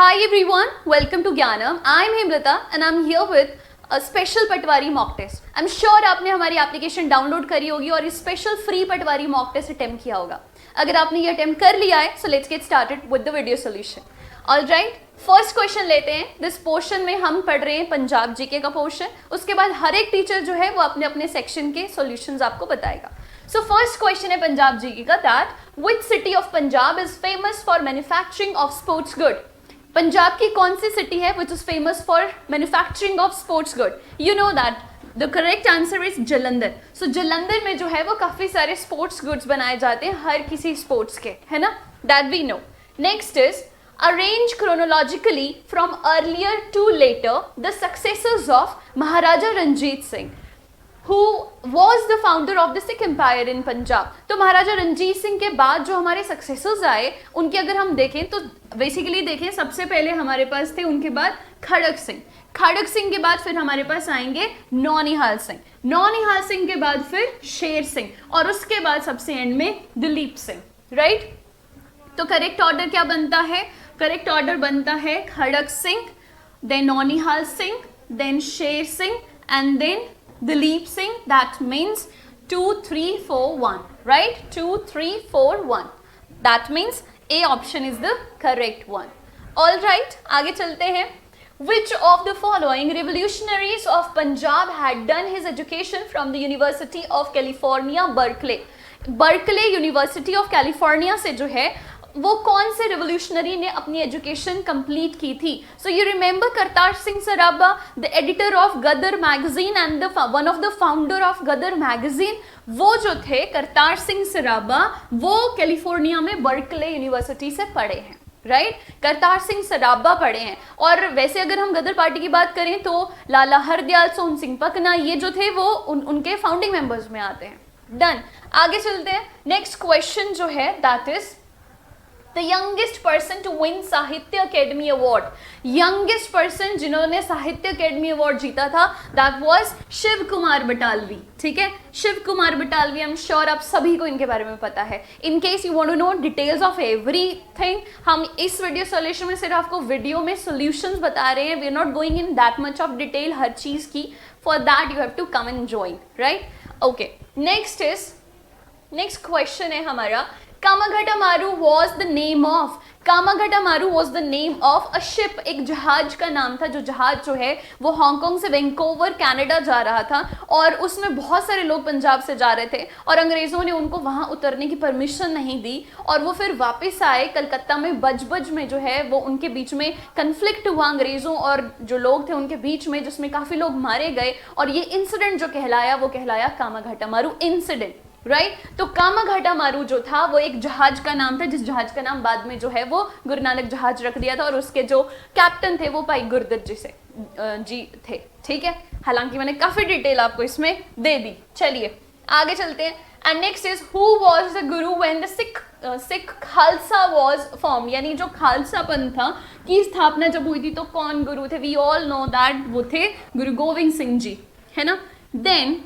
Hi everyone, welcome to Gyanam. I am Hemlata and I am here with a special Patwari mock test. I am sure आपने हमारी application download करी होगी और इस special free Patwari mock test attempt किया होगा. अगर आपने ये अटेम्प्ट कर लिया है so let's get started with the video solution. Alright, first question लेते हैं. दिस पोर्शन में हम पढ़ रहे हैं पंजाब जीके का पोर्शन. उसके बाद हर एक टीचर जो है वो अपने अपने सेक्शन के सॉल्यूशंस आपको बताएगा. सो फर्स्ट क्वेश्चन है पंजाब जीके का, that which city of Punjab is famous for manufacturing of sports good. Punjab की कौन सी सिटी है which is famous for manufacturing of sports good? You know that the correct answer is Jalandhar. So Jalandhar में जो है वो काफी सारे स्पोर्ट्स गुड्स बनाए जाते हैं हर किसी स्पोर्ट्स के, है ना, that we know. Next is arrange chronologically from earlier to later the successors of Maharaja Ranjit Singh, who was the founder of the Sikh Empire in Punjab. तो महाराजा रंजीत सिंह के बाद जो हमारे सक्सेसर्स आए उनके अगर हम देखें तो बेसिकली देखें सबसे पहले हमारे पास थे, उनके बाद खड़क सिंह. खड़क सिंह के बाद फिर हमारे पास आएंगे नौनिहाल सिंह. नौनिहाल सिंह के बाद फिर शेर सिंह और उसके बाद सबसे एंड में दिलीप सिंह. राइट, तो करेक्ट ऑर्डर क्या बनता है? करेक्ट ऑर्डर बनता है Kharak Singh, then Naunihal Singh, then Sher Singh and then Dilip Singh. That means 2 3 4 1. Right, 2 3 4 1. That means A option is the correct one. All right, आगे चलते हैं. Which of the following revolutionaries of Punjab had done his education from the University of California, Berkeley? Berkeley university of California से जो है वो कौन से revolutionary ने अपनी एजुकेशन कंप्लीट की थी? So you remember Kartar Singh Sarabha, the editor of Ghadar magazine and one of the founder of Ghadar magazine. वो जो थे करतार सिंह सराबा, वो कैलिफोर्निया में बर्कले यूनिवर्सिटी से पढ़े हैं. राइट, करतार सिंह सराबा पढ़े हैं. और वैसे अगर हम गदर पार्टी की बात करें तो लाला हरदयाल, सोहन सिंह पकना, ये जो थे वो उनके फाउंडिंग मेंबर्स में आते हैं. डन, आगे चलते हैं. नेक्स्ट क्वेश्चन जो है that is the youngest person to win Sahitya academy award. Youngest person जिन्होंने साहित्य अकेडमी अवार्ड जीता था दैट वाज शिव कुमार बटालवी. ठीक है, Shiv Kumar Batalvi. I am sure आप सभी को इनके बारे में पता है. In case you want to know details of everything, हम इस वीडियो सॉल्यूशन में सिर्फ आपको वीडियो में सॉल्यूशंस बता रहे हैं. We are not going in that much of detail हर चीज की. For that you have to come and join. Right, okay. Next question है हमारा, Komagata Maru was the name of. Komagata Maru was the name of a ship. एक जहाज का नाम था, जो जहाज जो है वो हांगकांग से वैंकूवर कनाडा जा रहा था और उसमें बहुत सारे लोग पंजाब से जा रहे थे और अंग्रेजों ने उनको वहां उतरने की परमिशन नहीं दी और वो फिर वापस आए कलकत्ता में. बजबज में जो है वो उनके बीच में कन्फ्लिक्ट हुआ अंग्रेजों और जो लोग थे उनके बीच में, जिसमें काफी लोग मारे गए और ये इंसिडेंट जो कहलाया वो कहलाया कामाघाटामारू इंसिडेंट. राइट, तो कामाघाटामारू जो था वो एक जहाज का नाम था, जिस जहाज का नाम बाद में जो है वो गुरु नानक जहाज रख दिया था और उसके जो कैप्टन थे वो भाई गुरदत्त जी थे. ठीक है, हालांकि मैंने काफी डिटेल आपको इसमें दे दी. चलिए आगे चलते हैं. And next is who was the guru when the Sikh Khalsa was form. यानी जो खालसा पंथ था की स्थापना जब हुई थी तो कौन गुरु थे? वी ऑल नो दैट वो थे गुरु गोविंद सिंह जी, है ना. Then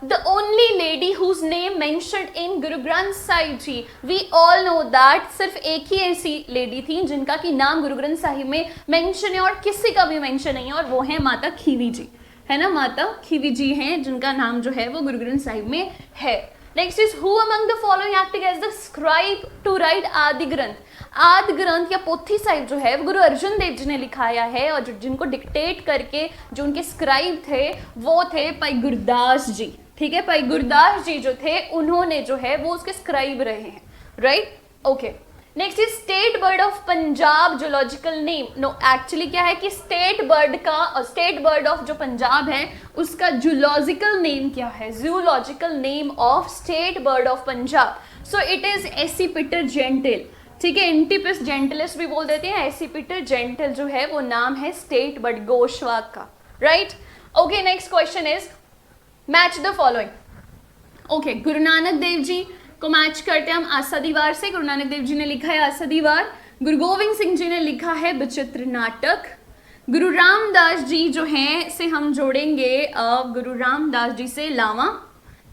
the only lady whose name mentioned in Guru Granth Sahib Ji, we all know that सिर्फ एक ही ऐसी लेडी थी जिनका की नाम गुरु ग्रंथ साहिब में मेंशन है और किसी का भी मेंशन नहीं है और वो है माता खीवी जी, है ना. माता खीवी जी हैं जिनका नाम जो है वो गुरु ग्रंथ साहिब में है. Next is who among the following acting as the scribe to write Adi Granth. आदि ग्रंथ या पोथी साहिब जो है वो गुरु अर्जुन देव जी ने लिखाया है और जिनको डिक्टेट करके जो उनके स्क्राइब थे वो थे भाई गुरदास जी. ठीक है, भाई गुरदास जी जो थे उन्होंने जो है वो उसके स्क्राइब रहे हैं. Right, okay. Next is state bird of Punjab zoological name. No, actually क्या है कि स्टेट बर्ड ऑफ जो पंजाब है उसका जूलॉजिकल नेम क्या है? Zoological name of state bird of Punjab. So it is accipiter gentilis. ठीक है, एंटीपिस जेंटिलिस भी बोल देते हैं. एसीपिटर जेंटिल जो है वो नाम है स्टेट बर्ड गोशवाक का. Right, okay. Next question is match the following. Okay, Guru Nanak Dev ji को मैच करते हैं हम आसा दीवार से. गुरु नानक देव जी ने लिखा है आसा दीवार. गुरु गोविंद सिंह जी ने लिखा है विचित्र नाटक. गुरु रामदास जी जो हैं से हम जोड़ेंगे गुरु रामदास जी से लावा.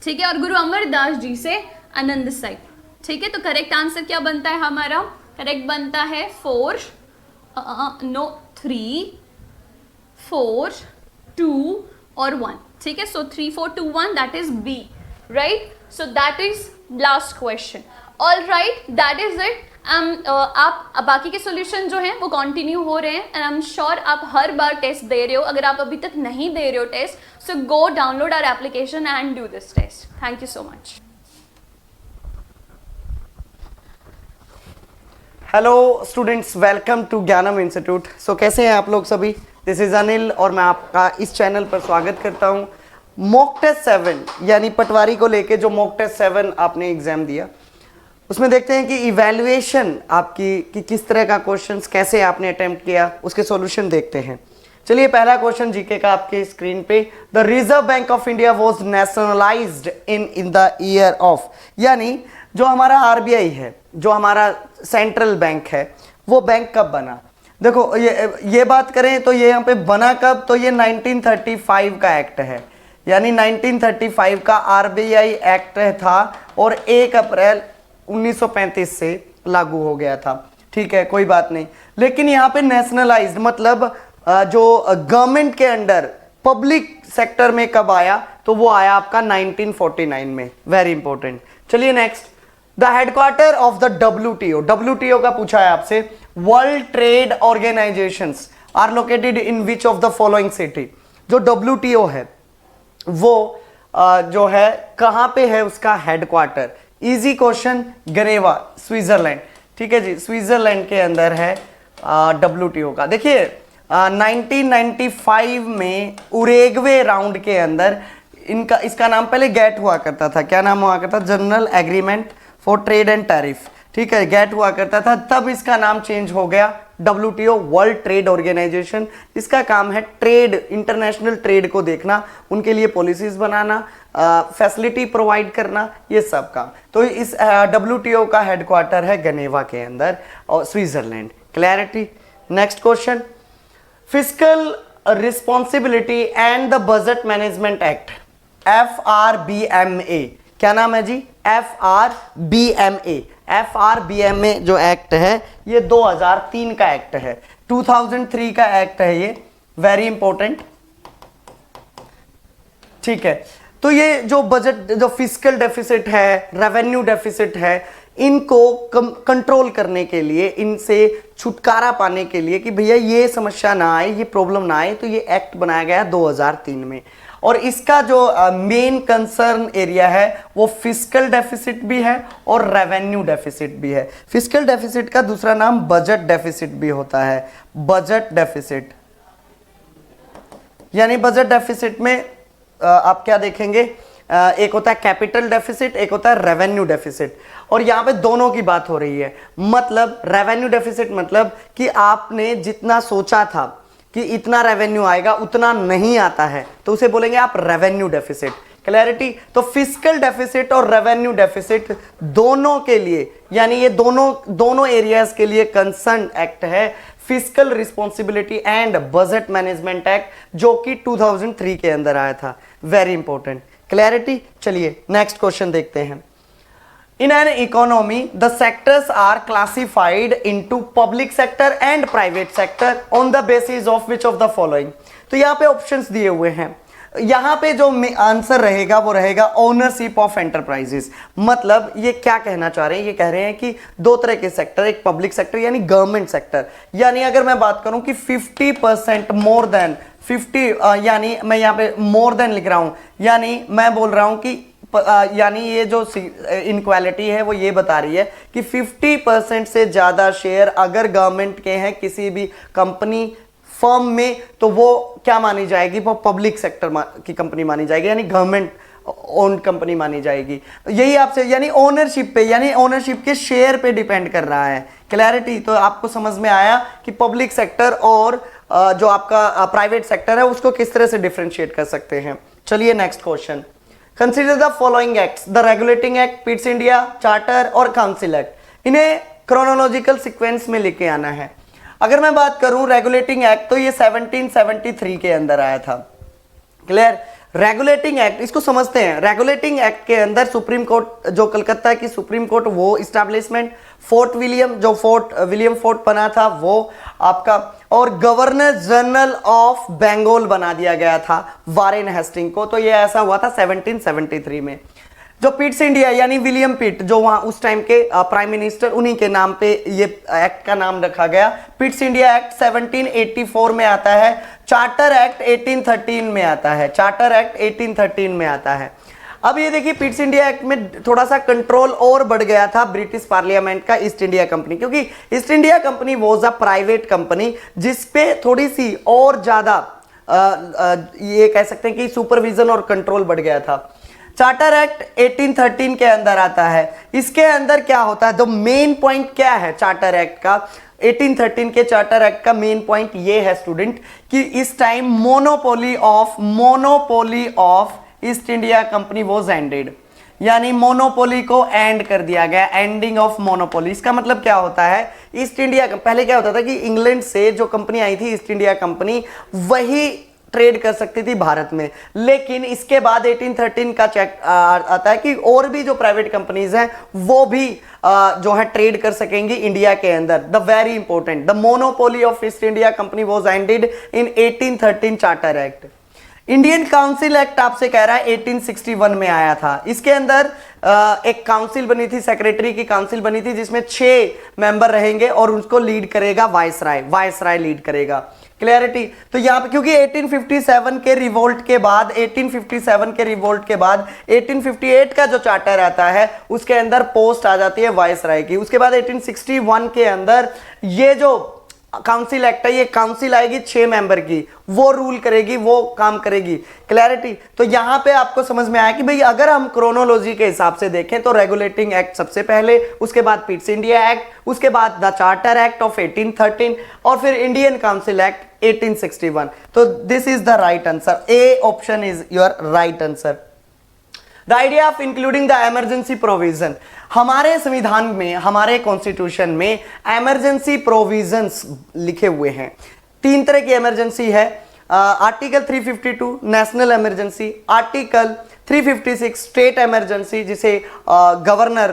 ठीक है, और गुरु अमरदास जी से आनंद साहिब. ठीक है, तो करेक्ट आंसर क्या बनता है हमारा? करेक्ट बनता है 4 नो 3 4 2 और 1, ठीक है. So 3 4 2 1 that is B, right. So that is last question. All right, that is it. आप बाकी के सॉल्यूशन जो हैं वो कंटिन्यू हो रहे हैं एंड आई एम श्योर आप हर बार टेस्ट दे रहे हो. अगर आप अभी तक नहीं दे रहे हो test, so go download our application and do this test. Thank you so much. Hello students, welcome to Gyanam institute. So कैसे हैं आप लोग सभी? दिस इज अनिल और मैं आपका इस चैनल पर स्वागत करता हूं. मॉक टेस्ट 7 यानी पटवारी को लेके जो मॉक टेस्ट 7 आपने एग्जाम दिया, उसमें देखते हैं कि इवैल्यूएशन आपकी कि किस तरह का क्वेश्चंस कैसे आपने अटेम्प्ट किया, उसके सॉल्यूशन देखते हैं. चलिए, पहला क्वेश्चन जीके का आपके स्क्रीन पे. The reserve bank of India was nationalised in the year of, यानी जो हमारा आरबीआई है, जो हमारा सेंट्रल बैंक है, वो बैंक कब बना? देखो, ये बात करें तो ये यहाँ पे बना कब, तो ये 1935 का एक्ट है, यानी 1935 का आरबीआई एक्ट था और 1 अप्रैल 1935 से लागू हो गया था. ठीक है, कोई बात नहीं. लेकिन यहाँ पे नेशनलाइज्ड मतलब जो गवर्नमेंट के अंडर पब्लिक सेक्टर में कब आया, तो वो आया आपका 1949 में. Very important. चलिए next. The headquarter of the WTO, WTO का पूछा है आपसे. World trade organisations are located in which of the following city. जो डब्ल्यूटीओ है वो जो है कहां पे है उसका headquarter? Easy question. Geneva, Switzerland. ठीक है जी, स्विट्जरलैंड के अंदर है डब्ल्यूटीओ का. देखिए 1995 में उरेग्वे राउंड के अंदर इसका नाम पहले गेट हुआ करता था. क्या नाम हुआ करता? General agreement for trade and tariff. ठीक है, गेट हुआ करता था. तब इसका नाम चेंज हो गया डब्ल्यूटीओ, वर्ल्ड ट्रेड ऑर्गेनाइजेशन. इसका काम है ट्रेड, इंटरनेशनल ट्रेड को देखना, उनके लिए पॉलिसीज बनाना, फैसिलिटी प्रोवाइड करना, ये सब काम. तो इस डब्ल्यूटीओ का हेडक्वार्टर है गनेवा के अंदर और Switzerland. Clarity. Next question. Fiscal responsibility and the budget management act, FRBMA. क्या नाम है जी? FRBMA. FRBMA जो एक्ट है ये 2003 का एक्ट है, 2003 का एक्ट है ये. Very important. ठीक है, तो ये जो बजट, जो फिस्कल डेफिसिट है, रेवेन्यू डेफिसिट है, इनको कंट्रोल करने के लिए, इनसे छुटकारा पाने के लिए कि भैया ये समस्या ना आए, ये प्रॉब्लम ना आए, तो ये एक्ट बनाया गया 2003 में. और इसका जो मेन कंसर्न एरिया है वो फिस्कल डेफिसिट भी है और रेवेन्यू डेफिसिट भी है. फिस्कल डेफिसिट का दूसरा नाम बजट डेफिसिट भी होता है. बजट डेफिसिट यानी बजट डेफिसिट में आप क्या देखेंगे, एक होता है कैपिटल डेफिसिट, एक होता है रेवेन्यू डेफिसिट. और यहां पे दोनों की बात हो रही है. मतलब रेवेन्यू डेफिसिट मतलब कि आपने जितना सोचा था कि इतना रेवेन्यू आएगा उतना नहीं आता है, तो उसे बोलेंगे आप रेवेन्यू डेफिसिट. क्लैरिटी. तो फिस्कल डेफिसिट और रेवेन्यू डेफिसिट दोनों के लिए, यानी ये दोनों एरियाज के लिए कंसर्न एक्ट है fiscal responsibility and budget management act, जो कि 2003 के अंदर आया था. Very important. क्लैरिटी. चलिए नेक्स्ट क्वेश्चन देखते हैं. In an economy, the sectors are classified into public sector and private sector on the basis of which of the following. तो यहाँ पे ऑप्शंस दिए हुए हैं. यहाँ पे जो आंसर रहेगा वो रहेगा ओनरशिप ऑफ एंटरप्राइजेस. मतलब ये क्या कहना चाह रहे हैं? ये कह रहे हैं कि दो तरह के सेक्टर, एक पब्लिक सेक्टर यानी गवर्नमेंट सेक्टर, यानी अगर मैं बात करूं कि 50% मोर देन 50, यानी मैं यहाँ पे मोर देन लिख रहा हूं, यानी मैं बोल रहा हूं कि यानी ये जो इनक्वालिटी है वो ये बता रही है कि 50% से ज्यादा शेयर अगर गवर्नमेंट के हैं किसी भी कंपनी फर्म में, तो वो क्या मानी जाएगी? वो पब्लिक सेक्टर की कंपनी मानी जाएगी, यानी गवर्नमेंट ओन्ड कंपनी मानी जाएगी. यही आपसे, यानी ओनरशिप पे, यानी ओनरशिप के शेयर पे डिपेंड कर रहा है. क्लैरिटी. तो आपको समझ में आया कि पब्लिक सेक्टर और जो आपका प्राइवेट सेक्टर है उसको किस तरह से डिफरेंशिएट कर सकते हैं. चलिए next question. Consider the following acts, the regulating act, Pitt's India charter और काउंसिल एक्ट. इन्हें क्रोनोलॉजिकल सीक्वेंस में लेके आना है. अगर मैं बात करूं रेगुलेटिंग एक्ट, तो ये 1773 के अंदर आया था. क्लियर. रेगुलेटिंग एक्ट, इसको समझते हैं। रेगुलेटिंग एक्ट के अंदर सुप्रीम कोर्ट, जो कलकत्ता की सुप्रीम कोर्ट, वो इस्टेब्लिशमेंट, फोर्ट विलियम, जो फोर्ट विलियम फोर्ट बना था वो आपका, और गवर्नर जनरल ऑफ बंगाल बना दिया गया था वारेन हेस्टिंग को। तो ये ऐसा हुआ था 1773 में। जो पिट्स इंडिया यानी विलियम पिट, जो वहां उस टाइम के प्राइम मिनिस्टर, उन्हीं के नाम पे ये एक्ट का नाम रखा गया। पिट्स इंडिया एक्ट 1784 में आता है। चार्टर एक्ट 1813 में आता है। चार्टर एक्ट 1813 में आता है। अब ये देखिए, पिट्स इंडिया एक्ट में थोड़ा सा कंट्रोल और बढ़ गया था ब्रिटिश पार्लियामेंट का ईस्ट इंडिया कंपनी, क्योंकि east India company was a private company जिसपे थोड़ी सी और ज्यादा ये कह सकते हैं कि सुपरविजन और कंट्रोल बढ़ गया था। चार्टर एक्ट 1813 के अंदर आता है। इसके अंदर क्या होता है, जो मेन पॉइंट क्या है चार्टर एक्ट का, 1813 के चार्टर एक्ट का मेन पॉइंट ये है स्टूडेंट कि इस time monopoly of east India company was ended, यानी मोनोपोली को एंड कर दिया गया, एंडिंग ऑफ मोनोपोली। इसका मतलब क्या होता है, ईस्ट इंडिया, पहले क्या होता था कि इंग्लैंड से जो कंपनी आई थी ईस्ट इंडिया कंपनी, वही ट्रेड कर सकती थी भारत में, लेकिन इसके बाद 1813 का चेक आता है कि और भी जो प्राइवेट कंपनीज हैं वो भी जो है ट्रेड कर सकेंगी इंडिया के अंदर। The very important, the monopoly of east India company was ended in 1813 charter act. Indian council act आपसे कह रहा है 1861 में आया था। इसके अंदर एक काउंसिल बनी थी, सेक्रेटरी की काउंसिल बनी थी, जिसमें 6 मेंबर रहेंगे और उसको लीड करेगा वायसराय लीड करेगा। क्लियरिटी, तो यहां पे क्योंकि 1857 के रिवोल्ट के बाद 1858 का जो चार्टर आता है उसके अंदर पोस्ट आ जाती है वायसराय की। उसके बाद 1861 के अंदर ये जो काउंसिल एक्ट है, ये काउंसिल आएगी 6 मेंबर की, वो रूल करेगी, वो काम करेगी। क्लैरिटी, तो यहां पे आपको समझ में आया कि भाई अगर हम क्रोनोलॉजी के हिसाब से देखें तो रेगुलेटिंग एक्ट सबसे पहले, उसके बाद पिट्स इंडिया एक्ट, उसके बाद द चार्टर एक्ट ऑफ 1813 और फिर इंडियन काउंसिल एक्ट 1861। तो this is the right answer, A option is your right answer. The idea of including the emergency provision, हमारे संविधान में, हमारे कॉन्स्टिट्यूशन में इमरजेंसी प्रोविजंस लिखे हुए हैं। 3 तरह की इमरजेंसी है। Article 352 national emergency, article 356 state emergency, जिसे गवर्नर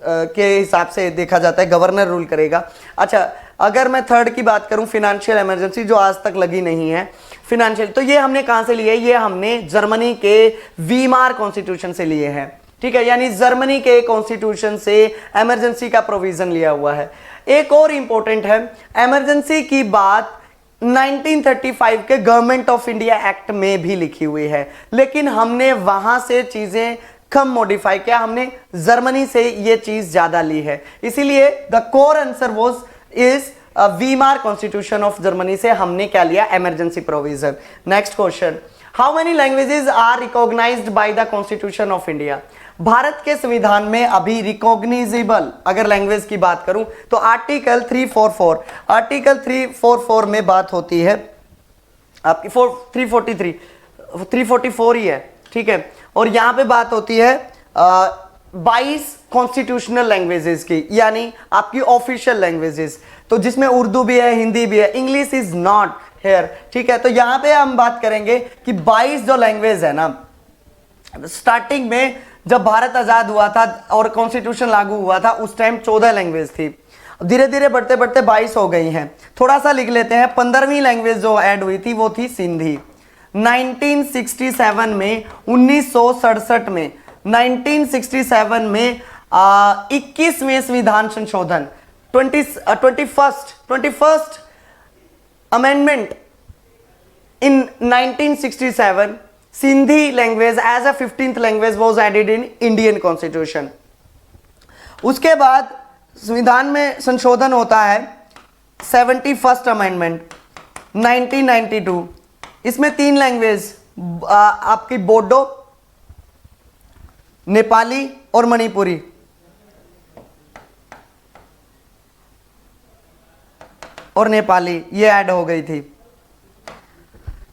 के हिसाब से देखा जाता है, गवर्नर रूल करेगा। अच्छा, अगर मैं थर्ड की बात करूं, फाइनेंशियल इमरजेंसी, जो आज तक लगी नहीं है फिनेंशियल, तो ये हमने कहां से लिए है, ये हमने जर्मनी के वीमार कॉन्स्टिट्यूशन से लिए हैं। ठीक है, यानी जर्मनी के कॉन्स्टिट्यूशन से इमरजेंसी का प्रोविजन लिया हुआ है। एक और इंपॉर्टेंट है, इमरजेंसी की बात 1935 के गवर्नमेंट ऑफ इंडिया एक्ट में भी लिखी हुई है, लेकिन हमने वहां से चीजें कम मॉडिफाई किया, हमने जर्मनी से ये चीज ज्यादा ली है। इसीलिए the core answer was is Weimar constitution of Germany से हमने क्या लिया, emergency provision. Next question, how many languages are recognised by the constitution of India. भारत के संविधान में अभी रिकॉग्निजेबल अगर लैंग्वेज की बात करूं तो आर्टिकल 344 में बात होती है आपकी 344 ही है। ठीक है, और यहां पे बात होती है 22 कॉन्स्टिट्यूशनल लैंग्वेजेस की, यानी आपकी ऑफिशियल लैंग्वेजेस, तो जिसमें उर्दू भी है, हिंदी भी है, इंग्लिश इज नॉट हेयर। ठीक है, तो यहां पे हम बात करेंगे कि 22 जो लैंग्वेज है ना, स्टार्टिंग में जब भारत आजाद हुआ था और कॉन्स्टिट्यूशन लागू हुआ था उस टाइम 14 लैंग्वेज थी, धीरे धीरे बढ़ते बढ़ते 22 हो गई हैं। थोड़ा सा लिख लेते हैं, 15वीं लैंग्वेज जो ऐड हुई थी वो थी सिंधी। 1967 में 1967 में 1967 में 21वें संविधान संशोधन 21st amendment in 1967 Sindhi language as a 15th language was added in Indian Constitution। उसके बाद संविधान में संशोधन होता है 71st अमेंडमेंट 1992। इसमें 3 लैंग्वेज आपकी बोडो, नेपाली और मणिपुरी, और नेपाली ये ऐड हो गई थी।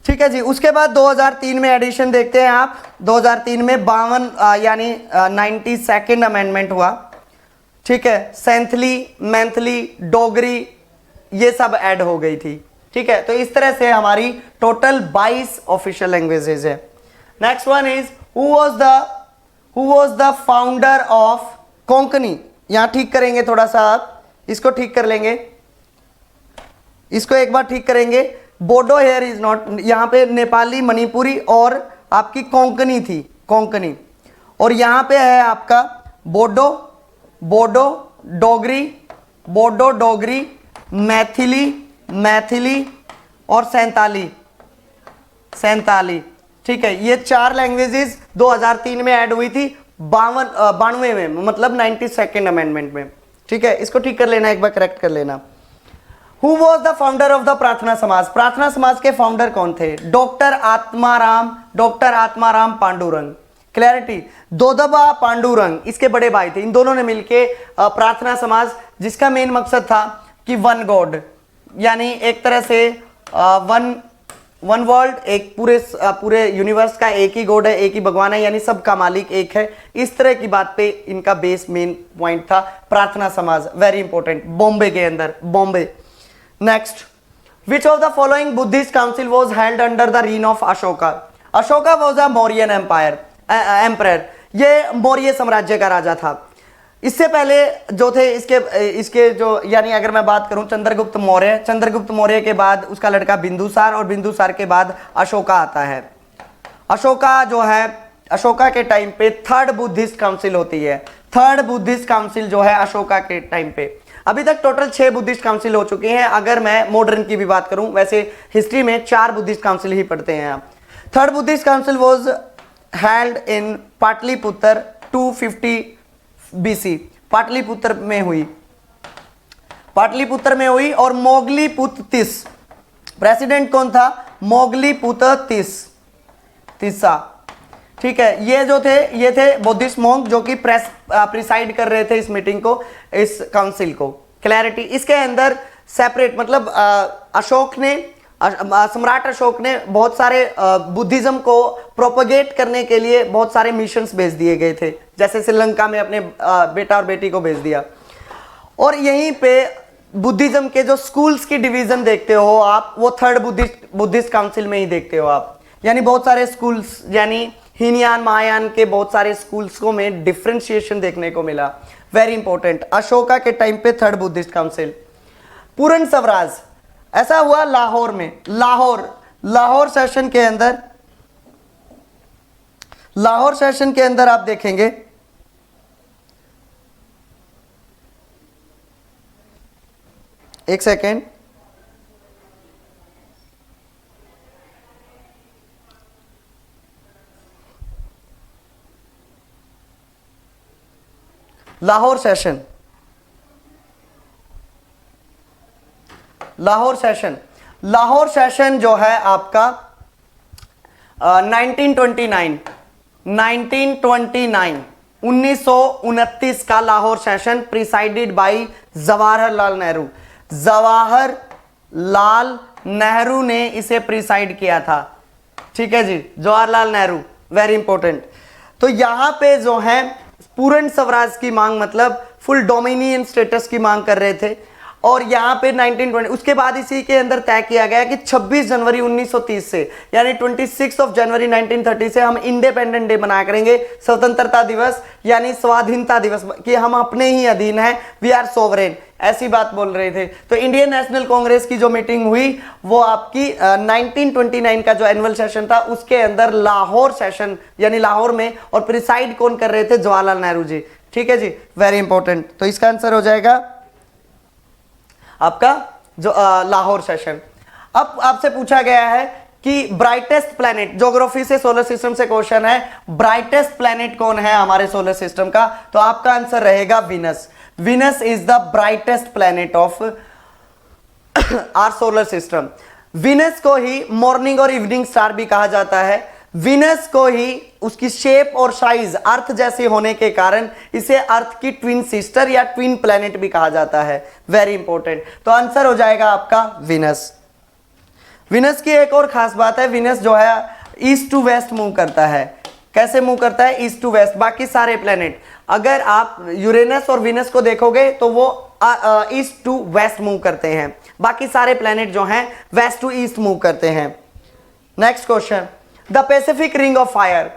ठीक है जी, उसके बाद 2003 में एडिशन देखते हैं आप। 2003 में 52 यानी 92nd अमेंडमेंट हुआ। ठीक है, सेंथली, मैंथली, डोगरी ये सब ऐड हो गई थी। ठीक है, तो इस तरह से हमारी टोटल 22 ऑफिशियल लैंग्वेजेस है। Next one is who was the founder of Konkani. यहां ठीक करेंगे थोड़ा सा, आप इसको ठीक कर लेंगे, इसको एक बार ठीक करेंगे। बोडो हेयर इज नॉट, यहां पे नेपाली, मणिपुरी और आपकी कोंकणी थी, कोंकणी। और यहां पे है आपका बोडो, डोगरी, मैथिली और सैंताली। ठीक है, ये 4 लैंग्वेजेस 2003 में ऐड हुई थी, 92 में, मतलब 92nd अमेंडमेंट में। ठीक है, इसको ठीक कर लेना, एक बार करेक्ट कर लेना। Who was the founder of the प्रार्थना समाज। प्रार्थना समाज के फाउंडर कौन थे? डॉक्टर आत्माराम पांडुरंग। क्लैरिटी, दोदबा पांडुरंग इसके बड़े भाई थे। इन दोनों ने मिलके प्रार्थना समाज, जिसका मेन मकसद था कि वन गॉड, यानी एक तरह से वन वर्ल्ड, एक पूरे यूनिवर्स का एक ही गॉड है, एक ही भगवान है, यानी सबका मालिक एक है। इस तरह की बात पे इनका बेस मेन पॉइंट था। प्रार्थना समाज वेरी इंपॉर्टेंट, बॉम्बे के अंदर, Bombay. Next, which of the following Buddhist council was held under the reign of Ashoka. Ashoka was a Mauryan empire, ये मौर्य साम्राज्य का राजा था। इससे पहले जो थे इसके जो, यानी अगर मैं बात करूं चंद्रगुप्त मौर्य के बाद उसका लड़का बिंदुसार, और बिंदुसार के बाद अशोका आता है। अशोका जो है, अशोका के टाइम पे 3rd बुद्धिस्ट काउंसिल होती है। 3rd बुद्धिस्ट काउंसिल जो है अशोका के टाइम पे। अभी तक टोटल 6 बुद्धिस्ट काउंसिल हो चुके हैं। अगर मैं मॉडर्न की भी बात करूं, वैसे हिस्ट्री में 4 बुद्धिस्ट काउंसिल ही पढ़ते हैं आप। 3rd Buddhist council was held in Pataliputra 250 BC, Pataliputra में हुई। और मोगलीपुत्र तीस, प्रेसिडेंट कौन था? मोगलीपुत्र तीसा। ठीक है, ये जो थे, ये थे बुद्धिस्ट मोंक जो कि प्रिसाइड कर रहे थे इस मीटिंग को, इस काउंसिल को। क्लैरिटी, इसके अंदर सेपरेट, मतलब सम्राट अशोक ने बहुत सारे बुद्धिज्म को प्रोपगेट करने के लिए बहुत सारे मिशंस भेज दिए गए थे, जैसे श्रीलंका में अपने बेटा और बेटी को भेज दिया। और यहीं पे बुद्धिज्म के जो स्कूल्स की डिवीजन देखते हो आप, वो 3rd बुद्धिस्ट काउंसिल में ही देखते हो आप। यानी बहुत सारे स्कूल्स, यानी हीनयान महायान के बहुत सारे स्कूल्स को में डिफ्रेंशिएशन देखने को मिला। वेरी इंपॉर्टेंट, अशोका के टाइम पे 3rd बुद्धिस्ट काउंसिल। पूर्ण स्वराज ऐसा हुआ लाहौर में। लाहौर सेशन के अंदर आप देखेंगे, एक सेकेंड, लाहौर सेशन जो है आपका 1929 का Lahore session, presided bye Jawaharlal Nehru ने इसे प्रिसाइड किया था। ठीक है जी, जवाहरलाल नेहरू, वेरी इंपॉर्टेंट। तो यहां पे जो है पूर्ण स्वराज की मांग, मतलब फुल डोमिनियन स्टेटस की मांग कर रहे थे। और यहाँ पे 1920, उसके बाद इसी के अंदर तय किया गया कि 26 जनवरी 1930 से, यानी 26 जनवरी 1930 से हम इंडिपेंडेंट डे मनाया करेंगे, स्वतंत्रता दिवस, यानी स्वाधीनता दिवस, कि हम अपने ही अधीन हैं, वी आर सोवरेन, ऐसी बात बोल रहे थे। तो इंडियन नेशनल कांग्रेस की जो मीटिंग हुई वो आपकी 1929 का जो एनुअल सेशन था उसके अंदर लाहौर सेशन, यानी लाहौर में, और प्रिसाइड कौन कर रहे थे? जवाहरलाल नेहरू जी। ठीक है जी, वेरी इंपॉर्टेंट। तो इसका आंसर हो जाएगा आपका जो लाहौर सेशन। अब आपसे पूछा गया है कि ब्राइटेस्ट प्लैनेट, ज्योग्राफी से सोलर सिस्टम से क्वेश्चन है, ब्राइटेस्ट प्लैनेट कौन है हमारे सोलर सिस्टम का? तो आपका आंसर रहेगा Venus. Venus is the brightest planet of our solar system. Venus को ही मॉर्निंग और इवनिंग स्टार भी कहा जाता है। विनस को ही उसकी शेप और साइज अर्थ जैसी होने के कारण इसे अर्थ की ट्विन सिस्टर या ट्विन प्लैनेट भी कहा जाता है। Very important. तो आंसर हो जाएगा आपका विनस। विनस की एक और खास बात है, विनस जो है ईस्ट टू वेस्ट मूव करता है। कैसे मूव करता है? East to west. बाकी सारे प्लैनेट, अगर आप यूरेनस और विनस को देखोगे तो वो ईस्ट टू वेस्ट मूव करते हैं, बाकी सारे प्लैनेट जो हैं वेस्ट टू ईस्ट मूव करते हैं। Next question, the Pacific ring of fire,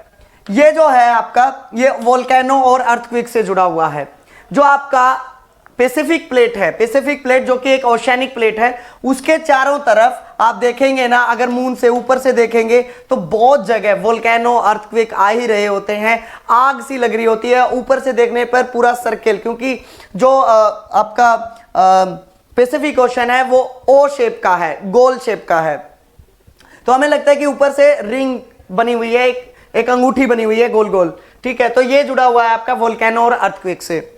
ये जो है आपका, ये वोल्केनो और अर्थक्वेक से जुड़ा हुआ है। जो आपका पैसिफिक प्लेट है, पैसिफिक प्लेट जो कि एक ओशियनिक प्लेट है, उसके चारों तरफ आप देखेंगे ना, अगर मून से ऊपर से देखेंगे तो बहुत जगह वोल्केनो अर्थक्वेक आ ही रहे होते हैं, आग सी लग रही होती है। ऊपर से देखने पर पूरा सर्किल, क्योंकि जो आपका पैसिफिक ओशन है वो ओ शेप का है, गोल शेप का है, तो हमें लगता है कि ऊपर से रिंग बनी हुई है, एक अंगूठी बनी हुई है गोल गोल, ठीक है। तो ये जुड़ा हुआ है आपका वोल्केनो और अर्थक्वेक से।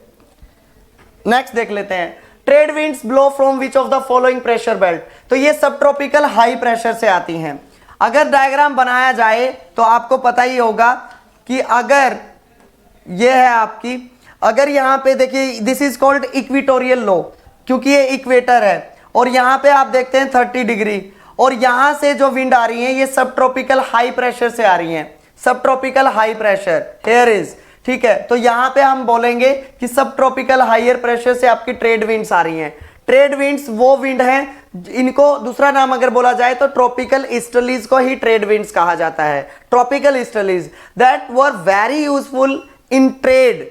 नेक्स्ट देख लेते हैं, trade winds blow from which of the following pressure belt, तो ये सब ट्रॉपिकल हाई प्रेशर से आती हैं। अगर डायग्राम बनाया जाए तो आपको पता ही होगा कि अगर ये है आपकी, अगर यहाँ पे देखिए this is called equatorial low, क्योंकि ये इक्वेटर है, और यहाँ पे आप देखते हैं 30 डिग्री, और यहाँ से जो विंड आ रही है ये सब ट्रॉपिकल हाई प्रेशर से आ रही हैं, सब tropical high pressure here is, ठीक है। तो यहाँ पे हम बोलेंगे कि सब ट्रॉपिकल हायर प्रेशर से आपकी ट्रेड विंड्स आ रही हैं। ट्रेड विंड्स वो विंड हैं, इनको दूसरा नाम अगर बोला जाए तो ट्रॉपिकल ईस्टर्लीज को ही ट्रेड विंड्स कहा जाता है। Tropical easterlies that were very useful in trade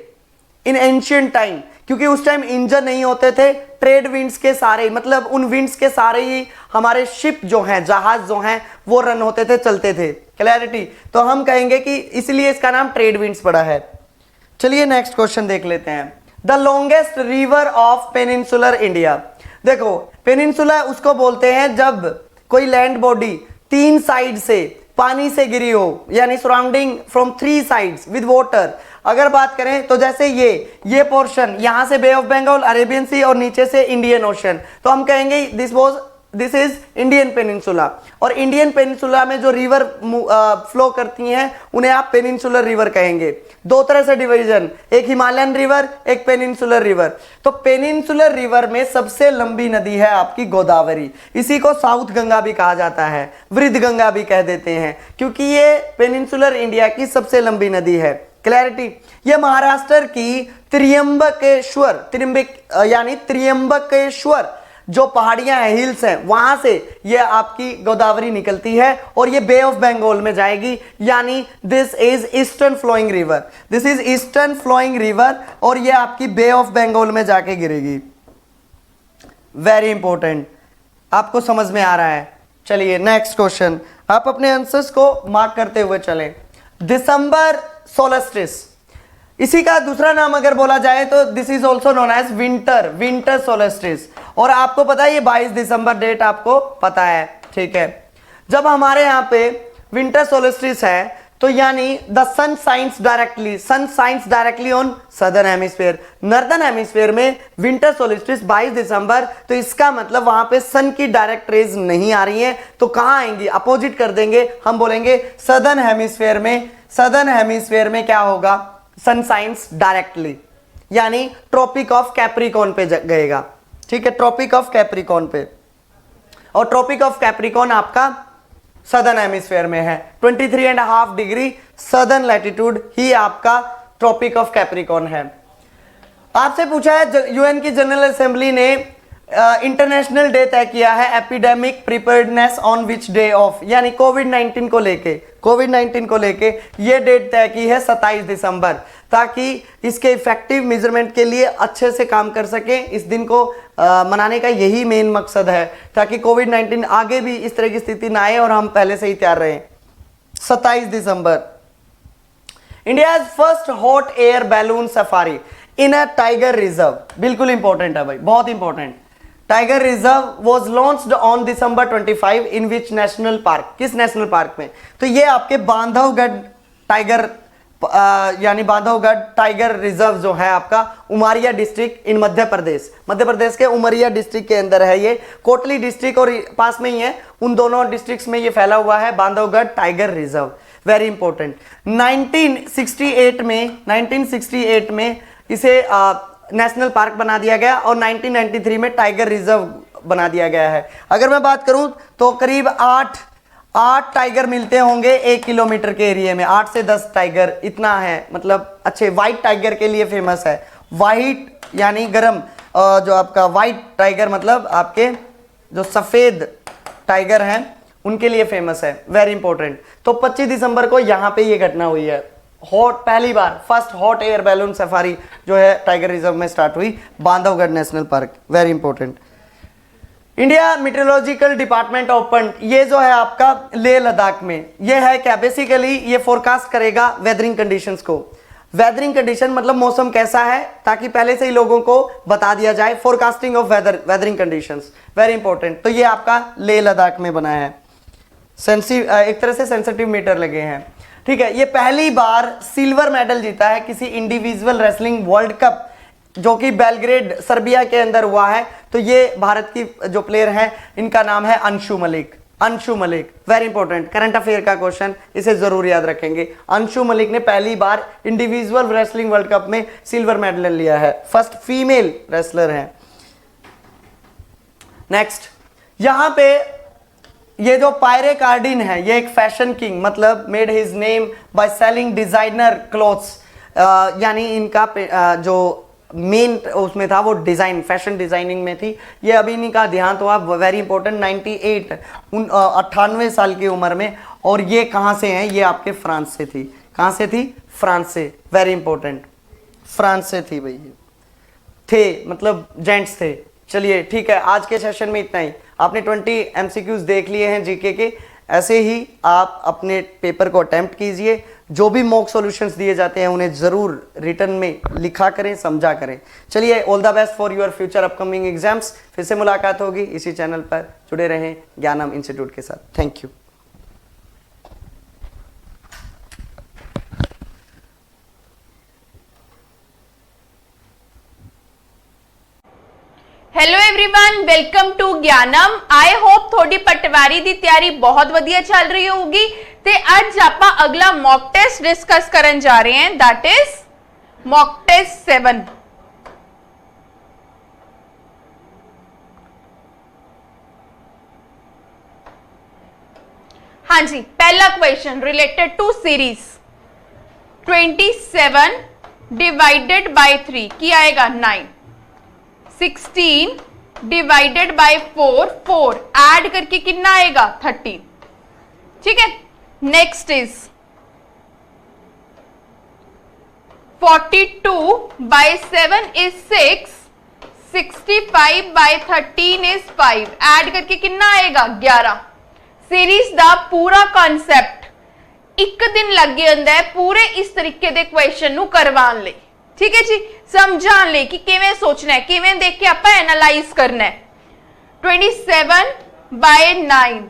in ancient time, क्योंकि उस टाइम इंजन नहीं होते थे, ट्रेड विंड्स के सारे, मतलब उन विंड्स के सारे ही हमारे शिप जो हैं, जहाज जो हैं वो रन होते थे, चलते थे। क्लैरिटी, तो हम कहेंगे कि इसलिए इसका नाम ट्रेड विंड्स पड़ा है। चलिए नेक्स्ट क्वेश्चन देख लेते हैं, the longest river of peninsular India. देखो पेनिनसुला उसको बोलते हैं जब कोई लैंड बॉडी 3 साइड से पानी से गिरी हो, यानी surrounding from 3 sides with water. अगर बात करें तो जैसे ये पोर्शन, यहां से बे ऑफ बंगाल, अरेबियन सी, और नीचे से इंडियन ओशन, तो हम कहेंगे दिस इज इंडियन पेनिनसुला। और इंडियन पेनिनसुला में जो रिवर फ्लो करती हैं उन्हें आप पेनिनसुलर रिवर कहेंगे। 2 तरह से डिवीजन, एक हिमालयन रिवर, एक पेनिनसुलर रिवर। तो पेनिनसुलर रिवर में सबसे लंबी नदी है आपकी गोदावरी, इसी को साउथ गंगा भी कहा जाता है, वृद्ध गंगा भी कह देते हैं, क्योंकि ये पेनिनसुलर इंडिया की सबसे लंबी नदी है। क्लैरिटी, ये महाराष्ट्र की त्र्यंबकेश्वर जो पहाड़ियां हैं, हिल्स हैं, वहां से ये आपकी गोदावरी निकलती है और ये बे ऑफ बंगाल में जाएगी, यानी this is eastern flowing river, this is eastern flowing river, और ये आपकी बे ऑफ बंगाल में जाके गिरेगी। वेरी इंपॉर्टेंट, आपको समझ में आ रहा है। चलिए नेक्स्ट क्वेश्चन, आप अपने आंसर्स को मार्क करते हुए चलें। दिसंबर सोलस्टिस, इसी का दूसरा नाम अगर बोला जाए तो this is also known as winter solstice, और आपको पता है ये 22 दिसंबर डेट आपको पता है, ठीक है। जब हमारे यहाँ पे विंटर सोलस्टिस है तो यानी the sun shines directly on southern hemisphere, northern hemisphere में विंटर सोलस्टिस 22 दिसंबर, तो इसका मतलब वहां पे सन की डायरेक्ट रेज नहीं आ रही है, तो कहां आएंगी, अपोजिट कर देंगे, हम बोलेंगे सदर्न हेमिस्फीयर में क्या होगा, सन साइंस डायरेक्टली, यानी ट्रॉपिक ऑफ कैप्रिकॉन पे गएगा, ठीक है, ट्रॉपिक ऑफ कैप्रिकॉन पे, और ट्रॉपिक ऑफ कैप्रिकॉन आपका सदर्न हेमिस्फीयर में है, 23.5 डिग्री सदर्न लैटिट्यूड ही आपका ट्रॉपिक ऑफ कैप्रिकॉन है। आपसे पूछा है यूएन की जनरल असेंबली ने इंटरनेशनल डे तय किया है epidemic preparedness on which day of, यानी कोविड-19 को लेके ये डेट तय की है 27 दिसंबर, ताकि इसके इफेक्टिव मेजरमेंट के लिए अच्छे से काम कर सके। इस दिन को मनाने का यही मेन मकसद है, ताकि कोविड-19 आगे भी इस तरह की स्थिति ना आए और हम पहले से ही तैयार रहें। 27 दिसंबर, India first hot air balloon safari in a tiger reserve, बिल्कुल इंपॉर्टेंट है भाई, बहुत important. Tiger reserve was launched on December 25 in which national park, किस नेशनल पार्क में, तो ये आपके बांधवगढ़ टाइगर यानी बांधवगढ़ टाइगर रिजर्व जो है आपका उमरिया डिस्ट्रिक्ट इन मध्य प्रदेश के उमरिया डिस्ट्रिक्ट के अंदर है, ये कोटली डिस्ट्रिक्ट और पास में ही है, उन दोनों डिस्ट्रिक्ट्स में ये फैला हुआ है Bandhavgarh tiger reserve. Very important, 1968 में इसे नेशनल पार्क बना दिया गया और 1993 में टाइगर रिजर्व बना दिया गया है। अगर मैं बात करूं तो करीब 8 टाइगर मिलते होंगे 1 किलोमीटर के एरिया में, 8 से 10 टाइगर, इतना है, मतलब अच्छे। व्हाइट टाइगर के लिए फेमस है, व्हाइट यानी गरम, जो आपका व्हाइट टाइगर मतलब आपके जो सफेद टाइगर हैं उनके लिए फेमस है, वेरी इंपॉर्टेंट। तो 25 दिसंबर को यहाँ पे ये घटना हुई है, पहली बार first hot air balloon safari जो है टाइगर रिजर्व में स्टार्ट हुई, Bandhavgarh national park, very important. India meteorological department open, ये जो है आपका लेह लद्दाख में, ये है क्या, बेसिकली ये फोरकास्ट करेगा वेदरिंग कंडीशंस को। वेदरिंग कंडीशन मतलब मौसम कैसा है, ताकि पहले से ही लोगों को बता दिया जाए, forecasting of weathering conditions, very important. तो ये आपका लेह लद्दाख में बना है, एक तरह से सेंसिटिव मीटर लगे हैं, ठीक है। ये पहली बार सिल्वर मेडल जीता है किसी इंडिविजुअल रेसलिंग वर्ल्ड कप, जो कि बेलग्रेड सर्बिया के अंदर हुआ है। तो ये भारत की जो प्लेयर हैं इनका नाम है Anshu Malik. Anshu Malik, very important, current affair का क्वेश्चन, इसे जरूर याद रखेंगे। अंशु मलिक ने पहली बार इंडिविजुअल रेसलिंग वर्ल्ड कप में सिल्वर मेडल लिया है, फर्स्ट फीमेल रेसलर है। नेक्स्ट, यहां पे ये जो पायरे कार्डिन है, ये एक फैशन किंग, मतलब made his name by selling designer clothes, यानी इनका जो मेन उसमें था वो डिजाइन, फैशन डिजाइनिंग में थी। ये अभी इन्हीं का देहांत हुआ, वेरी इंपॉर्टेंट, 98 साल की उम्र में। और ये कहाँ से हैं, ये आपके फ्रांस से थी। कहाँ से थी, फ्रांस से, वेरी इंपॉर्टेंट, फ्रांस से थी भाई, थे मतलब जेंट्स थे। चलिए ठीक है, आज के सेशन में इतना ही। आपने 20 MCQs देख लिए हैं जीके के, ऐसे ही आप अपने पेपर को अटेम्प्ट कीजिए। जो भी मॉक सॉल्यूशंस दिए जाते हैं उन्हें जरूर रिटर्न में लिखा करें, समझा करें। चलिए, all the best for your future upcoming exams. फिर से मुलाकात होगी इसी चैनल पर, जुड़े रहें ज्ञानम इंस्टीट्यूट के साथ। Thank you. Hello everyone, welcome to Gyanam. I hope थोड़ी पटवारी दी तैयारी बहुत वधिया चल रही होगी। ते अज आपां अगला मॉक टेस्ट डिस्कस करन जा रहे हैं, दैट इज मॉक टेस्ट 7। हाँ जी, पहला question related to series 27 divided by 3 की आएगा 9, 16 डिवाइडेड बाय 4 4, ऐड करके कितना आएगा 13, ठीक है। Next is 42 by 7 is 6, 65 by 13 is 5, add करके कितना आएगा 11। सीरीज दा पूरा कॉन्सेप्ट एक दिन लग जाता है पूरे इस तरीके दे क्वेश्चन नु करवाने लई, ठीक है जी, समझाने लई कि किवें सोचना है, किवें देख के आपां एनालाइज करना है। 27 by 9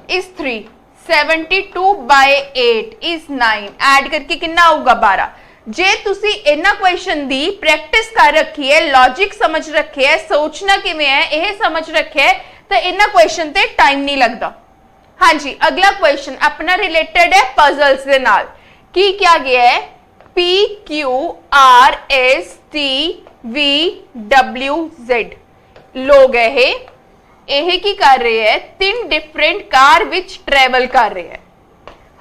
is 3, 72 by 8 is 9, add करके कितना आऊगा 12। जे तुसी इन्ना क्वेश्चन दी प्रैक्टिस कर रखी है, लॉजिक समझ रखे है, सोचना किवें है यह समझ रखे है, तो इन्ना क्वेश्चन ते टाइम नहीं लगता। हाँ जी, अगला क्वेश्चन अपना रिलेटेड है पजल्स दे नाल। की क्या गया है, PQRSTVWZ लोग है की कर रहे हैं, 3 डिफरेंट कार विच ट्रैवल कर रहे हैं।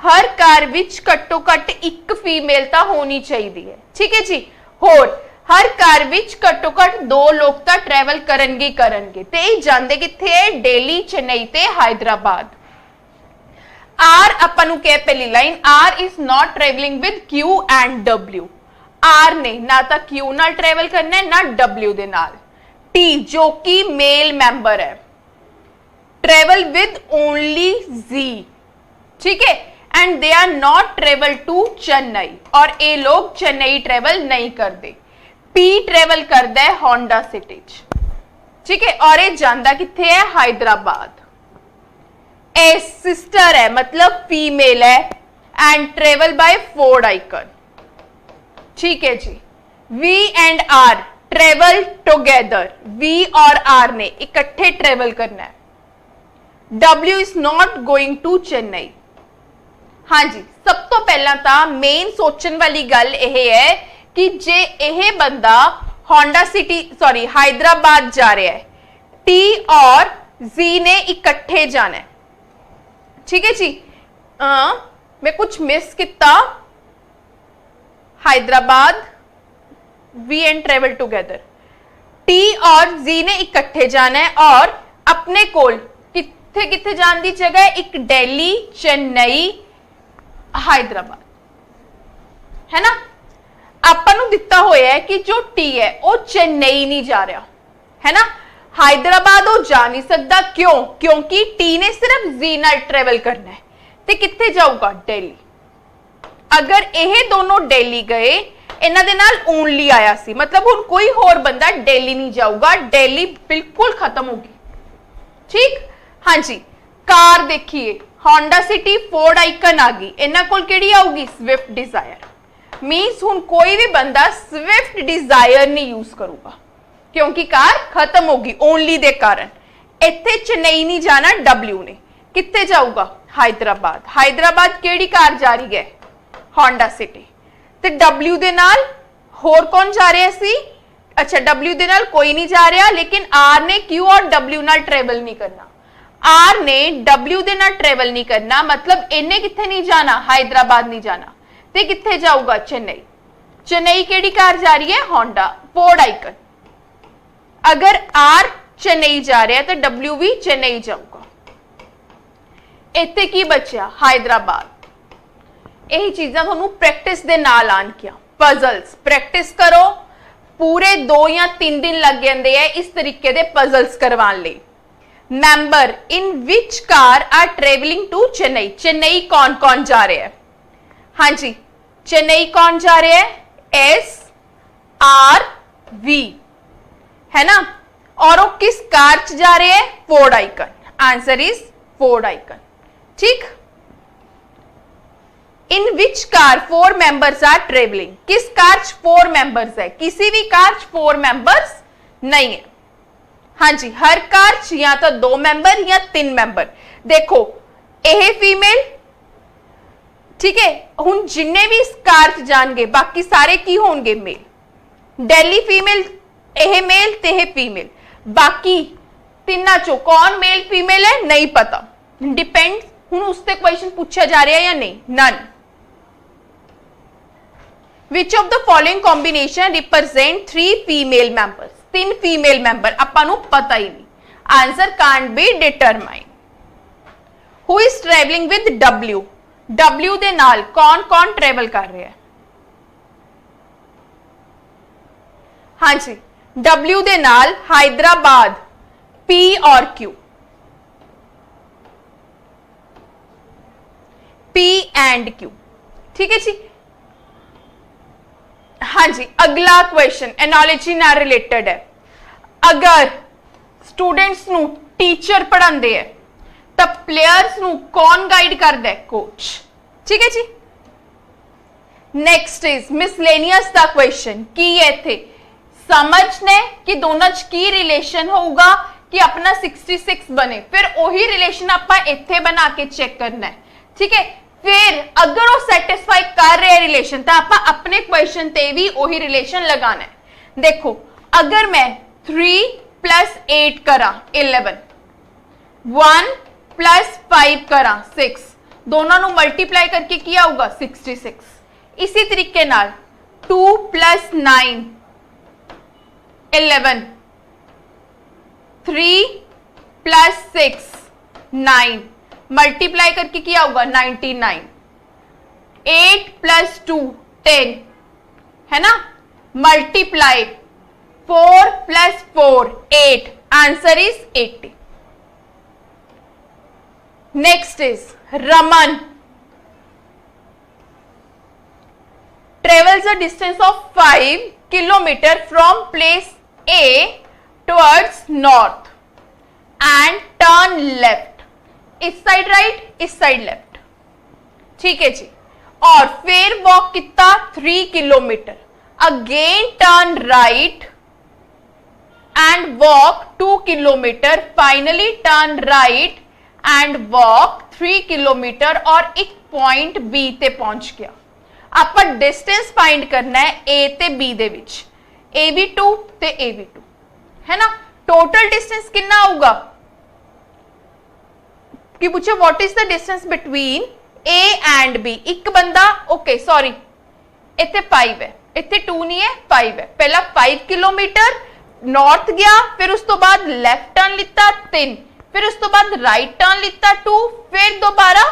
हर कार विच घट्टो घट एक फीमेल तो होनी चाहिए, ठीक है जी। होर हर कार विच घट्टो घट 2 लोग तो ट्रैवल करनगे ते जांदे किथे, दिल्ली, चेन्नई ते हैदराबाद। आर अपन कह पहली line, R is not travelling with Q and W. R ने ना तो क्यू नाल ट्रेवल करना है ना डब्ल्यू दे नाल। टी जो कि मेल मैंबर है, ट्रेवल विद ओनली जी, ठीक है, and they are not travel to Chennai, और ये लोग चेन्नई ट्रेवल नहीं करते। पी ट्रेवल करता है होंडा सिटी, ठीक है, और ये जांदा किथे है, हैदराबाद। ए सिस्टर है मतलब फीमेल है and travel by Ford Ikon, ठीक है जी। V and R travel together, V और आर ने इकट्ठे ट्रेवल करना है। W is not going to Chennai. हाँ जी, सब तो पहला तो मेन सोचने वाली गल यह है कि जे यह बंदा होंडा सिटी सॉरी हैदराबाद जा रहा है, टी और जी ने इकट्ठे जाना है, ठीक है जी। मैं कुछ मिस किया, Hyderabad, V and travel together. T और जी ने इकट्ठे जाना है और अपने कोल ਇੱਥੇ ਕਿੱਥੇ ਜਾਣ ਦੀ ਜਗ੍ਹਾ ਹੈ? ਇੱਕ ਦਿੱਲੀ, ਚੇन्नई, हैदराबाद, है ना। ਆਪਾਂ ਨੂੰ ਦਿੱਤਾ ਹੋਇਆ ਹੈ ਕਿ ਜੋ टी है वो चेन्नई नहीं जा रहा, है ना। हैदराबाद वो जा नहीं सकता, क्यों? क्योंकि टी ने सिर्फ जी नाल ट्रैवल करना है, ते कित्थे जाऊगा? दिल्ली। अगर ये दोनों दिल्ली गए, इन्हां दे नाल ओनली आया सी, मतलब हुण कोई होर बंदा दिल्ली नहीं जाऊगा, दिल्ली बिल्कुल खत्म होगी। ठीक, हाँ जी। कार देखिए, होंडा सिटी, फोर्ड आइकन आ गई, इन्हां कोल किहड़ी आऊगी? Swift Dzire. मींस हुण कोई भी बंदा स्विफ्ट डिजायर नहीं यूज करूगा, क्योंकि कार खत्म होगी ओनली दे कारण। इत्थे चेन्नई नहीं जाना, डब्ल्यू ने कित्थे जाऊगा? हैदराबाद। हैदराबाद केड़ी कार जा रही है? Honda city. ते डब्ल्यू दे नाल होर कौन जा रहा सी? अच्छा, डब्ल्यू दे नाल कोई नहीं जा रहा, लेकिन आर ने क्यू और डब्ल्यू नाल ट्रेवल नहीं करना। आर ने डब्ल्यू दे नाल ट्रेवल नहीं करना, मतलब इन्हें कित्थे नहीं जाना? हैदराबाद नहीं जाना, ते कित्थे जाऊगा? चेन्नई। चेन्नई केड़ी कार जा रही है? Honda, Ford icon. अगर आर चेन्नई जा रहा है तो डब्ल्यू भी चेन्नई जाऊगा। इत्थे की बचा? हैदराबाद। यही चीजां तुहानू प्रैक्टिस दे नाल आन किया। पजल्स प्रैक्टिस करो, पूरे 2 या 3 दिन लग जाते हैं इस तरीके दे पजल्स करवाने लई। Member in which car are travelling to Chennai. Chennai कौन कौन जा रहे हैं? हाँ जी, चेन्नई कौन जा रहे हैं? एस आर वी, है ना। और वो किस कार च जा रहे हैं? Ford Ikon. Answer is Ford Ikon. ठीक। In which car 4 members are travelling. किस कार 4 मेंबर्स है? किसी भी कार 4 मेंबर्स नहीं है। हाँ जी, हर कार या तो 2 मेंबर या 3 मेंबर। देखो यह फीमेल, ठीक है, हुण जिन्ने भी इस कार च जाणगे बाकी सारे की होणगे? मेल। दिल्ली फीमेल, यह मेल ते यह फीमेल। बाकी तिन्ना चो कौन मेल फीमेल है? नहीं पता, डिपेंड। हुण उसते क्वेश्चन पूछा जा रहा है या नहीं? None. Which of the following combination represent 3 female members? 3 female member आपां नूं पता ही नहीं। Answer can't be determined. Who is traveling with W? W दे नाल कौन कौन ट्रेवल कर रहे हैं? हाँ जी, W दे नाल हैदराबाद, P और Q, P एंड Q। ठीक है जी। हाँ जी, अगला क्वेश्चन एनालॉजी नाल रिलेटेड है। अगर स्टूडेंट्स नू टीचर पढ़ाते हैं तो प्लेयर्स नू कौन गाइड करता है? कोच। ठीक है जी। नेक्स्ट इज मिसलेनियस दा क्वेश्चन की है इत्थे समझने कि दोनों च की रिलेशन होगा कि अपना 66 बने, फिर वही रिलेशन आपां इत्थे बना के चेक करना है। ठीक है, फिर अगर वो सैटिस्फाई कर रहे रिलेशन तो आप अपने क्वेश्चन ते भी वही रिलेशन लगाना है। देखो अगर मैं 3 + 8 करा 11, 1 + 5 करा 6, दोनों को मल्टीप्लाई करके किया होगा 66। इसी तरीके नाल 2 + 9 11, 3 + 6 9, मल्टीप्लाई करके किया होगा 99, 8 + 2 10, है ना। Multiply 4 + 4 8, answer is 80। Next is Raman travels a distance of 5 kilometer from place A towards north and turn left। इस साइड राइट, इस साइड लेफ्ट। ठीक है जी। और फिर वॉक कितना? 3 kilometre. Again turn right and walk 2 kilometre. Finally turn right and walk 3 kilometre और एक point B ते पहुंच गया। आप डिस्टेंस फाइंड करना है ए ते बी दे विच, AB2 ते AB2, है ना। टोटल डिस्टेंस कितना होगा कि पूछे what is the distance between A and B. एक बंदा ओके सॉरी इतने 5 है, इतने 2 नहीं है 5 है। पहला 5 किलोमीटर नॉर्थ गया, फिर उस तो बाद लेफ्ट टर्न लिता 3, फिर उस तो बाद राइट टर्न लिता 2, फिर दोबारा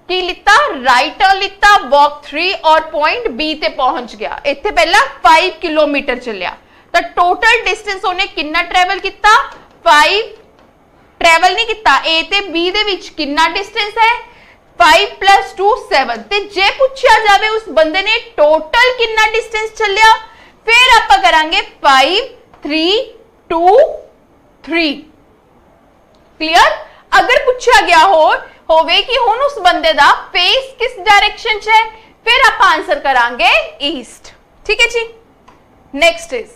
की लिता राइट टर्न लिता, वॉक 3 और पॉइंट बी ते पहुंच गया। इत्थे पहला 5 किलोमीटर चलिया, तो टोटल डिस्टेंस उन्हें कितना ट्रैवल किया? 5 ट्रैवल नहीं किया। ए ते बी दे विच कितना डिस्टेंस है? 5 + 2 7। ते जे पूछा जावे उस बंदे ने टोटल कितना डिस्टेंस चलिया, फिर आप करांगे 5 3 2 3। क्लियर? अगर पूछा गया होवे कि हुण उस बंदे दा फेस किस डायरेक्शन च है, फिर आप आंसर करांगे ईस्ट। ठीक है जी। Next is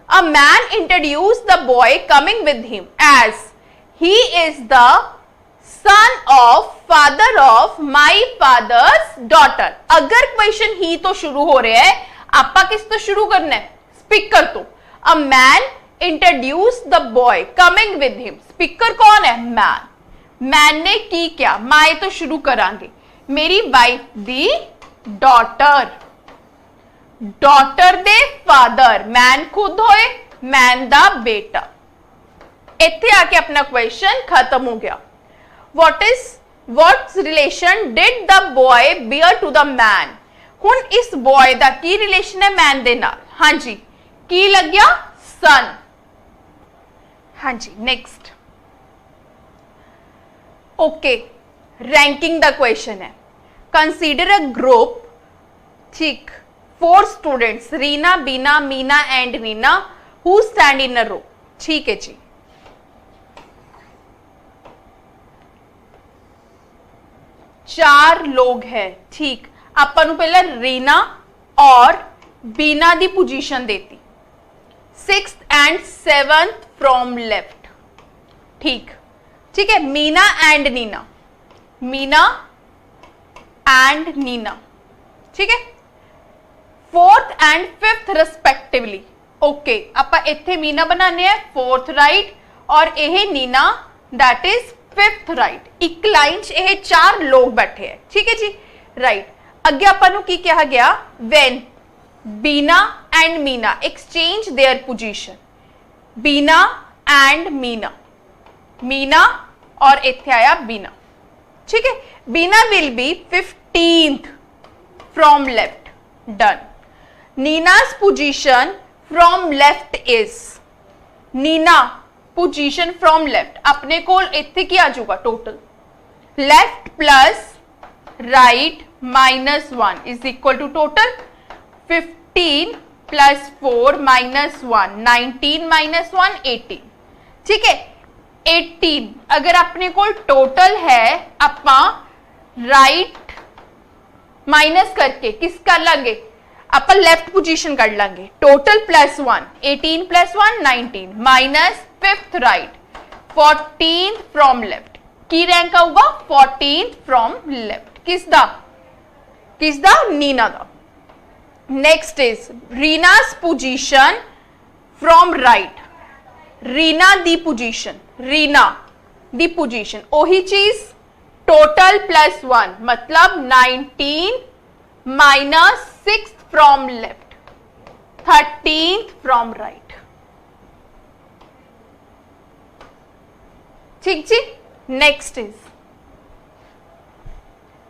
a man introduce the boy coming with him as he is the son of father of my father's daughter. अगर क्वेश्चन ही तो शुरू हो रहा है, आपा किस तो शुरू करना है? स्पीकर तो। अ man introduce the boy coming with him, speaker कौन है? मैन। मैन ने की क्या? माए तो शुरू करांगे, मेरी वाइफ दी डॉटर, डॉटर दे फादर, मैन खुद होए, मैन दा बेटा। इत्थे आके अपना क्वेश्चन खत्म हो गया। What's relation did the boy bear to the man? हुण इस बॉय दा की रिलेशन है मैन दे नाल? हाँ जी, की लग गया? सन। हाँ जी। Next okay, ranking the question है। कंसीडर अ ग्रुप, ठीक, 4 students Reena, Beena, Meena and Neena who stand in a row. ठीक है जी। चार लोग हैं, ठीक। आपां नूं पहला रीना और बीना दी पोजीशन देती, 6th and 7th from left. ठीक, ठीक है। मीना एंड नीना, मीना एंड नीना, ठीक है, 4th and 5th respectively. Okay, आपां इत्थे मीना बनाने हैं 4th राइट और यह Neena that is 5th right. एक लाइन च यह 4 लोग बैठे हैं। ठीक है जी, राइट। अगे आपां नूं की कहा गया? When Beena and Meena exchange their position, Beena and Meena, Meena और इत्थे आया बीना। ठीक है, Beena will be 15th from left, done. Neena's position from left is, Neena position from left अपने को इत्थे की आ जाऊगा total, left plus right -1 is equal to total 15 + 4 -1 19 -1 18। ठीक है, 18 अगर अपने को टोटल है, अपा राइट माइनस करके किस कर लांगे? आप लेफ्ट पोजीशन कर लांगे, total +1 18 + 1 19 minus 5th right 14th from left. की रैंक आऊगा? 14th from left. किसदा? नीना दा। Next is Reena's position from right, Reena दी पोजीशन, रीना दी पोजीशन ओही चीज, टोटल +1 मतलब 19 minus 6th from left 13th from right. ठीक जी। नेक्स्ट इज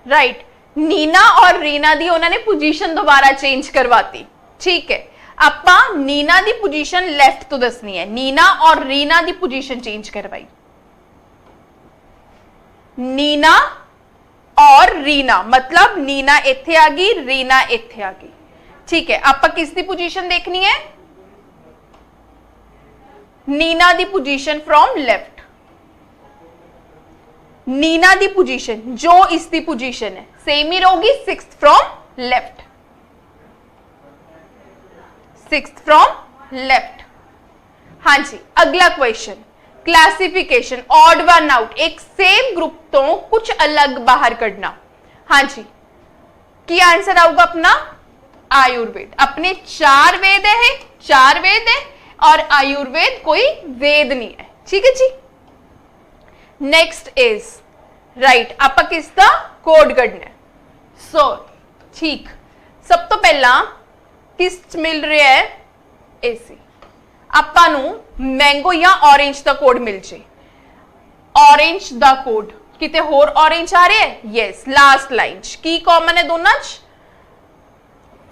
राइट, नीना और रीना दी उन्होंने पोजीशन दोबारा चेंज करवाती। ठीक है, आपा नीना दी पोजीशन लेफ्ट तो दसनी है, नीना और रीना दी पोजीशन चेंज करवाई, नीना और रीना मतलब नीना इत्थे आ गई, रीना इत्थे आ गई। ठीक है, आपा किसकी पोजीशन देखनी है? नीना दी पोजीशन फ्रॉम लेफ्ट, नीना दी पोजीशन जो इसकी पोजीशन है सेम ही रहेगी, 6th from left, 6th from left. हाँ जी, अगला question classification odd one out, एक सेम ग्रुप तो कुछ अलग बाहर करना। हाँ जी, की आंसर आऊगा अपना आयुर्वेद। अपने 4 वेद है, 4 वेद है और आयुर्वेद कोई वेद नहीं है। ठीक है जी। नेक्स्ट इज राइट, आपा किसका कोड कढ़ना है? सो ठीक, सब तो पहला किस मिल रहा है? एसी। आपा नू मैंगो या ऑरेंज का कोड मिल जाए। ऑरेंज दा कोड किते होर ऑरेंज आ रहा है यस लास्ट लाइन की कॉमन है दोनों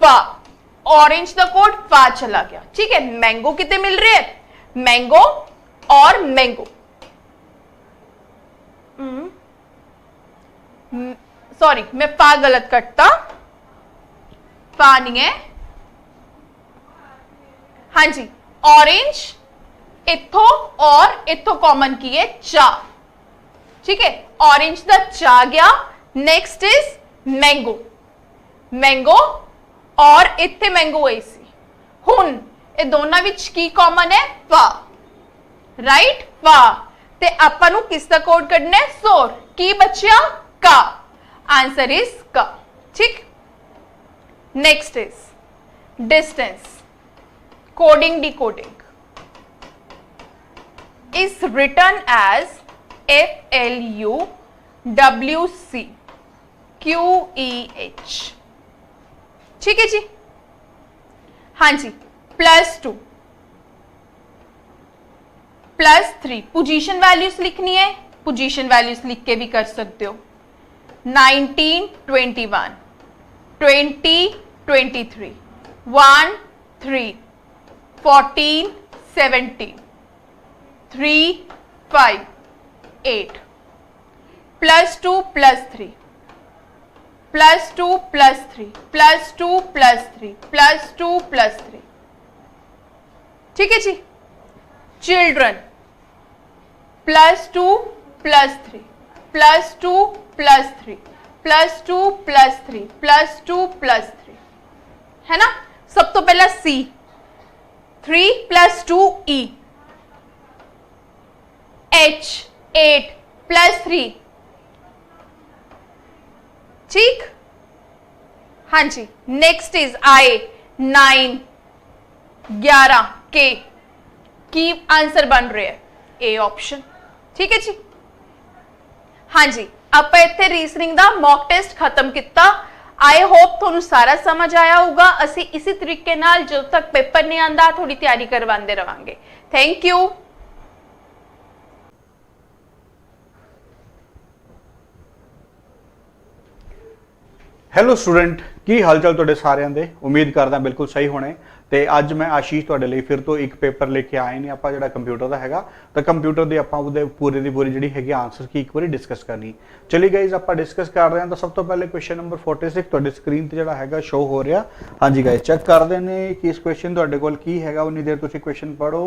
फा ऑरेंज दा कोड फा चला गया ठीक है मैंगो किते मिल रहे है मैंगो और मैंगो सॉरी मैं फा गलत कटता फा नहीं है हाँ जी ऑरेंज इथो और इथो कॉमन की है चा ठीक है ऑरेंज दा चा गया नेक्स्ट इज मैंगो मैंगो और इत्थे मैंगो आई सी हुन ये दोनों विच की कॉमन है फा राइट फा ते आपां नूं किस दा कोड कढना है सोर की बच्चा का आंसर इज का ठीक next is distance coding decoding is written as FLUWC QEH ठीक है जी हाँ जी +2 +3 पोजीशन वैल्यूज लिखनी है पोजीशन वैल्यूज लिख के भी कर सकते हो 19 21 20 23 1 3 14 17 3 5 8 +2 +3 +2 +3 +2 +3 +2 +3 ठीक है जी चिल्ड्रन +2 +3 +2 +3 +2 +3 +2 +3 है ना सब तो पहला C 3 + 2 E H 8 +3 ठीक हाँ जी नेक्स्ट इज I 9 11 K की आंसर बन रहे हैं ए ऑप्शन ठीक है जी हाँ जी आप इत्थे रीजनिंग दा मॉक टेस्ट खत्म किया आई होप तुहानू सारा समझ आया होगा असी इसी तरीके नाल जब तक पेपर नहीं आंदा थोड़ी तैयारी करवाते रवांगे थैंक यू ਹੈਲੋ ਸਟੂਡੈਂਟ ਕੀ ਹਾਲ ਚਾਲ ਤੁਹਾਡੇ ਸਾਰਿਆਂ ਦੇ ਉਮੀਦ ਕਰਦਾ ਬਿਲਕੁਲ ਸਹੀ ਹੋਣੇ ਤੇ ਅੱਜ ਮੈਂ ਆਸ਼ੀਸ਼ ਤੁਹਾਡੇ ਲਈ ਫਿਰ ਤੋਂ ਇੱਕ ਪੇਪਰ ਲੈ ਕੇ ਆਏ ਨੇ ਆਪਾਂ ਜਿਹੜਾ ਕੰਪਿਊਟਰ ਦਾ ਹੈਗਾ ਤਾਂ ਕੰਪਿਊਟਰ ਦੇ ਆਪਾਂ ਉਹਦੇ ਪੂਰੇ ਦੀ ਪੂਰੀ ਜਿਹੜੀ ਹੈਗੀ ਆਨਸਰ ਕੀ ਇੱਕ ਵਾਰੀ ਡਿਸਕਸ ਕਰਨੀ ਚਲੀ ਗਾਇਜ਼ ਆਪਾਂ ਡਿਸਕਸ ਕਰ ਰਹੇ ਹਾਂ ਤਾਂ ਸਭ ਤੋਂ ਪਹਿਲੇ ਕੁਐਸਚਨ ਨੰਬਰ 46 ਤੁਹਾਡੇ ਸਕਰੀਨ ਤੇ ਜਿਹੜਾ ਹੈਗਾ ਸ਼ੋ ਹੋ ਰਿਹਾ ਹਾਂਜੀ ਗਾਇਜ਼ ਚੈੱਕ ਕਰਦੇ ਨੇ ਕਿ ਇਸ ਕੁਐਸਚਨ ਤੁਹਾਡੇ ਕੋਲ ਕੀ ਹੈਗਾ ਉਨੀ ਦੇਰ ਤੁਸੀਂ ਕੁਐਸਚਨ ਪੜੋ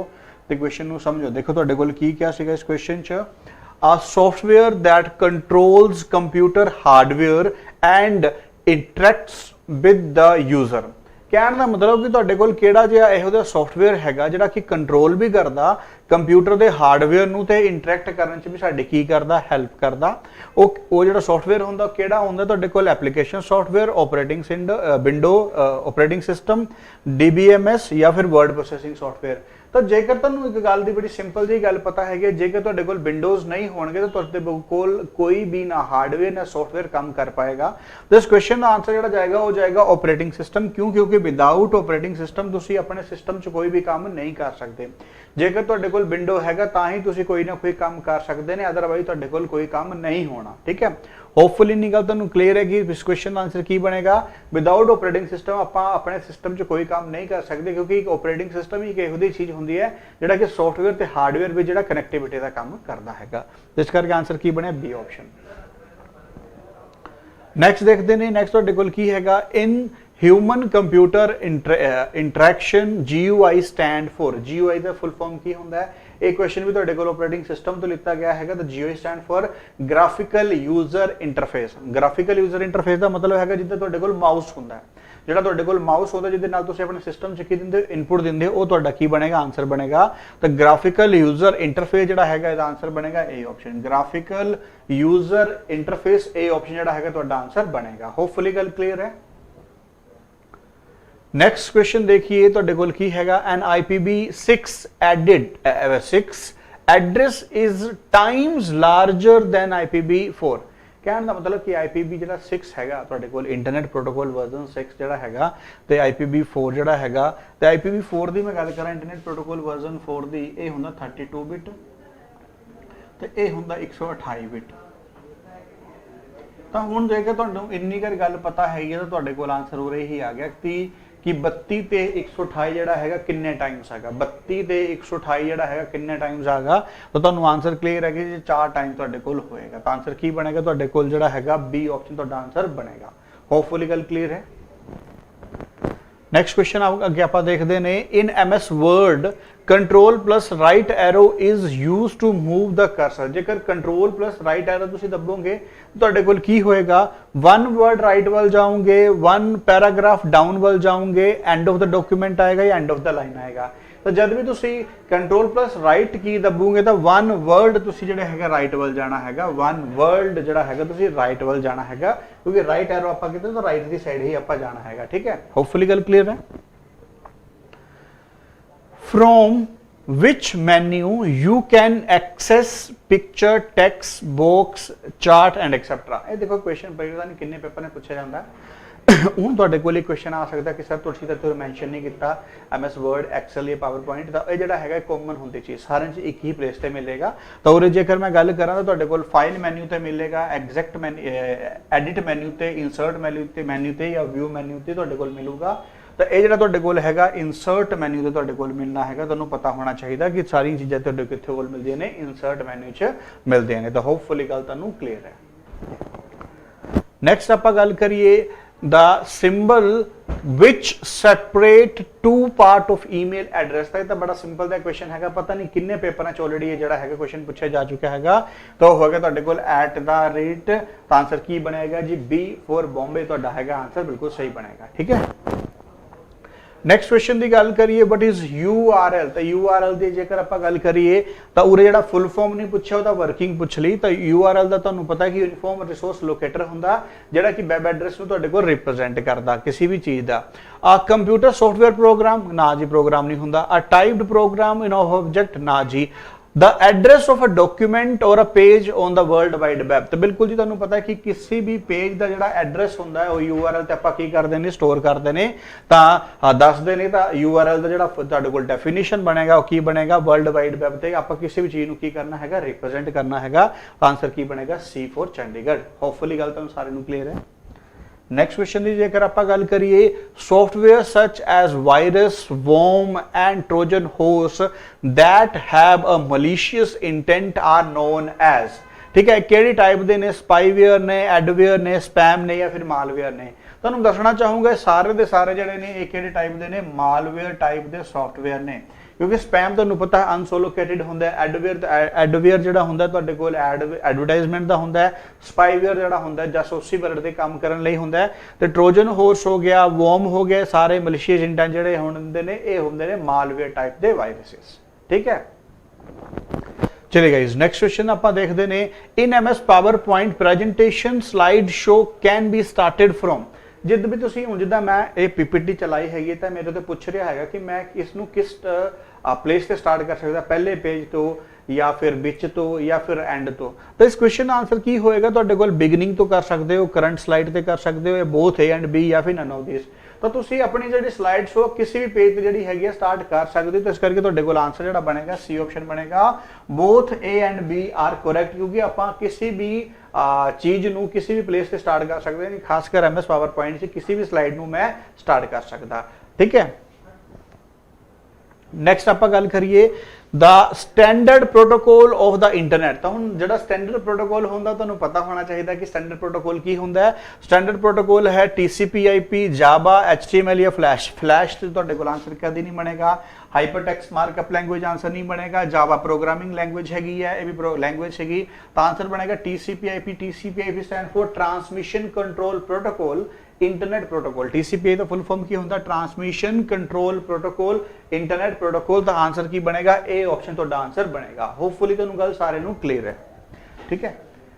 ਤੇ ਕੁਐਸਚਨ ਨੂੰ ਸਮਝੋ ਦੇਖੋ ਤੁਹਾਡੇ ਕੋਲ ਕੀ ਕਿਹਾ ਸੀਗਾ ਇਸ ਕੁਐਸਚਨ 'ਚ a software that controls computer hardware and interacts with the user ਕਹਿਣ ਦਾ ਮਤਲਬ ਕਿ ਤੁਹਾਡੇ ਕੋਲ ਕਿਹੜਾ ਜਿਹਾ ਇਹੋ ਜਿਹਾ ਸੌਫਟਵੇਅਰ ਹੈਗਾ ਜਿਹੜਾ ਕਿ ਕੰਟਰੋਲ ਵੀ ਕਰਦਾ ਕੰਪਿਊਟਰ ਦੇ ਹਾਰਡਵੇਅਰ ਨੂੰ ਤੇ ਇੰਟਰੈਕਟ ਕਰਨ 'ਚ ਵੀ ਸਾਡੇ ਕੀ ਕਰਦਾ ਹੈਲਪ ਕਰਦਾ ਉਹ ਜਿਹੜਾ ਸੌਫਟਵੇਅਰ ਹੁੰਦਾ ਕਿਹੜਾ ਹੁੰਦਾ ਤੁਹਾਡੇ ਕੋਲ application software operating window operating system DBMS ਜਾਂ ਫਿਰ ਵਰਡ ਪ੍ਰੋਸੈਸਿੰਗ ਸੌਫਟਵੇਅਰ ਤਾਂ ਜੇਕਰ ਤੁਹਾਨੂੰ ਇੱਕ ਗੱਲ ਦੀ ਬੜੀ ਸਿੰਪਲ ਜਿਹੀ ਗੱਲ ਪਤਾ ਹੈਗੀ ਜੇਕਰ ਤੁਹਾਡੇ ਕੋਲ ਵਿੰਡੋਜ਼ ਨਹੀਂ ਹੋਣਗੇ ਤਾਂ ਤੁਹਾਡੇ ਕੋਲ ਕੋਈ ਵੀ ਨਾ ਹਾਰਡਵੇਅਰ ਨਾ ਸੌਫਟਵੇਅਰ ਕੰਮ ਕਰ ਪਾਏਗਾ ਤਾਂ ਇਸ ਕੁਐਸਚਨ ਦਾ ਆਨਸਰ ਜਿਹੜਾ ਜਾਏਗਾ ਉਹ ਜਾਏਗਾ ਆਪਰੇਟਿੰਗ ਸਿਸਟਮ ਕਿਉਂਕਿ ਵਿਦਆਊਟ ਆਪਰੇਟਿੰਗ ਸਿਸਟਮ ਤੁਸੀਂ ਆਪਣੇ ਸਿਸਟਮ 'ਚ ਕੋਈ ਵੀ ਕੰਮ ਨਹੀਂ ਕਰ ਸਕਦੇ ਜੇਕਰ ਤੁਹਾਡੇ ਕੋਲ ਵਿੰਡੋ ਹੈਗਾ ਤਾਂ ਹੀ ਤੁਸੀਂ ਕੋਈ ਨਾ ਕੋਈ ਕੰਮ ਕਰ ਸਕਦੇ ਨੇ ਅਦਰਵਾਈਜ਼ ਤੁਹਾਡੇ ਕੋਲ ਕੋਈ ਕੰਮ ਨਹੀਂ ਹੋਣਾ ਠੀਕ ਹੈ ਹੋਪਫੁਲੀ ਨਹੀਂ ਗੱਲ ਤੁਹਾਨੂੰ ਕਲੀਅਰ ਹੈ ਕਿ ਇਸ ਕੁਐਸਚਨ ਦਾ ਆਨਸਰ ਕੀ ਬਣੇਗਾ ਵਿਦਆਊਟ ਆਪਰੇਟਿੰਗ ਸਿਸਟਮ ਆਪਾਂ ਆਪਣੇ ਸਿਸਟਮ 'ਚ ਕੋਈ ਕੰਮ ਨਹੀਂ ਕਰ ਸਕਦੇ ਕਿਉਂਕਿ ਇੱਕ ਆਪਰੇਟਿੰਗ ਸਿਸਟਮ ਹੀ ਇੱਕ ਇਹੋ ਜਿਹੀ ਚੀਜ਼ ਹੁੰਦੀ ਹੈ ਜਿਹੜਾ ਕਿ ਸੌਫਟਵੇਅਰ ਤੇ ਹਾਰਡਵੇਅਰ ਵਿੱਚ ਜਿਹੜਾ ਕਨੈਕਟੀਵਿਟੀ ਦਾ ਕੰਮ ਕਰਦਾ ਹੈਗਾ ਇਸ ਕਰਕੇ ਆਨਸਰ ਕੀ ਬਣਿਆ ਬੀ ਆਪਸ਼ਨ ਨੈਕਸਟ ਦੇਖਦੇ ਨੇ ਨੈਕਸਟ ਤੁਹਾਡੇ ਕੋਲ ਕੀ ਹੈਗਾ in human computer interaction GUI stand for GUI ਦਾ ਫੁੱਲ ਫਾਰਮ ਕੀ ਹੁੰਦਾ ਹੈ ਇਹ ਕੁਐਸਚਨ ਵੀ ਤੁਹਾਡੇ ਕੋਲ ਆਪਰੇਟਿੰਗ ਸਿਸਟਮ ਤੋਂ ਲਿੱਤਾ ਗਿਆ ਹੈਗਾ ਤਾਂ GUI stand for graphical user interface graphical user interface ਦਾ ਮਤਲਬ ਹੈਗਾ ਜਿੱਦਾਂ ਤੁਹਾਡੇ ਕੋਲ ਮਾਊਸ ਹੁੰਦਾ ਹੈ ਜਿਹੜਾ ਤੁਹਾਡੇ ਕੋਲ ਮਾਊਸ ਹੁੰਦਾ ਜਿਹਦੇ ਨਾਲ ਤੁਸੀਂ ਆਪਣੇ ਸਿਸਟਮ 'ਚ ਕੀ ਦਿੰਦੇ ਇਨਪੁਟ ਦਿੰਦੇ ਉਹ ਤੁਹਾਡਾ ਕੀ ਬਣੇਗਾ ਆਨਸਰ ਬਣੇਗਾ ਤਾਂ ਗ੍ਰਾਫਿਕਲ ਯੂਜ਼ਰ ਇੰਟਰਫੇਸ ਜਿਹੜਾ ਹੈਗਾ ਇਹਦਾ ਆਨਸਰ ਬਣੇਗਾ A option graphical user interface A option ਜਿਹੜਾ ਹੈਗਾ ਤੁਹਾਡਾ ਆਨਸਰ ਬਣੇਗਾ ਹੋਪਫੁਲੀ ਗੱਲ ਕਲੀਅਰ ਹੈ नेक्स्ट क्वेश्चन देखिए ਤੁਹਾਡੇ ਕੋਲ ਕੀ ਹੈਗਾ an IPv6 address is times larger than IPv4 ਕਹਿਣ ਦਾ ਮਤਲਬ ਕਿ IPv ਜਿਹੜਾ 6 ਹੈਗਾ ਤੁਹਾਡੇ ਕੋਲ ਇੰਟਰਨੈਟ ਪ੍ਰੋਟੋਕੋਲ ਵਰਜ਼ਨ 6 ਜਿਹੜਾ ਹੈਗਾ ਤੇ IPv4 ਜਿਹੜਾ ਹੈਗਾ ਤੇ IPv4 ਦੀ ਮੈਂ ਗੱਲ ਕਰਾਂ ਇੰਟਰਨੈਟ ਪ੍ਰੋਟੋਕੋਲ ਵਰਜ਼ਨ 4 ਦੀ ਇਹ ਹੁੰਦਾ 32 ਬਿਟ ਤੇ ਇਹ ਹੁੰਦਾ 128 ਬਿਟ। ਤਾਂ ਹੁਣ ਜੇਕਰ ਤੁਹਾਨੂੰ ਇੰਨੀ ਕਰ ਗੱਲ ਪਤਾ ਹੈਗੀ ਹੈ ਤਾਂ ਤੁਹਾਡੇ ਕੋਲ ਆਨਸਰ ਹੋ ਰਹੀ ਹੀ ਆ ਗਿਆ ਕਿ 32 ਤੇ 128 ਜਿਹੜਾ ਹੈਗਾ ਕਿੰਨੇ ਟਾਈਮਸ ਹੈਗਾ। 32 ਤੇ 128 ਜਿਹੜਾ ਹੈਗਾ ਕਿੰਨੇ ਟਾਈਮਸ ਆਗਾ, ਤਾਂ ਤੁਹਾਨੂੰ ਆਨਸਰ ਕਲੀਅਰ ਹੈ ਕਿ ਜੇ 4 ਟਾਈਮ ਤੁਹਾਡੇ ਕੋਲ ਹੋਏਗਾ ਤਾਂ ਆਨਸਰ ਕੀ ਬਣੇਗਾ ਤੁਹਾਡੇ ਕੋਲ ਜਿਹੜਾ ਹੈਗਾ ਬੀ ਆਪਸ਼ਨ ਤੁਹਾਡਾ ਆਨਸਰ ਬਣੇਗਾ। ਹੋਪਫੁਲੀ ਗੱਲ ਕਲੀਅਰ ਹੈ। ਨੈਕਸਟ ਕੁਐਸਚਨ ਅੱਗੇ ਆਪਾਂ ਦੇਖਦੇ ਨੇ in MS word control plus right arrow is used to move the cursor. ਜੇਕਰ ਕੰਟਰੋਲ ਪਲਸ ਰਾਈਟ ਐਰੋ ਤੁਸੀਂ ਦਬੋਗੇ ਤੁਹਾਡੇ ਕੋਲ ਕੀ ਹੋਏਗਾ, 1 ਵਰਡ ਰਾਈਟ ਵੱਲ ਜਾਓਗੇ, 1 ਪੈਰਾਗ੍ਰਾਫ ਡਾਊਨ ਵੱਲ ਜਾਓਗੇ, ਐਂਡ ਆਫ ਦਾ ਡਾਕੂਮੈਂਟ ਆਏਗਾ ਜਾਂ ਐਂਡ ਆਫ ਦਾ ਲਾਈਨ ਆਏਗਾ। ਤਾਂ ਜਦ ਵੀ ਤੁਸੀਂ ਕੰਟਰੋਲ ਪਲਸ ਰਾਈਟ ਕੀ ਦਬੋਗੇ ਤਾਂ 1 ਵਰਡ ਤੁਸੀਂ ਜਿਹੜਾ ਹੈਗਾ ਰਾਈਟ ਵੱਲ ਜਾਣਾ ਹੈਗਾ, 1 ਵਰਡ ਜਿਹੜਾ ਹੈਗਾ ਤੁਸੀਂ ਰਾਈਟ ਵੱਲ ਜਾਣਾ ਹੈਗਾ, ਕਿਉਂਕਿ ਰਾਈਟ ਐਰੋ ਆਪਾਂ ਕਿਤੇ ਤਾਂ ਰਾਈਟ ਦੀ ਸਾਈਡ ਹੀ ਆਪਾਂ ਜਾਣਾ ਹੈਗਾ। ਠੀਕ ਹੈ, ਹੋਪਫੁਲੀ ਗੱਲ ਕਲੀਅਰ ਹੈ। From which menu you can access picture, text, box, chart and etc. ਇਹ ਦੇਖੋ ਕੁਐਸਚਨ ਪਤਾ ਨਹੀਂ ਕਿੰਨੇ ਪੇਪਰ ਨੇ ਪੁੱਛਿਆ ਜਾਂਦਾ। ਹੁਣ ਤੁਹਾਡੇ ਕੋਲ ਇੱਕ ਕੁਐਸਚਨ ਆ ਸਕਦਾ ਕਿ ਸਰ ਤੁਸੀਂ ਤਾਂ ਤੁਸੀਂ ਮੈਂਸ਼ਨ ਨਹੀਂ ਕੀਤਾ MS ਵਰਡ, ਐਕਸਲ ਜਾਂ ਪਾਵਰਪੁਆਇੰਟ ਦਾ। ਇਹ ਜਿਹੜਾ ਹੈਗਾ ਕਾਮਨ ਹੁੰਦੀ ਚੀਜ਼ ਸਾਰਿਆਂ 'ਚ ਇੱਕ ਹੀ ਪਲੇਸ ਤੇ ਮਿਲੇਗਾ। ਤਾਂ ਉਹਦੇ ਜੇਕਰ ਮੈਂ ਗੱਲ ਕਰਾਂ ਤਾਂ ਤੁਹਾਡੇ ਕੋਲ ਫਾਈਲ ਮੈਨੂ ਤੇ ਮਿਲੇਗਾ, ਐਗਜ਼ੈਕਟ ਮੈਨੂ, ਐਡਿਟ ਮੈਨੂ ਤੇ, ਇਨਸਰਟ ਮੈਨੂ ਤੇ ਜਾਂ ਵਿਊ ਮੈਨੂ ਤੇ ਤੁਹਾਡੇ ਕੋਲ ਮਿਲੂਗਾ। ਤਾਂ ਇਹ ਜਿਹੜਾ ਤੁਹਾਡੇ ਕੋਲ ਹੈਗਾ ਇਨਸਰਟ ਮੈਨੂ ਤੇ ਤੁਹਾਡੇ ਕੋਲ ਮਿਲਣਾ ਹੈਗਾ। ਤੁਹਾਨੂੰ ਪਤਾ ਹੋਣਾ ਚਾਹੀਦਾ ਕਿ ਸਾਰੀਆਂ ਚੀਜ਼ਾਂ ਤੁਹਾਡੇ ਕਿੱਥੇ ਕੋਲ ਮਿਲਦੀਆਂ ਨੇ, ਇਨਸਰਟ ਮੈਨੂ 'ਚ ਮਿਲਦੀਆਂ ਨੇ। ਤਾਂ ਹੋਪਫੁਲੀ ਗੱਲ ਤੁਹਾਨੂੰ ਕਲੀਅਰ ਹੈ। ਨੈਕਸਟ ਆਪਾਂ ਗੱਲ ਕਰੀਏ the symbol which separate two part of email address। ਤਾਂ ਬੜਾ ਸਿੰਪਲ ਦਾ ਕੁਐਸਚਨ ਹੈਗਾ, ਪਤਾ ਨਹੀਂ ਕਿੰਨੇ ਪੇਪਰਾਂ 'ਚ ਆਲਰੇਡੀ ਇਹ ਜਿਹੜਾ ਹੈਗਾ ਕੁਐਸਚਨ ਪੁੱਛਿਆ ਜਾ ਚੁੱਕਾ ਹੈਗਾ। ਤਾਂ ਉਹ ਹੋਗਾ ਤੁਹਾਡੇ ਕੋਲ @ ਤਾਂ ਆਨਸਰ ਕੀ ਬਣੇਗਾ ਜੀ, B for ਬੰਬੇ ਤੁਹਾਡਾ ਹੈਗਾ ਆਨਸਰ ਬਿਲਕੁਲ ਸਹੀ ਬਣੇਗਾ। ਠੀਕ ਹੈ। ਨੈਕਸਟ ਕੁਐਸਚਨ ਦੀ ਗੱਲ ਕਰੀਏ what is URL। ਤਾਂ URL ਦੀ ਜੇਕਰ ਆਪਾਂ ਗੱਲ ਕਰੀਏ ਤਾਂ ਉਰੇ ਜਿਹੜਾ ਫੁੱਲ ਫਾਰਮ ਨਹੀਂ ਪੁੱਛਿਆ ਉਹਦਾ ਵਰਕਿੰਗ ਪੁੱਛ ਲਈ। ਤਾਂ URL ਦਾ ਤੁਹਾਨੂੰ ਪਤਾ ਕਿ ਯੂਨੀਫਾਰਮ ਰਿਸੋਰਸ ਲੋਕੇਟਰ ਹੁੰਦਾ ਜਿਹੜਾ ਕਿ ਵੈਬ ਐਡਰੈਸ ਨੂੰ ਤੁਹਾਡੇ ਕੋਲ ਰਿਪਰੈਜ਼ੈਂਟ ਕਰਦਾ ਕਿਸੇ ਵੀ ਚੀਜ਼ ਦਾ। ਕੰਪਿਊਟਰ ਸੌਫਟਵੇਅਰ ਪ੍ਰੋਗਰਾਮ ਨਾ ਜੀ, ਪ੍ਰੋਗਰਾਮ ਨਹੀਂ ਹੁੰਦਾ। ਟਾਈਪਡ ਪ੍ਰੋਗਰਾਮ ਇਨ ਆਬਜੈਕਟ ਨਾ ਜੀ। The address of a document or a page on the world wide web। तो बिल्कुल जी ਤੁਹਾਨੂੰ ਪਤਾ ਹੈ ਕਿ ਕਿਸੇ ਵੀ ਪੇਜ ਦਾ ਜਿਹੜਾ ਐਡਰੈਸ ਹੁੰਦਾ ਹੈ ਉਹ URL ਤੇ ਆਪਾਂ ਕੀ ਕਰਦੇ ਨੇ, ਸਟੋਰ ਕਰਦੇ ਨੇ। ਤਾਂ ਦੱਸਦੇ ਨੇ ਤਾਂ URL ਦਾ ਜਿਹੜਾ ਤੁਹਾਡੇ ਕੋਲ ਡੈਫੀਨੇਸ਼ਨ ਬਣੇਗਾ ਉਹ ਕੀ ਬਣੇਗਾ, ਵਰਲਡ ਵਾਈਡ ਵੈਬ ਤੇ ਆਪਾਂ ਕਿਸੇ ਵੀ ਚੀਜ਼ ਨੂੰ ਕੀ ਕਰਨਾ ਹੈਗਾ, ਰਿਪਰੈਜ਼ੈਂਟ ਕਰਨਾ ਹੈਗਾ। ਆਨਸਰ ਕੀ ਬਣੇਗਾ, C for ਚੰਡੀਗੜ੍ਹ। ਹੋਪਫੁਲੀ ਗੱਲ ਤੁਹਾਨੂੰ ਸਾਰਿਆਂ ਨੂੰ ਕਲੀਅਰ ਹੈ। ਨੈਕਸਟ ਕੁਐਸਚਨ ਦੀ ਜੇਕਰ ਆਪਾਂ ਗੱਲ ਕਰੀਏ software such as virus, worm and Trojan horse that have a malicious intent are known as। ਠੀਕ ਹੈ, ਕਿਹੜੀ ਟਾਈਪ ਦੇ ਨੇ, ਸਪਾਈਵੇਅਰ ਨੇ, ਐਡਵੇਅਰ ਨੇ, ਸਪੈਮ ਨੇ ਜਾਂ ਫਿਰ ਮਾਲਵੇਅਰ ਨੇ। ਤੁਹਾਨੂੰ ਦੱਸਣਾ ਚਾਹੂੰਗਾ ਸਾਰੇ ਦੇ ਸਾਰੇ ਜਿਹੜੇ ਨੇ ਇਹ ਕਿਹੜੇ ਟਾਈਪ ਦੇ ਨੇ, ਮਾਲਵੇਅਰ ਟਾਈਪ ਦੇ ਸੌਫਟਵੇਅਰ ਨੇ। ਕਿਉਂਕਿ ਸਪੈਮ ਤੁਹਾਨੂੰ ਪਤਾ ਹੈ ਅਨਸੋਲੋਕੇਟਡ ਹੁੰਦਾ ਹੈ, ਐਡਵੇਅਰ ਜਿਹੜਾ ਹੁੰਦਾ ਤੁਹਾਡੇ ਕੋਲ ਐਡਵਰਟਾਈਜ਼ਮੈਂਟ ਦਾ ਹੁੰਦਾ ਹੈ, ਸਪਾਈਵੇਅਰ ਜਿਹੜਾ ਹੁੰਦਾ ਜਾਸੂਸੀ ਵਰਡ ਦੇ ਕੰਮ ਕਰਨ ਲਈ ਹੁੰਦਾ ਹੈ, ਤੇ ਟ੍ਰੋਜਨ ਹੋਰਸ ਹੋ ਗਿਆ, ਵੋਮ ਹੋ ਗਏ, ਸਾਰੇ ਮਲਿਸ਼ੀਅਸ ਇੰਟੈਂਟ ਜਿਹੜੇ ਹੁੰਦੇ ਨੇ ਇਹ ਹੁੰਦੇ ਨੇ ਮਾਲਵੇਅਰ ਟਾਈਪ ਦੇ ਵਾਇਰਸਿਸ। ਠੀਕ ਹੈ, ਚਲੇ ਗਾਇਜ਼ ਨੈਕਸਟ ਕੁਐਸਚਨ ਆਪਾਂ ਦੇਖਦੇ ਨੇ in MS PowerPoint presentation slide show can be started from. ਜਿੱਦ ਵੀ ਤੁਸੀਂ ਹੁਣ ਜਿੱਦਾਂ ਮੈਂ ਇਹ PPT ਚਲਾਈ ਹੈਗੀ ਤਾਂ ਮੇਰੇ ਤੋਂ ਪੁੱਛ ਰਿਹਾ ਹੈਗਾ ਕਿ ਮੈਂ ਇਸ ਨੂੰ ਕਿਸ ਪਲੇਸ ਤੇ ਸਟਾਰਟ ਕਰ ਸਕਦਾ, ਪਹਿਲੇ ਪੇਜ ਤੋਂ ਜਾਂ ਫਿਰ ਵਿੱਚ ਤੋਂ ਜਾਂ ਫਿਰ ਐਂਡ ਤੋਂ। ਤਾਂ ਇਸ ਕੁਐਸਚਨ ਦਾ ਆਨਸਰ ਕੀ ਹੋਏਗਾ, ਤੁਹਾਡੇ ਕੋਲ ਬਿਗਨਿੰਗ ਤੋਂ ਕਰ ਸਕਦੇ ਹੋ, ਕਰੰਟ ਸਲਾਈਡ ਤੇ ਕਰ ਸਕਦੇ ਹੋ, ਬੋਥ A ਐਂਡ B ਜਾਂ ਫਿਰ ਨਨ ਆਫ ਦਿਸ। ਤਾਂ ਤੁਸੀਂ ਆਪਣੀ ਜਿਹੜੀ ਸਲਾਈਡ ਸ਼ੋ ਕਿਸੇ ਵੀ ਪੇਜ ਤੇ ਜਿਹੜੀ ਹੈਗੀ ਹੈ ਸਟਾਰਟ ਕਰ ਸਕਦੇ ਹੋ। ਤਾਂ ਇਸ ਕਰਕੇ ਤੁਹਾਡੇ ਕੋਲ ਆਨਸਰ ਜਿਹੜਾ ਬਣੇਗਾ C ਆਪਸ਼ਨ ਬਣੇਗਾ। Both A and B are correct, ਕਿਉਂਕਿ ਆਪਾਂ ਕਿਸੇ ਵੀ ਚੀਜ਼ ਨੂੰ ਕਿਸੇ ਵੀ ਪਲੇਸ ਤੇ ਸਟਾਰਟ ਕਰ ਸਕਦੇ ਹਾਂ, ਖਾਸ ਕਰ MS ਪਾਵਰਪੁਆਇੰਟ 'ਚ ਕਿਸੇ ਵੀ ਸਲਾਈਡ ਨੂੰ ਮੈਂ ਸਟਾਰਟ ਕਰ ਸਕਦਾ। ਠੀਕ ਹੈ, ਨੈਕਸਟ ਆਪਾਂ ਗੱਲ ਕਰੀਏ the standard protocol of the internet. ਤਾਂ ਹੁਣ ਜਿਹੜਾ ਸਟੈਂਡਰਡ ਪ੍ਰੋਟੋਕੋਲ ਹੁੰਦਾ ਤੁਹਾਨੂੰ ਪਤਾ ਹੋਣਾ ਚਾਹੀਦਾ ਕਿ ਸਟੈਂਡਰਡ ਪ੍ਰੋਟੋਕੋਲ ਕੀ ਹੁੰਦਾ ਹੈ। ਸਟੈਂਡਰਡ ਪ੍ਰੋਟੋਕੋਲ ਹੈ TCP/IP, ਜਾਵਾ, HTML ਜਾਂ ਫਲੈਸ਼। ਫਲੈਸ਼ ਤੇ ਤੁਹਾਡੇ ਕੋਲ ਆਨਸਰ ਕਦੀ ਨਹੀਂ ਬਣੇਗਾ। ਹਾਈਪਰਟੈਕਸਟ ਮਾਰਕਅਪ ਲੈਂਗੁਏਜ ਆਨਸਰ ਨਹੀਂ ਬਣੇਗਾ। ਜਾਵਾ ਪ੍ਰੋਗਰਾਮਿੰਗ ਲੈਂਗੁਏਜ ਹੈਗੀ ਹੈ, ਇਹ ਵੀ ਲੈਂਗੁਏਜ ਹੈਗੀ। ਤਾਂ ਆਨਸਰ ਬਣੇਗਾ TCP/IP। TCP/IP stand for transmission control protocol internet protocol. TCP ਦਾ ਫੁੱਲ ਫਾਰਮ ਕੀ ਹੁੰਦਾ, transmission control protocol internet protocol. ਤਾਂ ਆਨਸਰ ਕੀ ਬਣੇਗਾ, ਇਹ ਆਪਸ਼ਨ ਤੁਹਾਡਾ ਆਨਸਰ ਬਣੇਗਾ। ਹੋਪਫੁਲੀ ਤੁਹਾਨੂੰ ਗੱਲ ਸਾਰਿਆਂ ਨੂੰ ਕਲੀਅਰ ਹੈ। ਠੀਕ ਹੈ,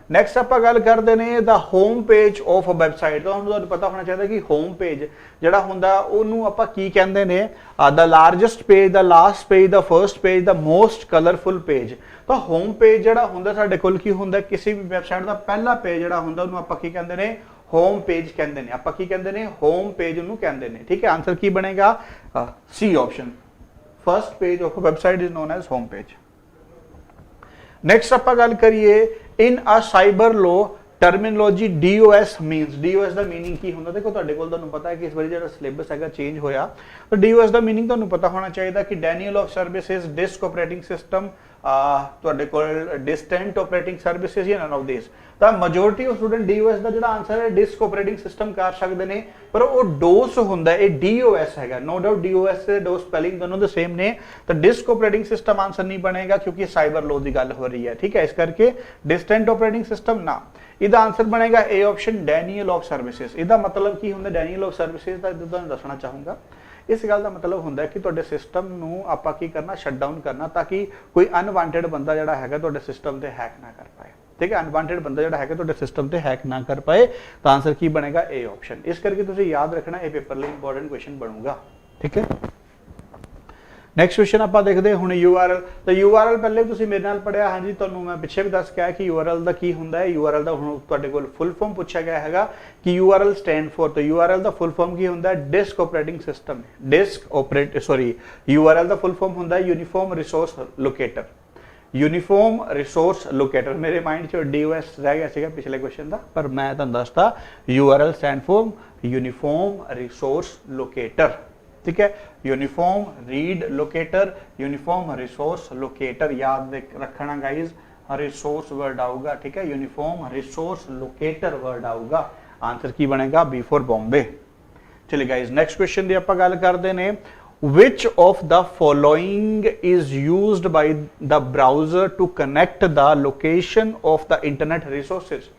ਨੈਕਸਟ ਆਪਾਂ ਗੱਲ ਕਰਦੇ ਨੇ the home page of a website. ਤਾਂ ਤੁਹਾਨੂੰ ਪਤਾ ਹੋਣਾ ਚਾਹੀਦਾ ਕਿ ਹੋਮ ਪੇਜ ਜਿਹੜਾ ਹੁੰਦਾ ਉਹਨੂੰ ਆਪਾਂ ਕੀ ਕਹਿੰਦੇ ਨੇ, ਦਾ ਲਾਰਜੈਸਟ ਪੇਜ, ਦਾ ਲਾਸਟ ਪੇਜ, ਦਾ ਫਰਸਟ ਪੇਜ, ਦਾ ਮੋਸਟ ਕਲਰਫੁਲ ਪੇਜ। ਤਾਂ ਹੋਮ ਪੇਜ ਜਿਹੜਾ ਹੁੰਦਾ ਸਾਡੇ ਕੋਲ ਕੀ ਹੁੰਦਾ, ਕਿਸੇ ਵੀ ਵੈਬਸਾਈਟ ਦਾ ਪਹਿਲਾ ਪੇਜ ਜਿਹੜਾ ਹੁੰਦਾ ਉਹਨੂੰ ਆਪਾਂ ਕੀ ਕਹਿੰਦੇ ਨੇ, ਹੋਮ ਪੇਜ ਕਹਿੰਦੇ ਨੇ। ਆਪਾਂ ਕੀ ਕਹਿੰਦੇ ਨੇ, ਹੋਮ ਪੇਜ ਉਹਨੂੰ ਕਹਿੰਦੇ ਨੇ। ਠੀਕ ਹੈ, ਆਨਸਰ ਕੀ ਬਣੇਗਾ, C option. First page of a website is known as home page. Next ਆਪਾਂ ਗੱਲ ਕਰੀਏ in a cyber law terminology DOS means DOS ਦਾ ਮੀਨਿੰਗ ਕੀ ਹੁੰਦਾ। ਦੇਖੋ ਤੁਹਾਡੇ ਕੋਲ ਤੁਹਾਨੂੰ ਪਤਾ ਹੈ ਕਿ ਇਸ ਵਾਰੀ ਜਿਹੜਾ ਸਿਲੇਬਸ ਹੈਗਾ ਚੇਂਜ ਹੋਇਆ, ਤਾਂ DOS ਦਾ ਮੀਨਿੰਗ ਤੁਹਾਨੂੰ ਪਤਾ ਹੋਣਾ ਚਾਹੀਦਾ ਕਿ denial of services, disk operating system, ਤੁਹਾਡੇ ਕੋਲ ਡਿਸਟੈਂਟ ਆਪਰੇਟਿੰਗ ਸਰਵਿਸਿਜ਼ ਜਾਂ ਨਨ ਆਫ ਦਿਸ। ਤਾਂ ਮੈਜੋਰਿਟੀ ਆਫ ਸਟੂਡੈਂਟ DOS ਦਾ ਜਿਹੜਾ ਆਨਸਰ ਹੈ ਡਿਸਕ ਆਪਰੇਟਿੰਗ ਸਿਸਟਮ ਕਰ ਸਕਦੇ ਨੇ, ਪਰ ਉਹ DOS ਹੁੰਦਾ, ਇਹ DOS ਹੈਗਾ। ਨੋ ਡਾਊਟ DOS ਤੇ DOS ਸਪੈਲਿੰਗ ਦੋਨੋਂ ਦੇ ਸੇਮ ਨੇ, ਤਾਂ ਡਿਸਕ ਆਪਰੇਟਿੰਗ ਸਿਸਟਮ ਆਨਸਰ ਨਹੀਂ ਬਣੇਗਾ ਕਿਉਂਕਿ ਸਾਈਬਰ ਲੋ ਦੀ ਗੱਲ ਹੋ ਰਹੀ ਹੈ, ਠੀਕ ਹੈ। ਇਸ ਕਰਕੇ ਡਿਸਟੈਂਟ ਆਪਰੇਟਿੰਗ ਸਿਸਟਮ ਨਾ, ਇਹਦਾ ਆਨਸਰ ਬਣੇਗਾ A option Daniel of services. ਇਹਦਾ ਮਤਲਬ ਕੀ ਹੁੰਦਾ ਡੈਨੀਅਲ ਆਫ ਸਰਵਿਸਿਜ਼ ਦਾ, ਤੁਹਾਨੂੰ ਦੱਸਣਾ ਚਾਹੂੰਗਾ। ਇਸ ਗੱਲ ਦਾ ਮਤਲਬ ਹੁੰਦਾ ਕਿ ਤੁਹਾਡੇ ਸਿਸਟਮ ਨੂੰ ਆਪਾਂ ਕੀ ਕਰਨਾ, ਸ਼ਟ ਡਾਊਨ ਕਰਨਾ, ਤਾਂ ਕਿ ਕੋਈ ਅਨਵਾਂਟਡ ਬੰਦਾ ਜਿਹੜਾ ਹੈਗਾ ਤੁਹਾਡੇ ਸਿਸਟਮ ਤੇ ਹੈਕ ਨਾ ਕਰ ਪਾਏ, ਠੀਕ ਹੈ। ਅਨਵਾਂਟਡ ਬੰਦਾ ਜਿਹੜਾ ਹੈਗਾ ਤੁਹਾਡੇ ਸਿਸਟਮ ਤੇ ਹੈਕ ਨਾ ਕਰ ਪਾਏ, ਤਾਂ ਆਨਸਰ ਕੀ ਬਣੇਗਾ A ਆਪਸ਼ਨ। ਇਸ ਕਰਕੇ ਤੁਸੀਂ ਯਾਦ ਰੱਖਣਾ, ਇਹ ਪੇਪਰ ਲਈ ਇੰਪੋਰਟੈਂਟ ਕੁਐਸਚਨ ਬਣੂਗਾ, ਠੀਕ ਹੈ। ਨੈਕਸਟ ਕੁਐਸਚਨ ਆਪਾਂ ਦੇਖਦੇ ਹੁਣ URL। ਤਾਂ URL ਪਹਿਲੇ ਤੁਸੀਂ ਮੇਰੇ ਨਾਲ ਪੜਿਆ, ਹਾਂਜੀ ਤੁਹਾਨੂੰ ਮੈਂ ਪਿੱਛੇ ਵੀ ਦੱਸ ਕੇ ਆਇਆ ਕਿ URL ਦਾ ਕੀ ਹੁੰਦਾ ਹੈ। URL ਦਾ ਹੁਣ ਤੁਹਾਡੇ ਕੋਲ ਫੁੱਲ ਫਾਰਮ ਪੁੱਛਿਆ ਗਿਆ ਹੈਗਾ ਕਿ URL ਸਟੈਂਡ ਫॉर, ਤਾਂ URL ਦਾ ਫੁੱਲ ਫਾਰਮ ਕੀ ਹੁੰਦਾ ਹੈ, ਡਿਸਕ ਆਪਰੇਟਿੰਗ ਸਿਸਟਮ। URL ਦਾ ਫੁੱਲ ਫਾਰਮ ਹੁੰਦਾ ਹੈ uniform resource locator. Uniform resource locator, ਮੇਰੇ ਮਾਈਂਡ 'ਚ DOS ਰਹਿ ਗਿਆ ਸੀਗਾ ਪਿਛਲੇ ਕੁਐਸਚਨ ਦਾ, ਪਰ ਮੈਂ ਤੁਹਾਨੂੰ ਦੱਸਤਾ URL stand for uniform resource locator, ठीक है। Uniform read locator, uniform resource locator, याद रखना गाइज, रिसोर्स वर्ड आऊगा, ठीक है। यूनिफॉर्म रिसोर्स लोकेटर वर्ड आऊगा, आंसर की बनेगा B फॉर बॉम्बे। चलिए गाइज नेक्स्ट क्वेश्चन की आपां गल करते हैं, which of the following is used by the browser to connect the location of the internet resources।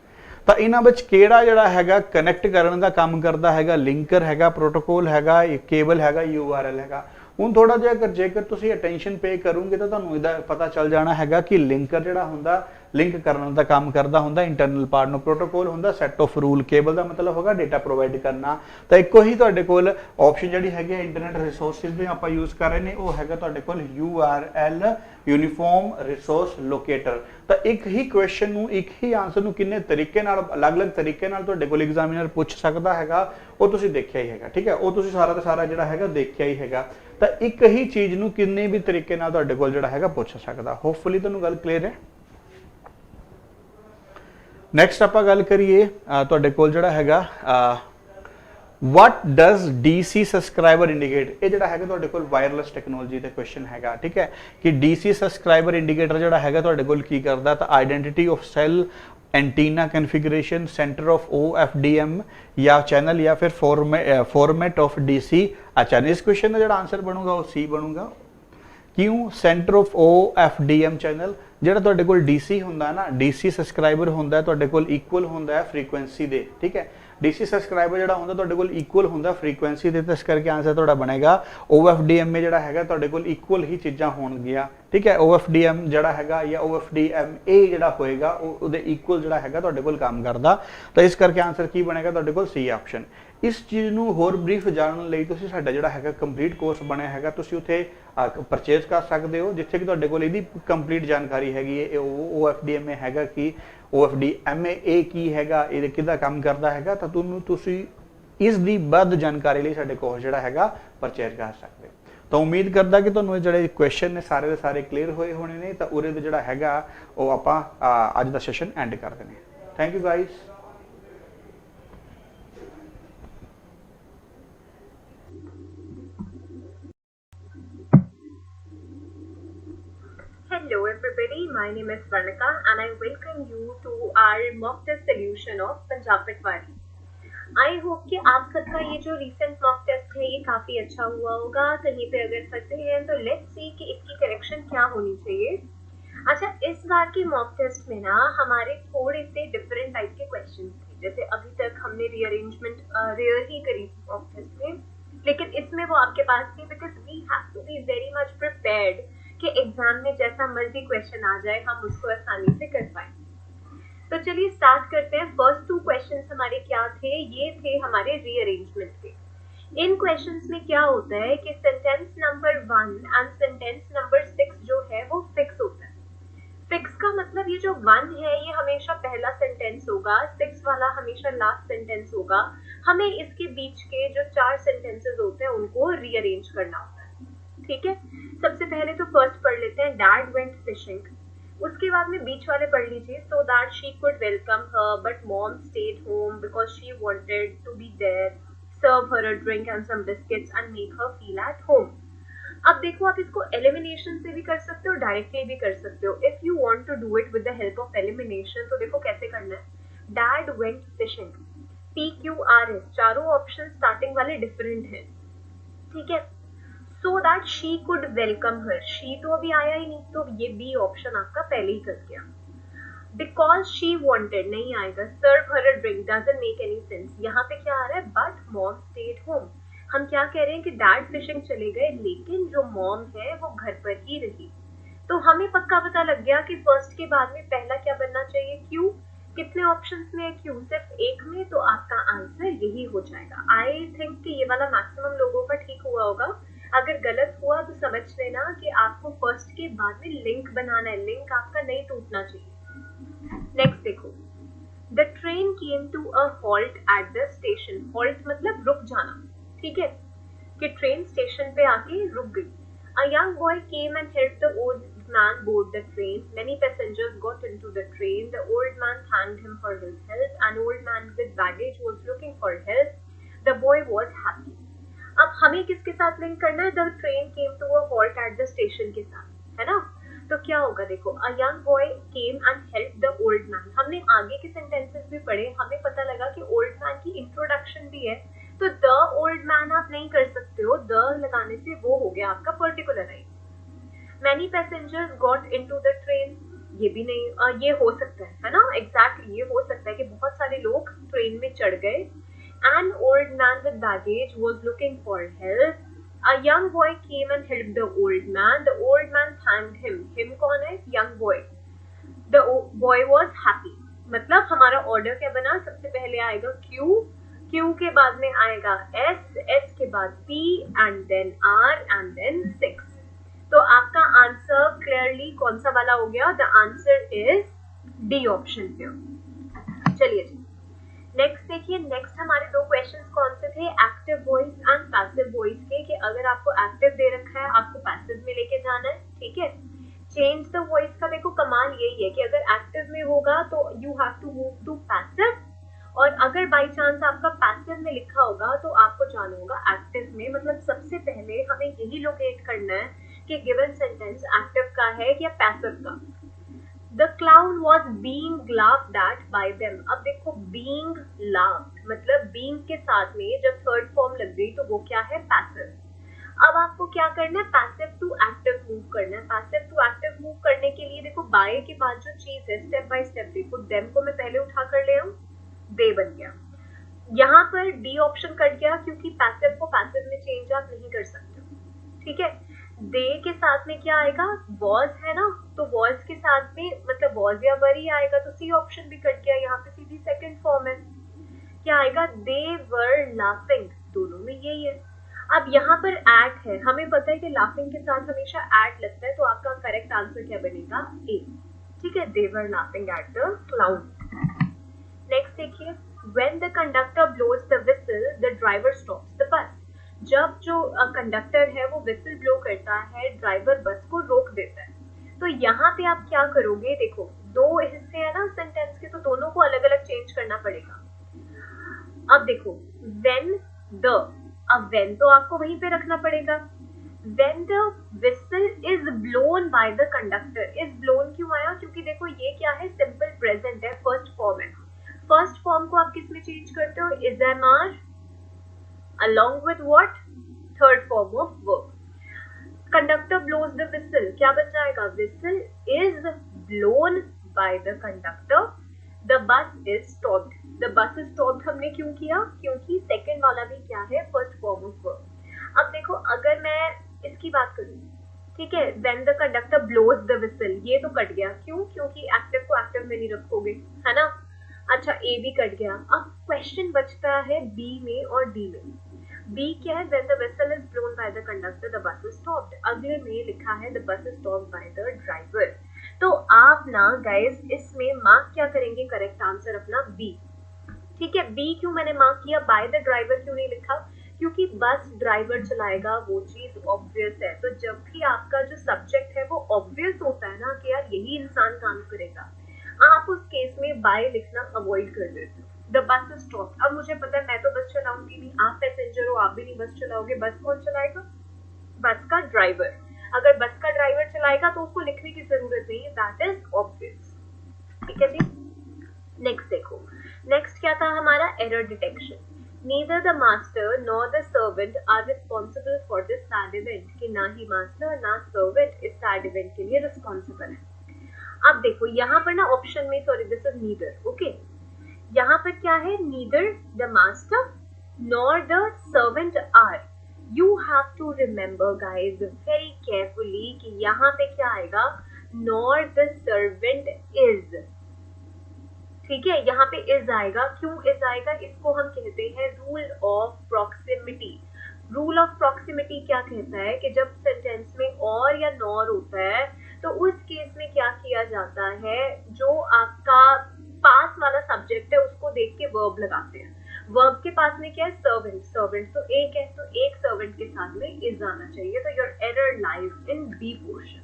ਤਾਂ ਇਹਨਾਂ ਵਿੱਚ ਕਿਹੜਾ ਜਿਹੜਾ ਹੈਗਾ ਕਨੈਕਟ ਕਰਨ ਦਾ ਕੰਮ ਕਰਦਾ ਹੈਗਾ, ਲਿੰਕਰ ਹੈਗਾ, ਪ੍ਰੋਟੋਕੋਲ ਹੈਗਾ, ਕੇਬਲ ਹੈਗਾ, URL ਹੈਗਾ। ਹੁਣ ਥੋੜਾ ਜਿਹਾ ਜੇਕਰ ਤੁਸੀਂ ਅਟੈਂਸ਼ਨ ਪੇ ਕਰੋਗੇ ਤਾਂ ਤੁਹਾਨੂੰ ਇਹਦਾ ਪਤਾ ਚੱਲ ਜਾਣਾ ਹੈਗਾ ਕਿ ਲਿੰਕਰ ਜਿਹੜਾ ਹੁੰਦਾ ਲਿੰਕ ਕਰਨ ਦਾ ਕੰਮ ਕਰਦਾ ਹੁੰਦਾ ਇੰਟਰਨਲ ਪਾਰਟ ਨੂੰ, ਪ੍ਰੋਟੋਕੋਲ ਹੁੰਦਾ ਸੈਟ ਆਫ ਰੂਲ, ਕੇਬਲ ਦਾ ਮਤਲਬ ਹੋਗਾ ਡੇਟਾ ਪ੍ਰੋਵਾਈਡ ਕਰਨਾ। ਤਾਂ ਇੱਕੋ ਹੀ ਤੁਹਾਡੇ ਕੋਲ ਆਪਸ਼ਨ ਜਿਹੜੀ ਹੈਗੀ ਇੰਟਰਨੈਟ ਰਿਸੋਰਸਿਸ ਵੀ ਆਪਾਂ ਯੂਜ਼ ਕਰ ਰਹੇ ਨੇ, ਉਹ ਹੈਗਾ ਤੁਹਾਡੇ ਕੋਲ URL ਯੂਨੀਫਾਰਮ ਰਿਸੋਰਸ ਲੋਕੇਟਰ। ਤਾਂ ਇੱਕ ਹੀ ਕੁਐਸਚਨ ਨੂੰ, ਇੱਕ ਹੀ ਆਨਸਰ ਨੂੰ ਕਿੰਨੇ ਤਰੀਕੇ ਨਾਲ, ਅਲੱਗ-ਅਲੱਗ ਤਰੀਕੇ ਨਾਲ ਤੁਹਾਡੇ ਕੋਲ ਐਗਜ਼ਾਮੀਨਰ ਪੁੱਛ ਸਕਦਾ ਹੈਗਾ, ਉਹ ਤੁਸੀਂ ਦੇਖਿਆ ਹੀ ਹੈਗਾ, ਠੀਕ ਹੈ। ਉਹ ਤੁਸੀਂ ਸਾਰਾ ਦਾ ਸਾਰਾ ਜਿਹੜਾ ਹੈਗਾ ਦੇਖਿਆ ਹੀ ਹੈਗਾ। ਤਾਂ ਇੱਕ ਹੀ ਚੀਜ਼ ਨੂੰ ਕਿੰਨੇ ਵੀ ਤਰੀਕੇ ਨਾਲ ਤੁਹਾਡੇ ਕੋਲ ਜਿਹੜਾ ਹੈਗਾ ਪੁੱਛ ਸਕਦਾ। ਹੋਪਫੁਲੀ ਤੁਹਾਨੂੰ ਗੱਲ ਕਲੀਅਰ ਹੈ। ਨੈਕਸਟ ਆਪਾਂ ਗੱਲ ਕਰੀਏ ਤੁਹਾਡੇ ਕੋਲ ਜਿਹੜਾ ਹੈਗਾ what does DC subscriber indicate। ਇਹ ਜਿਹੜਾ ਹੈਗਾ ਤੁਹਾਡੇ ਕੋਲ ਵਾਇਰਲੈਸ ਟੈਕਨੋਲੋਜੀ ਦਾ ਕੁਐਸਚਨ ਹੈਗਾ, ਠੀਕ ਹੈ, ਕਿ DC subscriber indicator ਜਿਹੜਾ ਹੈਗਾ ਤੁਹਾਡੇ ਕੋਲ ਕੀ ਕਰਦਾ, ਤਾਂ identity of cell, antenna configuration, centre of OFDM या चैनल या फिर फॉर्मेट ऑफ DC। अच्छा, इस क्वेश्चन का जो आंसर बनूगा वो C बनूगा। क्यों? सेंटर ऑफ OFDM चैनल ਜਿਹੜਾ ਤੁਹਾਡੇ ਕੋਲ DC ਹੁੰਦਾ ਨਾ, DC ਸਬਸਕ੍ਰਾਈਬਰ ਹੁੰਦਾ ਤੁਹਾਡੇ ਕੋਲ ਇਕੁਅਲ ਹੁੰਦਾ ਹੈ ਫ੍ਰੀਕੁਐਂਸੀ ਦੇ, ਠੀਕ ਹੈ। DC ਸਬਸਕ੍ਰਾਈਬਰ ਜਿਹੜਾ ਹੁੰਦਾ ਤੁਹਾਡੇ ਕੋਲ ਇਕੁਅਲ ਹੁੰਦਾ ਫ੍ਰੀਕੁਐਂਸੀ ਦੇ, ਤਾਂ ਇਸ ਕਰਕੇ ਆਨਸਰ ਤੁਹਾਡਾ ਬਣੇਗਾ OFDMA ਜਿਹੜਾ ਹੈਗਾ ਤੁਹਾਡੇ ਕੋਲ ਇਕੁਅਲ ਹੀ ਚੀਜ਼ਾਂ ਹੋਣਗੀਆਂ, ਠੀਕ ਹੈ। OFDM ਜਿਹੜਾ ਹੈਗਾ ਜਾਂ OFDMA ਜਿਹੜਾ ਹੋਏਗਾ ਉਹਦੇ ਇਕੁਅਲ ਜਿਹੜਾ ਹੈਗਾ ਤੁਹਾਡੇ ਕੋਲ ਕੰਮ ਕਰਦਾ, ਤਾਂ ਇਸ ਕਰਕੇ ਆਨਸਰ ਕੀ ਬਣੇਗਾ ਤੁਹਾਡੇ ਕੋਲ C ਆਪਸ਼ਨ। ਇਸ ਚੀਜ਼ ਨੂੰ ਹੋਰ ਬਰੀਫ ਜਾਣਨ ਲਈ ਤੁਸੀਂ ਸਾਡਾ ਜਿਹੜਾ ਹੈਗਾ ਕੰਪਲੀਟ ਕੋਰਸ ਬਣਿਆ ਹੈਗਾ, ਤੁਸੀਂ ਉੱਥੇ ਪਰਚੇਜ਼ ਕਰ ਸਕਦੇ ਹੋ, ਜਿੱਥੇ ਕਿ ਤੁਹਾਡੇ ਕੋਲ ਇਹਦੀ ਕੰਪਲੀਟ ਜਾਣਕਾਰੀ ਹੈਗੀ ਹੈ। OFDMA ਹੈਗਾ ਕੀ, OFDMA ਕੀ ਹੈਗਾ, ਇਹ ਕਿਹਦਾ ਕੰਮ ਕਰਦਾ ਹੈਗਾ, ਤਾਂ ਤੁਸੀਂ ਇਸ ਦੀ ਵੱਧ ਜਾਣਕਾਰੀ ਲਈ ਸਾਡੇ ਕੋਰਸ ਜਿਹੜਾ ਹੈਗਾ ਪਰਚੇਜ਼ ਕਰ ਸਕਦੇ ਹੋ। ਤਾਂ ਉਮੀਦ ਕਰਦਾ ਕਿ ਤੁਹਾਨੂੰ ਇਹ ਜਿਹੜੇ ਕੁਐਸਚਨ ਨੇ ਸਾਰੇ ਦੇ ਸਾਰੇ ਕਲੀਅਰ ਹੋਏ ਹੋਣੇ ਨੇ। ਤਾਂ ਉਰੇ ਦਾ ਜਿਹੜਾ ਹੈਗਾ ਉਹ ਆਪਾਂ ਅੱਜ ਦਾ ਸੈਸ਼ਨ ਐਂਡ ਕਰ ਦਿੰਦੇ ਹਾਂ। Thank you guys. Hello everybody, my name is Varnika and I welcome you to our mock test solution of Punjab Patwari। I hope कि आप सबका ये जो recent mock test है ये काफी अच्छा हुआ होगा। कहीं पे अगर फंसे हैं तो let's see कि इसकी करेक्शन क्या होनी चाहिए। अच्छा, इस बार की mock test में ना हमारे थोड़े से different टाइप के क्वेश्चन थे। जैसे अभी तक हमने rearrangement रेयर ही करी mock test में, लेकिन इसमें वो आपके पास थी because we have to be very much prepared कि एग्जाम में जैसा मर्जी क्वेश्चन आ जाए हम उसको आसानी से कर पाए। तो चलिए स्टार्ट करते हैं। फर्स्ट 2 क्वेश्चंस हमारे क्या थे, ये थे हमारे रीअरेंजमेंट के। इन क्वेश्चंस में क्या होता है कि sentence number 1 and sentence number 6 जो है वो फिक्स होता है। फिक्स का मतलब ये जो 1 है ये हमेशा पहला सेंटेंस होगा, 6 वाला हमेशा लास्ट सेंटेंस होगा। हमें इसके बीच के जो 4 सेंटेंसेस होते हैं उनको रीअरेंज करना होता है, ठीक है। सबसे पहले तो फर्स्ट पढ़ लेते हैं, डैड वेंट फिशिंग। उसके बाद में बीच वाले पढ़ लीजिए. So that she could welcome her but mom stayed home because she wanted to be there, serve her a drink and some biscuits and make her feel at home. अब देखो आप इसको एलिमिनेशन से भी कर सकते हो, डायरेक्टली भी कर सकते हो. If you want to do it with the help of elimination तो देखो कैसे करना है. डैड वेंट फिशिंग, PQRS, चारों ऑप्शन स्टार्टिंग वाले डिफरेंट हैं, ठीक है. So that she could welcome her, she तो अभी आया ही नहीं, तो ये बी ऑप्शन आपका पहले ही कर गया. बिकॉज शी वॉन्टेड नहीं आएगा. Serve her a drink doesn't make any sense. यहाँ पे क्या आ रहा है, बट मॉम स्टेड होम. हम क्या कह रहे हैं कि डैड फिशिंग चले गए लेकिन जो मॉम है वो घर पर ही रही. तो हमें पक्का पता लग गया कि फर्स्ट के बाद में पहला क्या बनना चाहिए, क्यू. कितने ऑप्शंस में है क्यू, सिर्फ एक में, तो आपका आंसर यही हो जाएगा. आई थिंक कि ये वाला मैक्सिमम लोगों का ठीक हुआ होगा. अगर गलत हुआ तो समझ लेना कि आपको फर्स्ट के बाद में लिंक बनाना है, लिंक आपका नहीं टूटना चाहिए. नेक्स्ट देखो, the train came to a halt at the station. Halt मतलब रुक जाना, ठीक है, कि ट्रेन स्टेशन पे आके रुक गई. A young boy came and helped the old man board the train. Many passengers got into the train. The old man thanked him for his help. An old man with baggage was looking for help. The boy was happy. अब हमें किसके साथ link करना है, the train came to a halt at the station के साथ, है ना. तो क्या होगा देखो, a young boy came and helped the old man. हमने आगे के सेंटेंसेस भी पढ़े, हमें पता लगा कि old man की इंट्रोडक्शन भी है, तो द ओल्ड मैन आप नहीं कर सकते हो, द लगाने से वो हो गया आपका particularize. Many passengers got into the train, ये भी नहीं, ये हो सकता है ना, एग्जैक्टली ये हो सकता है कि बहुत सारे लोग ट्रेन में चढ़ गए. An old man with baggage was looking for help. A young boy came and helped the old man. The old man thanked him. Him कौन है, young boy. The boy was happy. मतलब हमारा order क्या बना, सबसे पहले आएगा Q, Q के बाद में आएगा एस, एस के बाद P and then R and then 6. तो आपका आंसर क्लियरली कौन सा वाला हो गया, the answer is D option पे. चलिए जी नेक्स्ट देखिए. नेक्स्ट हमारे दो क्वेश्चंस कौन से थे, active voice and passive voice के, कि अगर आपको एक्टिव दे रखा है आपको पैसिव में लेके जाना है, ठीक है. चेंज द वॉइस का देखो कमाल यही है कि अगर एक्टिव में होगा तो you have to move to passive, और अगर बाई चांस आपका पैसिव में लिखा होगा तो आपको जाना होगा एक्टिव में. मतलब सबसे पहले हमें यही लोकेट करना है कि गिवन सेंटेंस एक्टिव का है या पैसिव का. The clown was being laughed eight bye them. अब देखो बीइंग लाफ्ड मतलब बीइंग के साथ में जब थर्ड फॉर्म लग गई तो वो क्या है, पैसिव. अब आपको क्या करना है, पैसिव टू एक्टिव मूव करना है. पैसिव टू एक्टिव मूव करने के लिए देखो बाय के बाद जो चीज है स्टेप बाय स्टेप देखो, देम को मैं पहले उठा कर ले आऊं, दे बन गया. यहाँ पर डी ऑप्शन कट गया क्योंकि पैसिव को पैसिव में चेंज आप नहीं कर सकते, ठीक है. दे के साथ में क्या आएगा, वॉज है ना, तो वॉज के साथ में मतलब वॉज या वर ही आएगा, तो सी ऑप्शन भी कट गया. यहाँ पे सीधी सेकंड फॉर्म है, क्या आएगा, दे वर लाफिंग. दोनों में यही है. अब यहाँ पर एट है, हमें पता है कि लाफिंग के साथ हमेशा एट लगता है, तो आपका करेक्ट आंसर क्या बनेगा, ए, ठीक है. They were laughing at the clown. Next देखिए, when the conductor blows the whistle, the driver stops the bus. जब जो कंडक्टर है वो विसल ब्लो करता है, ड्राइवर बस को रोक देता है. तो यहाँ पे आप क्या करोगे, देखो दो हिस्से हैं ना सेंटेंस के, तो दोनों को अलग अलग चेंज करना पड़ेगा. अब देखो when the, अब when तो आपको वहीं पे रखना पड़ेगा. when the whistle is blown by the conductor, is blown क्यों आया, क्योंकि देखो ये क्या है, सिंपल प्रेजेंट है, फर्स्ट फॉर्म है. फर्स्ट फॉर्म को आप किस में चेंज करते हो, is am are along with what, third form of verb. Conductor blows the whistle, क्या बन जाएगा, whistle is blown by the conductor. The bus is stopped. The bus is stopped हमने क्यों किया, क्योंकि सेकंड वाला भी क्या है, फर्स्ट फॉर्म ऑफ वर्ब. अब देखो अगर मैं इसकी बात करूं, ठीक है, when the conductor blows the whistle, ये तो कट गया, क्यों, क्योंकि एक्टिव को एक्टिव में नहीं रखोगे, है ना. अच्छा ए भी कट गया. अब क्वेश्चन बचता है बी में और डी में. बी क्या है, when the whistle is blown by the conductor the bus is stopped. अगले में लिखा है the bus is stopped by the driver. तो आप ना गाइस इसमें मार्क क्या करेंगे, करेक्ट आंसर अपना बी, ठीक है. बी क्यों मैंने मार्क किया, by the driver क्यों नहीं लिखा, क्योंकि बस ड्राइवर चलाएगा वो चीज ऑब्वियस है। तो जब भी आपका जो सब्जेक्ट है वो ऑब्वियस होता है ना कि यार यही इंसान काम करेगा, आप उस केस में बाय लिखना अवॉइड कर देते हो। The bus is stopped. अब मुझे पता है मैं तो बस चलाऊंगी नहीं, आप पैसेंजर हो, आप भी नहीं बस चलाओगे, बस कौन चलाएगा? बस का ड्राइवर। अगर बस का ड्राइवर चलाएगा तो उसको लिखने की जरूरत नहीं है, दैट इज ऑब्वियस। ठीक है जी। नेक्स्ट देखो, नेक्स्ट क्या था हमारा? Error detection. Neither the master nor the servant are responsible for this sad event, कि ना ही मास्टर ना सर्वेंट इस sad event के लिए रिस्पॉन्सिबल है। अब देखो यहाँ पर ना ऑप्शन में, sorry this is neither, okay, यहाँ पर क्या है? Neither the master nor the servant are. You have to remember guys very carefully कि यहाँ पे क्या आएगा? Nor the servant is. ठीक है, यहाँ पे इज आएगा। क्यों इज आएगा? इसको हम कहते हैं rule of proximity. Rule of proximity क्या कहता है कि जब सेंटेंस में और या नॉर होता है तो उस केस में क्या किया जाता है, जो आपका पास वाला सब्जेक्ट है उसको देख के वर्ब लगाते हैं। वर्ब के पास में क्या है? सर्वेंट। सर्वेंट तो एक है, तो एक सर्वेंट के साथ में इज आना चाहिए। तो your error lies in B portion.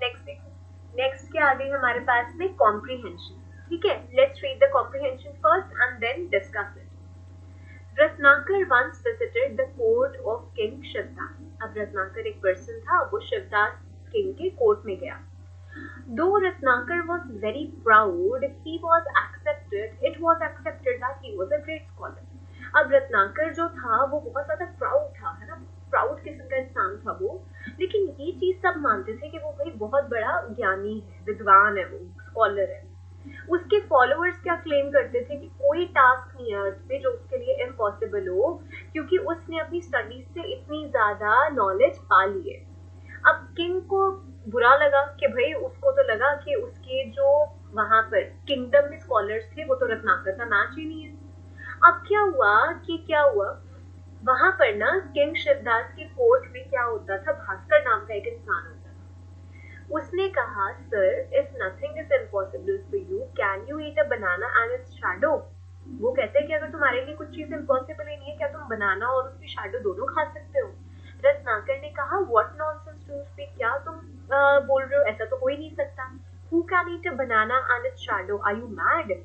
Next देखो, नेक्स्ट क्या आ गई हमारे पास में? कॉम्प्रीहेंशन। ठीक है, let's read the comprehension first and then discuss it. Ratnakar once visited the court of king Shivdas. अब रत्नाकर एक पर्सन था, वो शिवदास किंग के कोर्ट में गया। Though Ratnakar was very proud, he was accepted. It was accepted that he was a great scholar. अब रत्नाकर जो था वो बहुत ज्यादा प्राउड था, है ना, प्राउड किस्म का इंसान था वो, लेकिन ये चीज सब मानते थे कि वो भाई बहुत बड़ा ज्ञानी है, विद्वान है, वो स्कॉलर है। उसके फॉलोअर्स क्या क्लेम करते थे कि कोई टास्क नहीं है अर्थ पे जो उसके लिए इम्पॉसिबल हो, क्योंकि उसने अपनी स्टडीज से इतनी ज्यादा नॉलेज पा ली है। अब किंग को बुरा लगा कि भाई, उसको तो लगा कि उसके जो वहां पर किंगडम में स्कॉलर्स थे वो तो रत्नाकर का मैच ही नहीं है। अब क्या हुआ वहां पर ना किंग शिवदास के कोर्ट में क्या होता था? भास्कर नाम का एक इंसान होता था। उसने कहा, sir if nothing is impossible for you, can you eat a banana and its shadow. वो कहते हैं कि अगर तुम्हारे लिए कुछ चीज इम्पॉसिबल ही नहीं है, क्या तुम बनाना और उसकी शैडो दोनों खा सकते हो? रत्नाकर ने कहा, what nonsense do you speak, क्या तुम बोल रहे हो? ऐसा तो हो ही नहीं सकता। Who can eat a banana and its shadow, are you mad?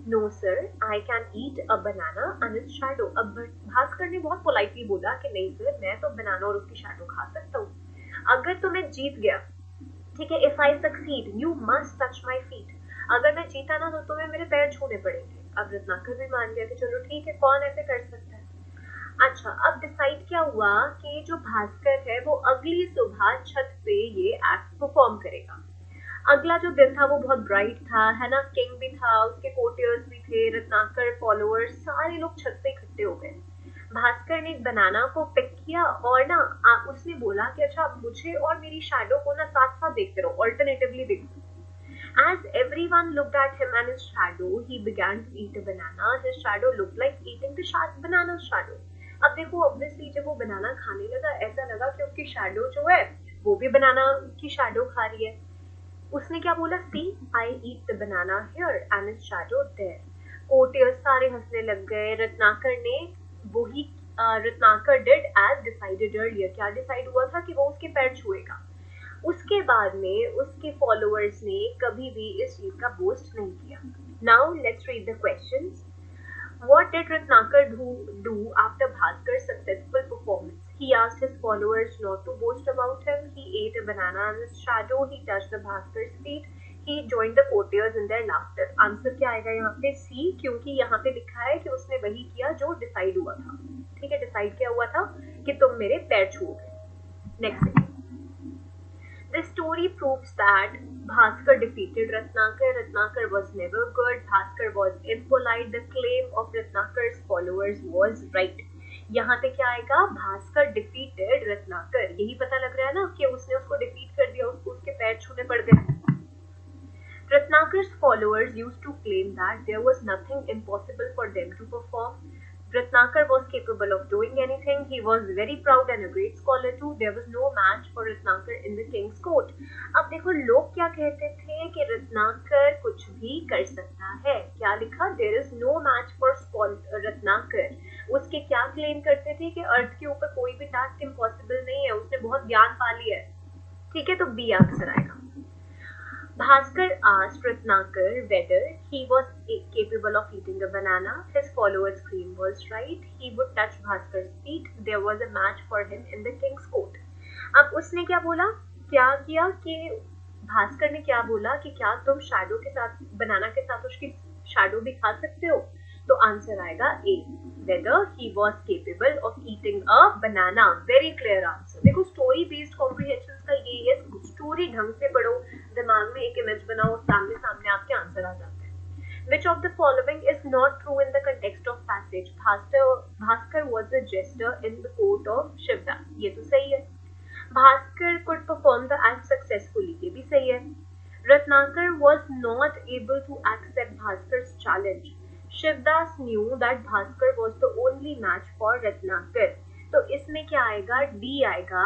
No sir, I can eat a banana and its shadow. अब भास्कर ने बहुत पोलाइटली बोला कि नहीं सर, मैं तो बनाना और उसकी शैडो खा सकता हूँ। अगर तो मैं जीत गया, ठीक है, if I succeed you must touch my feet. अगर मैं जीता ना तो तुम्हें मेरे पैर छूने पड़ेंगे। अब रत्नाकर भी मान गया कि चलो ठीक है, कौन ऐसे कर सकता है। अच्छा, अब डिसाइड क्या हुआ कि जो भास्कर है वो अगली सुबह छत पे ये एक्ट परफॉर्म करेगा। अगला जो दिन था वो बहुत ब्राइट था, है ना, किंग भी था, उसके कोर्टियर्स भी थे, रत्नाकर फॉलोअर्स सारे लोग छत पे इकट्ठे हो गए। भास्कर ने एक बनाना को पिक किया और ना उसने बोला कि अच्छा मुझे और मेरी शैडो को ना साथ साथ देखते रहो, ऑल्टरनेटिवली देखो। As everyone looked at him and his shadow, he began to eat a banana. His shadow looked like eating the banana's shadow. अब देखो ऑब्वियसली जब वो बनाना खाने लगा, ऐसा लगा कि उसकी शैडो जो है वो भी बनाना की शैडो खा रही है। उसने क्या बोला? See I eat the banana here and its shadow there. Courtiers सारे हंसने लग गए। Ratnakar did as decided earlier. क्या डिसाइड हुआ था कि वो उसके पैर छुएगा। उसके बाद में उसके फॉलोअर्स ने कभी भी इस चीज का बोस्ट नहीं किया। Now let's read the questions. What did Ratnakar do after Bhaskar's successful performance? He asked his followers not to boast about him. He ate a banana in his shadow. He touched the Bhaskar's feet. He joined the courtiers in their laughter. Answer क्या आएगा यहाँ पे? सी, क्योंकि यहाँ पे लिखा है कि उसने वही किया जो डिसाइड हुआ था। ठीक है, डिसाइड क्या हुआ था कि तुम मेरे पैर छूओगे। Next, the story proves that Bhaskar defeated Ratnakar. Ratnakar was never good. Bhaskar was impolite. The claim of Ratnakar's followers was right. यहाँ पे क्या आएगा? Bhaskar defeated Ratnakar. यही पता लग रहा है ना कि उसने उसको डिफीट कर दिया, उसको उसके पैर छूने पड़ गए। Ratnakar's followers used to claim that there was nothing impossible for them to perform. Ratnakar was capable of doing anything. He was very proud and a great scholar too. There was no match for Ratnakar in the king's court. अब देखो लोग क्या कहते थे कि रत्नाकर कुछ भी कर सकता है। क्या लिखा? There is no match for Ratnakar. उसके क्या क्लेम करते थे कि अर्थ के ऊपर कोई भी टास्क इम्पॉसिबल नहीं है, उसने बहुत ज्ञान पा लिया है। ठीक है, तो बी आंसर आएगा। Bhaskar asked Ratnakar whether he was capable of eating a banana. His follower's claim was right. He would touch Bhaskar's feet. There was a match for him in the king's court. अब उसने क्या बोला, क्या किया कि भास्कर ने क्या बोला कि क्या तुम शैडो के साथ, बनाना के साथ उसकी शैडो भी खा सकते हो? तो आंसर आएगा A, whether he was capable of eating a banana. Very clear answer. देखो स्टोरी बेस्ड कॉम्प्रिहेंशन का ये है, स्टोरी ढंग से पढ़ो, दिमाग में एक इमेज बनाओ, सामने सामने आपके आंसर आ जाते हैं। Which of the following is not true in the context of passage? Bhaskar was the jester in the court of Shivdas, ये तो सही है। Bhaskar could perform the act successfully, ये भी सही है। Ratnakar was not able to accept Bhaskar's challenge. Shivdas knew that Bhaskar was the only match for Ratnakar. तो इसमें क्या आएगा? डी आएगा।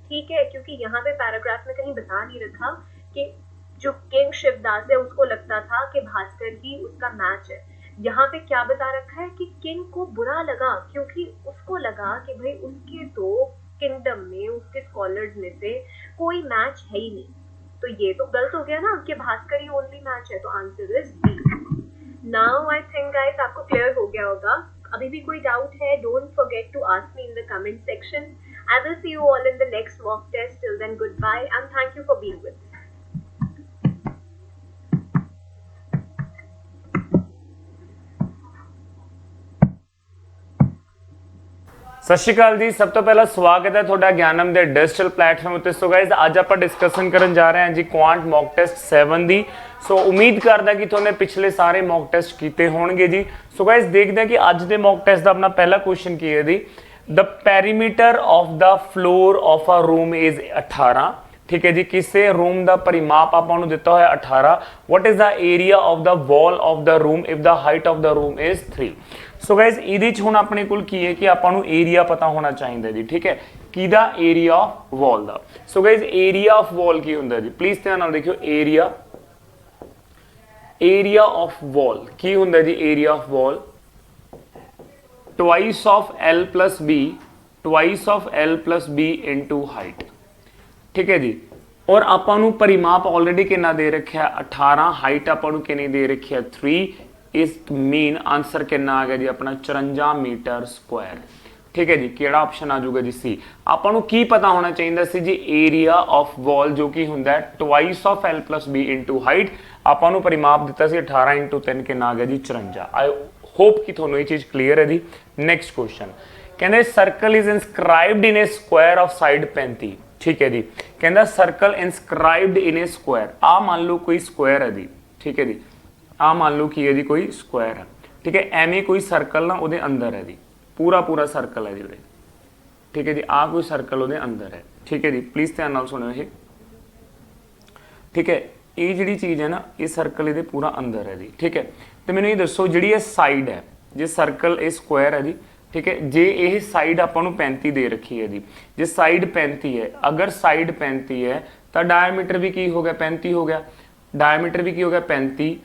ठीक है, क्योंकि यहाँ पे पैराग्राफ में कहीं बता नहीं रखा कि जो किंग शिवदास है उसको लगता था कि भास्कर ही उसका मैच है। यहाँ पे क्या बता रखा है कि किंग को बुरा लगा, क्योंकि उसको लगा कि भाई उसके तो किंगडम में, उसके स्कॉलर्स में से कोई मैच है ही नहीं। तो ये तो गलत हो गया ना कि भास्कर ही ओनली मैच है, तो answer is B. Now I think guys आपको क्लियर हो गया होगा। अभी भी कोई डाउट है, don't forget to ask me in the comment section. I will see you all in the next mock test. Till then goodbye and thank you for being with me. Sat Sri ਅਕਾਲ ਜੀ। ਸਭ ਤੋਂ ਪਹਿਲਾਂ ਸਵਾਗਤ ਹੈ ਤੁਹਾਡਾ ਗਿਆਨਮ ਦੇ digital platform ਉੱਤੇ। So guys ਅੱਜ ਆਪਾਂ ਡਿਸਕਸ਼ਨ ਕਰਨ ਜਾ ਰਹੇ ਹਾਂ ਜੀ ਕੁਆਂਟ ਮੌਕ ਟੈਸਟ 7 ਦੀ। ਸੋ ਉਮੀਦ ਕਰਦਾ ਕਿ ਤੁਹਾਨੇ ਪਿਛਲੇ ਸਾਰੇ ਮੌਕ ਟੈਸਟ ਕੀਤੇ ਹੋਣਗੇ ਜੀ। ਸੋ ਗਾਇਜ਼ ਦੇਖਦੇ ਹਾਂ ਕਿ ਅੱਜ ਦੇ ਮੌਕ ਟੈਸਟ ਦਾ ਆਪਣਾ ਪਹਿਲਾ ਕੁਐਸਚਨ ਕੀ ਹੈ ਜੀ। The perimeter of the floor of a room is 18। ठीक है जी, किसी रूम का परिमाप आपको दिता है 18। What is the area of the wall of the room if the height of the room is 3। So guys ये हुण अपने कोल की है कि आपको एरिया पता होना चाहिए जी। ठीक है, किदा एरिया ऑफ वॉल का। सो गाइज एरिया ऑफ वॉल की होंगे जी, प्लीज ध्यान नाल देखियो। एरिया ऑफ वॉल की होंगे जी। Area of wall twice of L plus B, twice of L plus B into height. ठीक है जी, और आपां परिमाप ऑलरेडी कितना दे रखा 18, हाइट आपां कितनी दे रखी 3। इस मीन आंसर कितना आ गया जी अपना 54 मीटर स्क्वायर। ठीक है जी, केड़ा ऑप्शन आ जाऊगा जी सी। आपां की पता होना चाहिए सी जी एरिया ऑफ वॉल जो कि हुंदा twice of L plus B into height. आपां परिमाप दिता सी 18 इंटू 3 कितना आ गया जी 54। आई होप कि थोड़ा ये चीज़ क्लीयर है जी। नेक्स्ट क्वेश्चन कहते circle is inscribed in a square of side 35। ठीक है जी, कहता circle inscribed in a square. आ मान लो कोई स्क्वायर है जी। ठीक है जी, आ मान लो कि है जी कोई स्क्वायर है। ठीक है, एवें कोई सर्कल ना उहदे अंदर है जी, पूरा पूरा सर्कल है जी उहदे। ठीक है जी, आ कोई सर्कल उहदे अंदर है। ठीक है जी, प्लीज ध्यान नाल सुनियो ये। ठीक है, ये जिहड़ी चीज़ है ना, ये सर्कल इहदे पूरा अंदर है जी। ठीक है, तो मैनूं ये दसो जिहड़ी ये साइड है, जे सर्कल ये स्क्वायर है जी। ठीक है, जे ये साइड आपां 35 दे रखी है जी। जे साइड 35 है, अगर साइड 35 है तो डायमीटर भी की हो गया 35 हो गया, डायमीटर भी की हो गया 35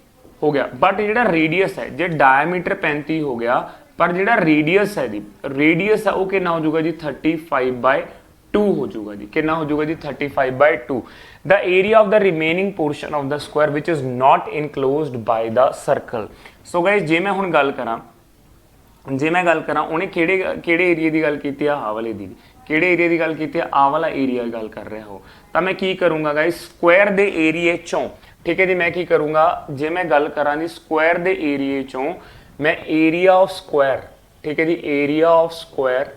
हो गया। बट जो रेडियस है, जे डायमीटर 35 हो गया पर जो रेडियस है जी, रेडियस है वो कितना हो जाएगा जी 35/2 हो जाएगा जी। कितना हो जाएगा जी 35/2। The area of the remaining portion of the square which is not enclosed by the circle. So guys जे मैं हुण गल करा, जे मैं गल करा उन्हें किहड़े एरिया की गल की, आ वाले दी किहड़े एरिया की गल की, आ वाला एरिया गल कर रहा हो, तो मैं की करूँगा गाइस स्क्वायर दे एरिए चों। ठीक है जी, मैं की करूँगा जे मैं गल करा जी स्क्वायर दे एरिए चों, मैं एरिया ऑफ स्क्वायर। ठीक है जी, एरिया ऑफ स्क्वायर।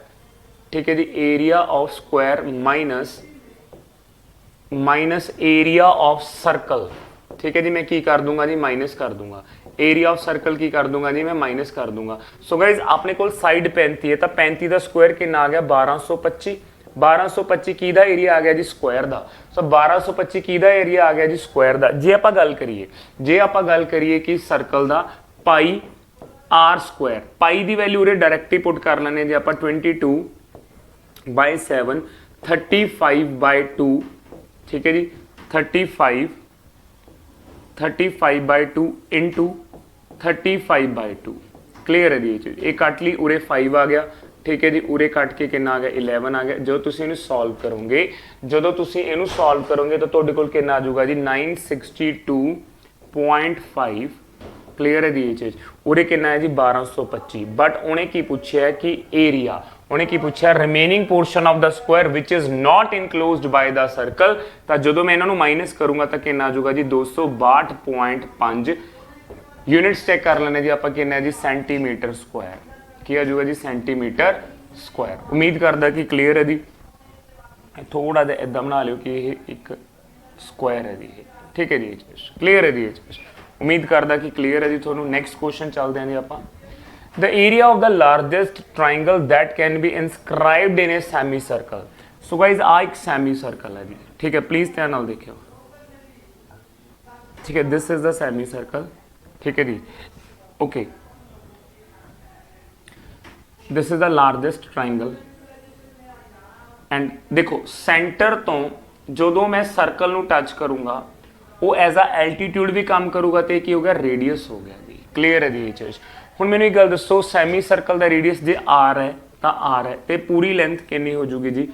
ठीक है जी, area of square minus area of circle. ठीक है जी, मैं की कर दूंगा जी माइनस कर दूंगा। एरिया ऑफ सर्कल की कर दूंगा जी मैं माइनस कर दूंगा। सो गाइज अपने को साइड 35 है तो 35 का स्क्वायर कितना आ गया 1225। 1225 की दा एरिया आ गया जी स्क्वायर का। सो 1225 की दा एरिया आ गया जी स्क्वायर का। जे आप गल करिए कि सर्कल का पाई आर स्क्वायर, पाई की वैल्यू उरे डायरैक्ट ही पुट कर लेने जी आप 22/7 35/2। ठीक है जी, 35/2 इंटू 35/2। क्लीयर है जी ये चीज़। ये कट ली, उरे 5 आ गया, ठीक है जी, उरे कट के कितना आ गया 11 आ गया। जो तुसीं इहनूं सॉल्व करोगे, जो तुसीं इहनूं सॉल्व करोगे तो तुहाडे कोल कितना आ जाऊगा जी 962.5। क्लीयर है जी ये चीज़। उरे कितना है जी 1225। बट उन्हें की पूछा है कि एरिया, उन्हें की पूछा remaining portion of the square which is not enclosed by the circle. तो जो मैं इन्हों माइनस करूंगा तो कितना आ जाऊगा जी 262.5 यूनिट्स चेक कर लेने जी आप कितना जी सेंटीमीटर स्क्वायर की आ जाऊगा जी सेंटीमीटर स्क्वायर। उम्मीद करदा कि क्लीयर है जी। थोड़ा जिहा इदां बना लियो कि ये एक स्क्वायर है जी, ठीक है जी, क्लीयर है जी। उम्मीद करदा कि क्लीयर है जी थोनू। नैक्सट क्वेश्चन चलते हैं जी आप। The area of the largest triangle that can be inscribed in a semi circle. So guys आ एक सैमी सर्कल है जी, ठीक है, प्लीज ध्यान नाल देखियो, ठीक है, this is the semi circle, ठीक है जी, okay, this is the largest triangle and देखो सेंटर तो जो मैं सर्कल नू टच करूंगा वो एज आ एल्टीट्यूड भी काम करूगा तो की हो गया रेडियस हो गया जी। क्लीयर है जी ये चीज़। हुण मैनूं एक गल दसो, सैमी सर्कल का रेडियस जे आर है तो आर है तो पूरी लेंथ कितनी हो जूगी जी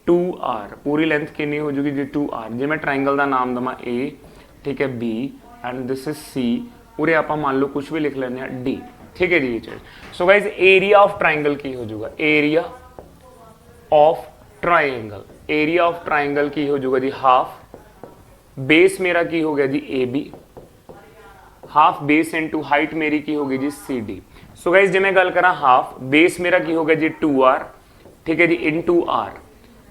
2r। पूरी लेंथ कितनी हो जूगी जी 2r। जे मैं ट्राइंगल का नाम दवा ए, ठीक है, B and this is C, उरे आप मान लो कुछ भी लिख लें डी, ठीक है जी ये चीज़। So guys area of triangle की हो जूगा, area of triangle, area of triangle की हो जूगा जी हाफ बेस मेरा की हो गया जी A B, half base into height मेरी की होगी जी सी डी। सो गाइस जे मैं गल करा हाफ बेस मेरा की हो गया जी 2r, ठीक है जी, इनटू आर,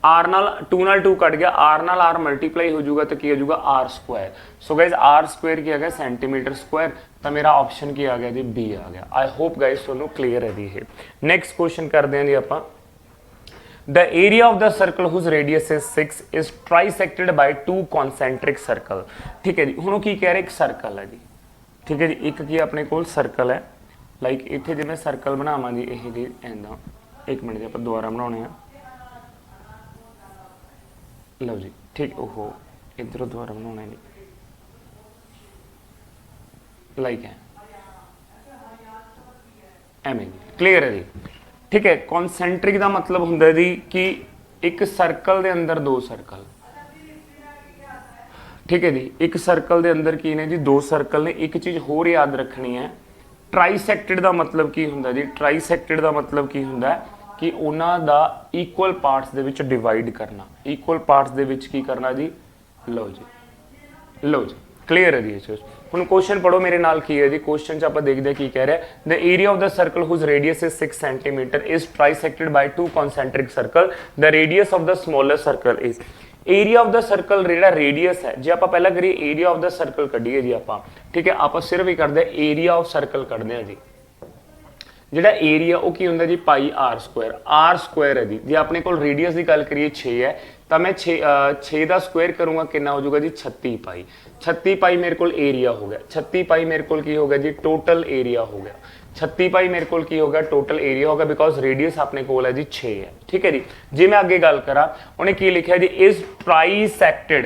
आर नाल 2 नाल 2 कट गया, आर नाल आर मल्टीप्लाई हो जाऊगा तो की हो जाऊगा R square. So guys R square की आ गया सेंटीमीटर स्क्वायर, तो मेरा ऑप्शन की आ गया जी बी आ गया। आई होप गाइस ਤੁਹਾਨੂੰ क्लियर है जी। नैक्सट क्वेश्चन करते हैं जी आप। The area of the circle whose radius is 6 is trisected by 2 concentric circle। ठीक है जी, हुण की कह रहे एक सर्कल है जी, ठीक है जी, एक की अपने कोल सर्कल है, लाइक इत्थे जे मैं सर्कल बनावां जी ये जी ऐदा, एक मिनट जी आप दोबारा बनाने हैं, लो जी, ठीक, ओहो इधरों दोबारा बनाना है जी, लाइक है एवें जी, क्लीयर है जी, ठीक है। कॉन्सेंट्रिक का मतलब हुंदा जी कि एक सर्कल के अंदर दो सर्कल, ठीक है जी, एक सर्कल के अंदर की ने जी दो सर्कल ने। एक चीज़ होर याद रखनी है, ट्राईसैक्टेड का मतलब की हुंदा जी, ट्राईसैक्टेड का मतलब की हुंदा कि उन्हां दा इक्वल पार्ट्स दे विच डिवाइड करना, इक्वल पार्ट्स दे विच की करना जी, लो जी, लो जी, क्लीयर है जी ये चीज़। ਹੁਣ क्वेश्चन पढ़ो मेरे नाल की है जी। क्वेश्चन च आप देखते हैं की कह रहा है, the area of the circle whose radius is 6 centimetre is trisected by 2 concentric circle, the radius of the smaller circle is. Area of the circle जेड़ा रेडियस है जी, आप पहला करिए एरिया ऑफ द सर्कल कढ़िए जी आप, ठीक है, आप सिर्फ ही करते हैं एरिया ऑफ सर्कल कढ़ते हैं जी। ਜਿਹੜਾ ਏਰੀਆ ਉਹ ਕੀ ਹੁੰਦਾ ਜੀ ਪਾਈ ਆਰ ਸਕੁਆਇਰ ਹੈ ਜੀ। ਜੇ ਆਪਣੇ ਕੋਲ ਰੇਡੀਅਸ ਦੀ ਗੱਲ ਕਰੀਏ 6 ਹੈ ਤਾਂ ਮੈਂ 6 ਦਾ ਸਕੁਆਇਰ ਕਰੂੰਗਾ ਕਿੰਨਾ ਹੋ ਜਾਊਗਾ ਜੀ 36 ਪਾਈ। 36 ਪਾਈ ਮੇਰੇ ਕੋਲ ਏਰੀਆ ਹੋ ਗਿਆ, 36 ਪਾਈ ਮੇਰੇ ਕੋਲ ਕੀ ਹੋ ਗਿਆ ਜੀ ਟੋਟਲ ਏਰੀਆ ਹੋ ਗਿਆ, 36 ਪਾਈ ਮੇਰੇ ਕੋਲ ਕੀ ਹੋ ਗਿਆ ਟੋਟਲ ਏਰੀਆ ਹੋ ਗਿਆ, ਬਿਕੋਜ਼ ਰੇਡੀਅਸ ਆਪਣੇ ਕੋਲ ਹੈ ਜੀ 6 ਹੈ, ਠੀਕ ਹੈ ਜੀ। ਜੇ ਮੈਂ ਅੱਗੇ ਗੱਲ ਕਰਾਂ ਉਹਨੇ ਕੀ ਲਿਖਿਆ ਜੀ ਇਜ਼ ਟ੍ਰਾਈਸੈਕਟਡ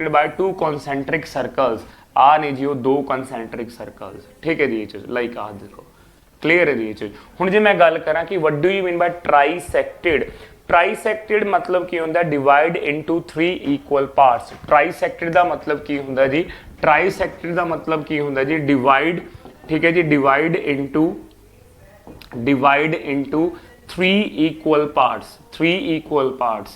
ਬਾय 2 ਕਨਸੈਂਟਰਿਕ ਸਰਕल्स। आ ने जी वो 2 कंसैंट्रिक सर्कल्स, ठीक है जी ये चीज़, लाइक आ देखो, क्लीयर है जी ये चीज़। हुण जे मैं गल करा कि what do you mean by trisected, trisected मतलब की हुंदा divide into 3 equal parts. Trisected दा मतलब की हुंदा जी, ट्राईसैक्टेड दा मतलब की हुंदा जी डिवाइड, ठीक है जी, divide into 3 equal parts, 3 equal part.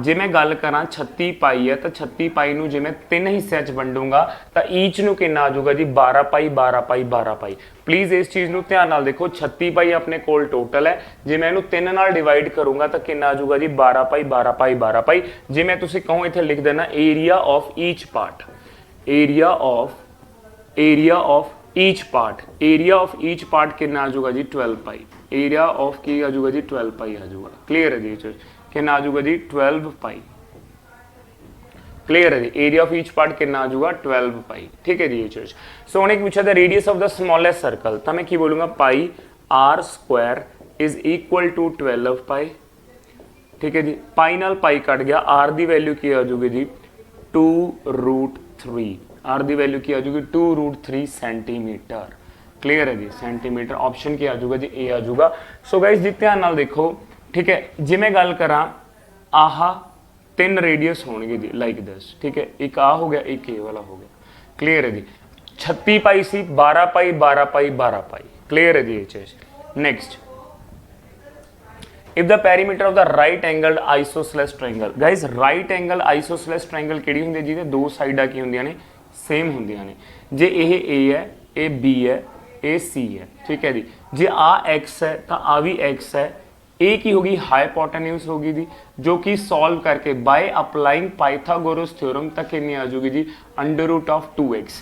जे मैं गल करा 36 पाई है तो 36 पाई नूं जे मैं 3 हिस्सों च वंडूंगा तो ईच नूं कितना आ जाऊगा जी 12 पाई 12 पाई 12 पाई। प्लीज़ इस चीज़ नूं ध्यान नाल देखो, 36 पाई अपने कोल टोटल है, जे मैं इनू 3 नाल डिवाइड करूंगा तो कितना आ जाऊगा जी 12 पाई 12 पाई 12 पाई। जे मैं तुसीं कहूँ इत्थे लिख देना area of each part, area of each part कितना आ जाऊगा जी 12 पाई। एरिया ऑफ की आ जाऊगा जी 12 पाई आ जाऊगा, क्लीयर है जी ये चीज़, कितना आ जाऊगा जी 12 पाई, क्लियर है जी। एरिया ऑफ ईच पार्ट कितना आ जाऊगा 12 पाई, ठीक है जी ये चीज। सो उन्हें पूछा था radius of the smallest circle, तो मैं की बोलूंगा pi R square is equal to 12 pi, ठीक है जी। पाई नाल पाई कट गया, आर दी वैल्यू की आ जाऊगी जी 2√3, r ਦੀ वैल्यू की आ जाएगी 2√3 सेंटीमीटर। क्लियर है जी, सेंटीमीटर ऑप्शन की आ जाऊगा जी, ए आ जाऊगा। सो गाइस जी ध्यान नाल देखो, ठीक है, जे मैं गल करा आह 3 रेडियस होंगे जी लाइक दिस, ठीक है, एक आ हो गया, एक ए वाला हो गया। क्लियर है जी, 36 पाई सी, 12 पाई 12 पाई 12 पाई। क्लियर है जी ये चीज। Next, if the perimeter of the right angled isosceles triangle, guys right angle isosceles triangle किहड़ी हुंदी है जी, दो साइडां की हुंदियां ने, सेम हुंदियां ने। जे यह ए है, ए बी है, ए सी है, ठीक है जी। जे आ एक्स है तो आ भी एक्स है। ए की होगी हाइपोटेन्यूज होगी जी, जो कि सॉल्व करके बाय अप्लाइंग पाइथागोरस थ्योरम तक कितनी आ जाएगी जी, √2x,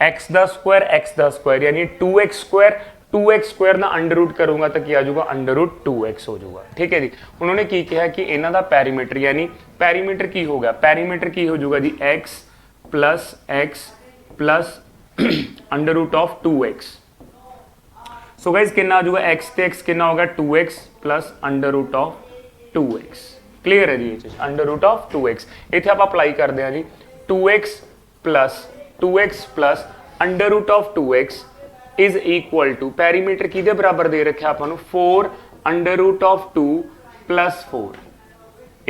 एक्स दा स्क्वायर यानी 2x स्क्वायर ना अंडर करूंगा तो क्या आ जाऊगा, √2x हो जाऊगा। ठीक है जी। उन्होंने की कहा कि इन्हों का पैरीमीटर यानी पैरीमीटर की होगा, पैरीमीटर की हो जाऊगा जी x plus √2x। So guys कितना आ जाऊगा, x ते x कितना होगा 2x प्लस √2x। क्लियर है जी ये चीज, √2x। इतने आप अप्लाई करते हैं जी 2x plus √2x is equal to perimeter किहदे बराबर दे रखा आपको 4 √2 प्लस 4।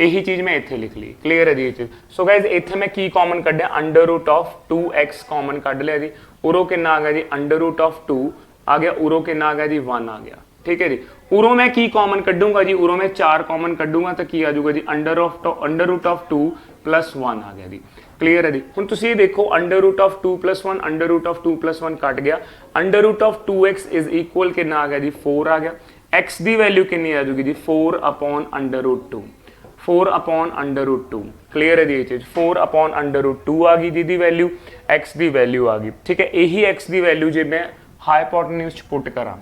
यही चीज मैं इत्थे लिख ली। क्लियर है जी ये चीज। सो गाइज इत्थे मैं की कॉमन कढ़िया, √2x कॉमन कढ़ लिया जी। उरों कितना आ गया जी, √2 आ गया, उरों कितना आ गया जी 1 आ गया। ठीक है जी। उरों मैं की कॉमन कढ़ूंगा जी, उरों मैं 4 कॉमन कढ़ूंगा तो की आ जाऊगा जी √2 प्लस 1 आ गया जी। क्लियर है जी। हुण तुसीं देखो √2 प्लस 1 √2 प्लस 1 कट गया, √2x इज इक्वल कितना आ गया जी 4 आ गया। x की वैल्यू कितनी आ जाएगी जी 4/√2, 4/√2। क्लियर है जी ये चीज, 4/√2 आ गई जी वैल्यू, x की वैल्यू आ गई। ठीक है, यही x की वैल्यू जो मैं हाइपोटेन्यूज पुट करा,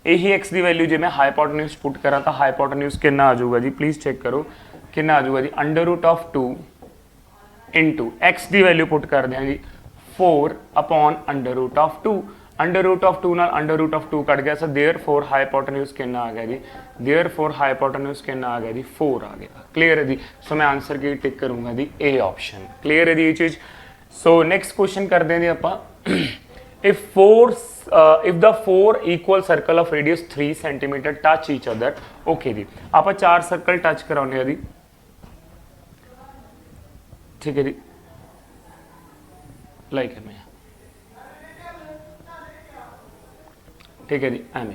यही x की वैल्यू जो मैं हाइपोटेन्यूज पुट करा तो हाइपोटेन्यूज कितना आ जाऊगा जी, प्लीज चेक करो कितना आ जाऊगा जी, √2 इंटू एक्स की वैल्यू पुट कर दें जी 4/√2, √2 नाल √2 कट गया। सो देयरफॉर हाइपोटेन्यूज कितना आ गया जी, देयरफॉर हाइपोटेन्यूज कितना आ गया जी 4 आ गया। क्लियर है जी। सो मैं आंसर की टिक करूंगा जी ए ऑप्शन। क्लियर है जी ये चीज। सो नेक्स्ट क्वेश्चन कर दें जी आप, if the 4 equal circle of radius 3 centimetre touch each other. Okay जी, आप 4 सर्कल टच कराने जी। ठीक है जी, लाइक है मैं, ठीक है जी एम।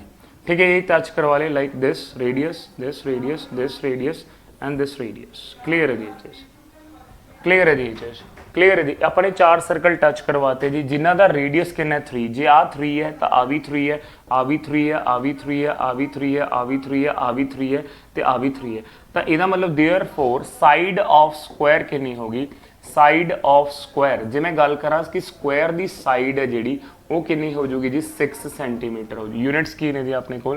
ठीक है, ये टच करवा ले like this radius, this radius, this radius and this radius. Clear है जी ये चीज, क्लियर है जी ये चीज, क्लियर है जी। अपने 4 सर्कल टच करवाते जी, जिन्हों का रेडियस कितना 3, जे आ 3 है तो आ भी 3 है, आ भी 3 है, आ भी 3 है, आ भी 3 है, आ भी 3 है, आ भी 3 है तो आ भी 3 है। तो यदा मतलब देयरफॉर साइड ऑफ स्क्वायर कितनी होगी, साइड ऑफ स्क्वायर जे मैं गल करा कि स्क्वायर की साइड है जी वो कितनी हो जाएगी जी 6 सेंटीमीटर हो। यूनिट्स की ने जी अपने को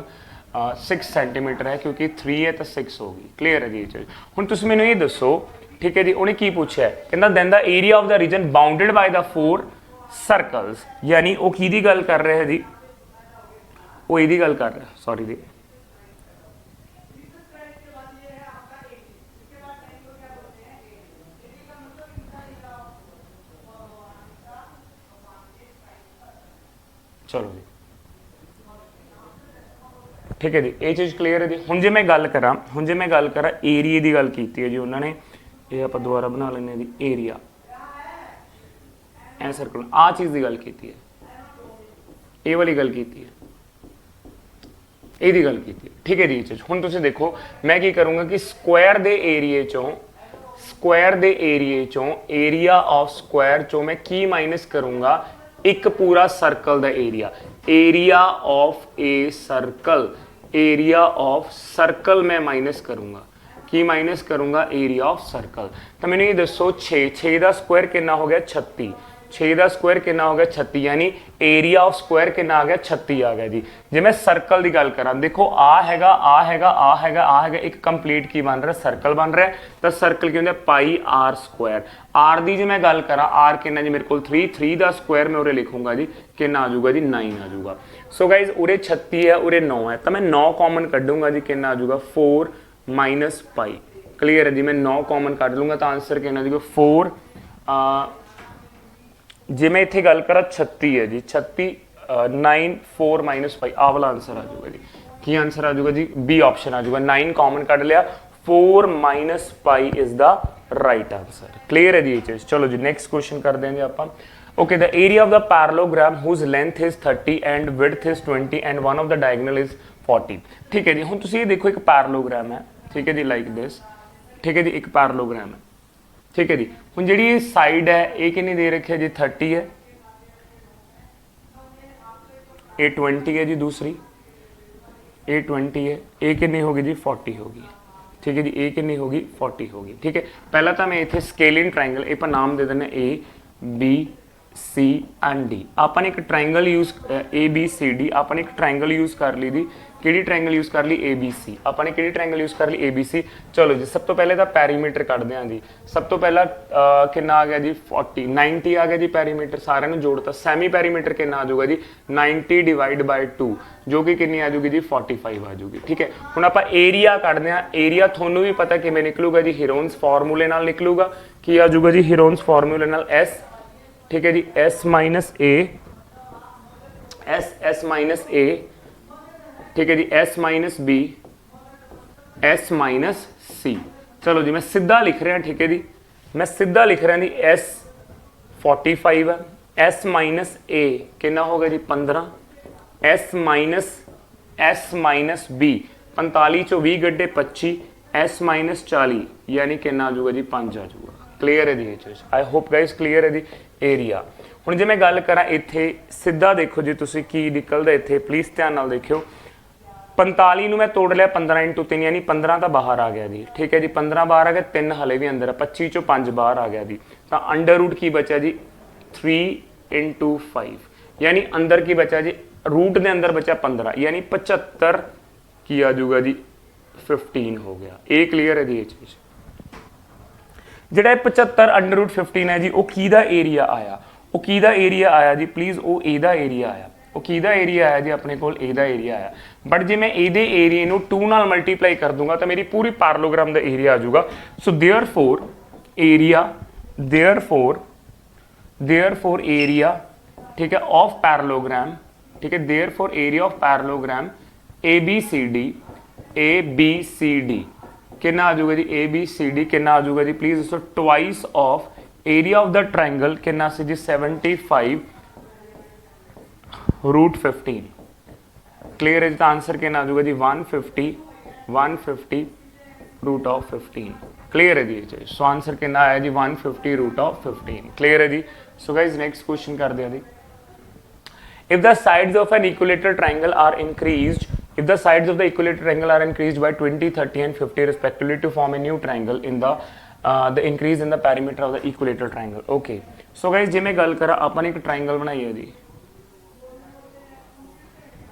6 सेंटीमीटर है, क्योंकि 3 है तो 6 होगी। क्लियर है जी ये चीज। हुण तुसीं मैनूं ये दसो, ठीक है जी, उन्हें की पूछा है, कहना then the area of the region bounded by the 4 circles, यानी वो की गल कर रहे हैं जी, वो यदी गल कर रहे हैं, सॉरी जी, चलो जी। ठीक है जी, ये चीज़ क्लीयर है जी। हुण जे मैं गल करा, हुण जे मैं गल करा एरिए की गल की है जी उन्होंने, ये आप दोबारा बना लेने जी एरिया, ए सर्कल आ चीज़ की गल की है, ये वाली गल की है, यही गल की। ठीक है जी चीज़। हुण तुसीं देखो मैं की करूँगा कि स्क्वायर दे एरिए चों, स्क्वायर दे एरिए चों एरिया ऑफ स्क्वायर चों मैं की माइनस करूँगा एक पूरा सर्कल दा area, area of a circle, area of circle मैं माइनस करूँगा, की माइनस करूँगा एरिया ऑफ सर्कल। तो मैंने ये दसो 6 का स्क्वायर कितना हो गया 36, 6 का स्क्वायर कितना हो गया 36, यानी एरिया ऑफ स्क्वायर कितना आ गया 36 आ गया जी। जे मैं सर्कल की गल करा, देखो आ हैगा, आ हैगा, आ हैगा, आ हैगा, एक कंप्लीट की बन रहा है सर्कल बन रहा है। तो सर्कल की होंगे πr²। आर की जो मैं गल करा, आर कितना जी मेरे को 3 का स्क्वायर मैं उरे लिखूंगा जी कितना आ जाऊगा जी 9 आ जाऊगा। सो गाइज उरे 36 है, उरे 9 है, तो मैं 9 कॉमन कढूंगा जी कितना आ जाऊगा 4 - π। क्लियर है जी, मैं 9 कॉमन कट लूंगा तो आंसर कितना आ जाऊगा 4 ਜੇ ਮੈਂ ਇੱਥੇ ਗੱਲ ਕਰਾਂ 36 ਹੈ ਜੀ 36 9 4 5 ਆਹ ਵਾਲਾ ਆਨਸਰ ਆ ਜਾਊਗਾ ਜੀ ਕੀ ਆਨਸਰ ਆ ਜਾਊਗਾ ਜੀ ਬੀ ਆਪਸ਼ਨ ਆ ਜਾਊਗਾ 9 ਕਾਮਨ ਕੱਢ ਲਿਆ 4 5 is the right answer clear ਹੈ ਜੀ ਇਹ ਚੀਜ਼ ਚਲੋ ਜੀ ਨੈਕਸਟ ਕੁਐਸਚਨ ਕਰਦੇ ਹਾਂ ਜੀ ਆਪਾਂ okay the area of the parallelogram whose length is 30 and width is 20 and one of the diagonal is 40 ਠੀਕ ਹੈ ਜੀ ਹੁਣ ਤੁਸੀਂ ਇਹ ਦੇਖੋ ਇੱਕ ਪੈਰਲੋਗ੍ਰਾਮ ਹੈ ਠੀਕ ਹੈ ਜੀ ਲਾਈਕ ਦਿਸ ਠੀਕ ਹੈ ਜੀ ਇੱਕ ਪੈਰਲੋਗ੍ਰਾਮ ਹੈ ਠੀਕ ਹੈ ਜੀ ਹੁਣ ਜਿਹੜੀ ਇਹ ਸਾਈਡ ਹੈ ਇਹ ਕਿੰਨੀ ਦੇ ਰੱਖਿਆ ਜੀ 30 ਹੈ ਇਹ 20 ਹੈ ਜੀ दूसरी ਇਹ 20 ਹੈ ਇਹ ਕਿੰਨੀ ਹੋਗੀ ਜੀ 40 ਹੋਗੀ ठीक है जी ए कितनी होगी 40 होगी ठीक है पहला तो मैं इतने स्केलिंग ट्रायंगल ये पर नाम दे देना A B C and D आपने एक triangle use A B C D आपने एक ट्रायंगल यूज कर ली दी किहड़ी ट्रायंगल यूज कर ली ए बी सी आपने किहड़ी ट्रायंगल यूज कर ली ए बी सी चलो जी सब तो पहले तो पैरीमीटर कढ़ते हैं जी सब तो पहला कितना आ गया जी 40 90 आ गया जी पैरीमीटर सारे नूं जोड़ता सैमी पैरीमीटर कितना आ जाऊगा जी 90 डिवाइड बाय 2 जो कि कितनी आ जाऊगी जी 45 आ जाऊगी ठीक है हुण आपां एरिया कढ़दे हां एरिया थोनू भी पता किवें निकलूगा जी हीरोन्स फॉर्मूले नाल निकलूगा की आ जाऊगा जी हीरोन्स फॉर्मूले नाल एस ठीक है जी एस माइनस ए ठीक है जी S minus B S minus C चलो जी मैं सीधा लिख रहा ठीक है जी मैं सीधा लिख रहा जी एस 45 है एस माइनस ए कितना होगा जी 15 एस माइनस बी 45 चो 20 गड्ढे 25 एस माइनस 40 यानी कितना आ जाऊगा जी 5 आ जाऊगा क्लीयर है जी ये चीज़ आई होप गाइस क्लीयर है जी एरिया हुण जे मैं गल करा इत्थे सीधा देखो जी तुसीं की निकलदा इत्थे प्लीज़ ध्यान नाल देखियो 45 नूं मैं तोड़ लिया 15 × 3 यानी 15 तो बाहर आ गया जी ठीक है जी 15 बाहर आ गया 3 हले भी अंदर है 25 चो 5 बाहर आ गया जी तो अंडर रूट की बचा जी 3 × 5 यानी अंदर की बचा जी रूट के अंदर बचा 15 यानी 75 की आ जाऊगा जी 15 हो गया ये क्लीयर है जी ये चीज़ ਜਿਹੜਾ 75 अंडर रूट 15 है जी वो किहदा एरिया आया वो किहदा एरिया आया जी प्लीज़ वो ਇਹਦਾ एरिया आया वो किहदा एरिया आया जी अपने कोल ਇਹਦਾ एरिया आया बट जे मैं ਇਹਦੇ एरिए ਨੂੰ 2 ਨਾਲ मल्टीप्लाई कर दूंगा तो मेरी पूरी पैरेललोग्राम का एरिया आ जाऊगा सो देयरफॉर एरिया ठीक है ऑफ पैरेललोग्राम ठीक है therefore area of parallelogram A B C D कितना आ जाऊगा जी ए बी सी डी कितना आ जाऊगा जी प्लीज दोस्तों twice of area of the triangle कितना से जी 75 रूट 15 क्लियर है जी आंसर कितना आ जाऊगा जी 150 रूट ऑफ 15 क्लियर है जी सो आंसर कितना आया जी 150 रूट ऑफ 15 क्लियर है जी सो गाइज नेक्स्ट क्वेश्चन कर दिया जी if the sides of an equilateral triangle are increased if the sides of the equilateral triangle are increased by 20 30 and 50 respectively to form a new triangle in the increase in the perimeter of the equilateral triangle okay so guys जे मैं गल करा अपन एक triangle बनाई है जी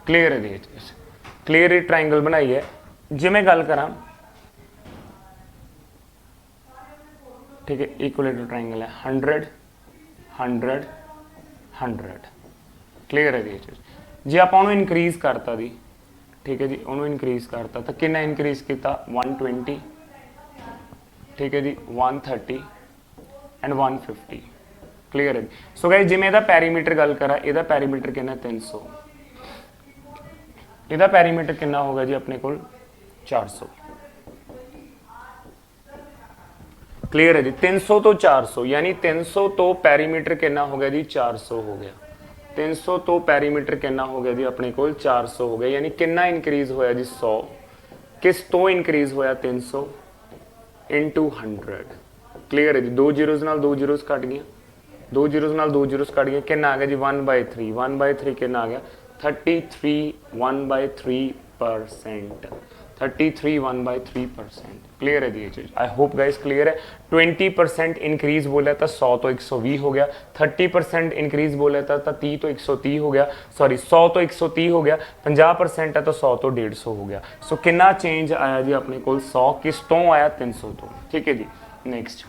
clear है जी clear triangle बनाई है जे मैं गल करा ठीक है इक्विलेटरल ट्रायंगल है 100 क्लीयर है जी जे आप इनक्रीज करता जी ठीक है जी उन्होंने इनक्रीज करता तो कितना इनक्रीज किया 120 ठीक है जी 130 एंड 150 क्लीयर है जी सो गाइस जे मैं इहदा पैरीमीटर गल करा इहदा पैरीमीटर कितना 300 इहदा पैरीमीटर कितना होगा जी अपने कोल 400 क्लियर है जी 300 तो 400 यानी 300 तो पैरीमीटर कितना हो गया जी 400 हो गया 300 तो पैरीमीटर कितना हो गया जी अपने को 400 हो गया यानी कितना इंक्रीज होया जी 100 किस तो इंक्रीज होया 300 into 100 क्लियर है जी 2 जीरोस नाल 2 जीरोस कट गया 2 जीरोस नाल 2 जीरोस कट गया कितना आ गया जी 1/3 कितना आ गया 33 1/3% 33 1/3% क्लियर है जी ये चीज आई होप गाइस क्लियर है 20% इंक्रीज बोला था 100 तो 120 हो गया 30% इंक्रीज बोला था 30 तो 130 हो गया सॉरी 100 तो 130 हो गया 50% है तो 100 तो 150 हो गया सो कितना चेंज आया जी अपने को 100 किस तो आया 300 तो ठीक है जी next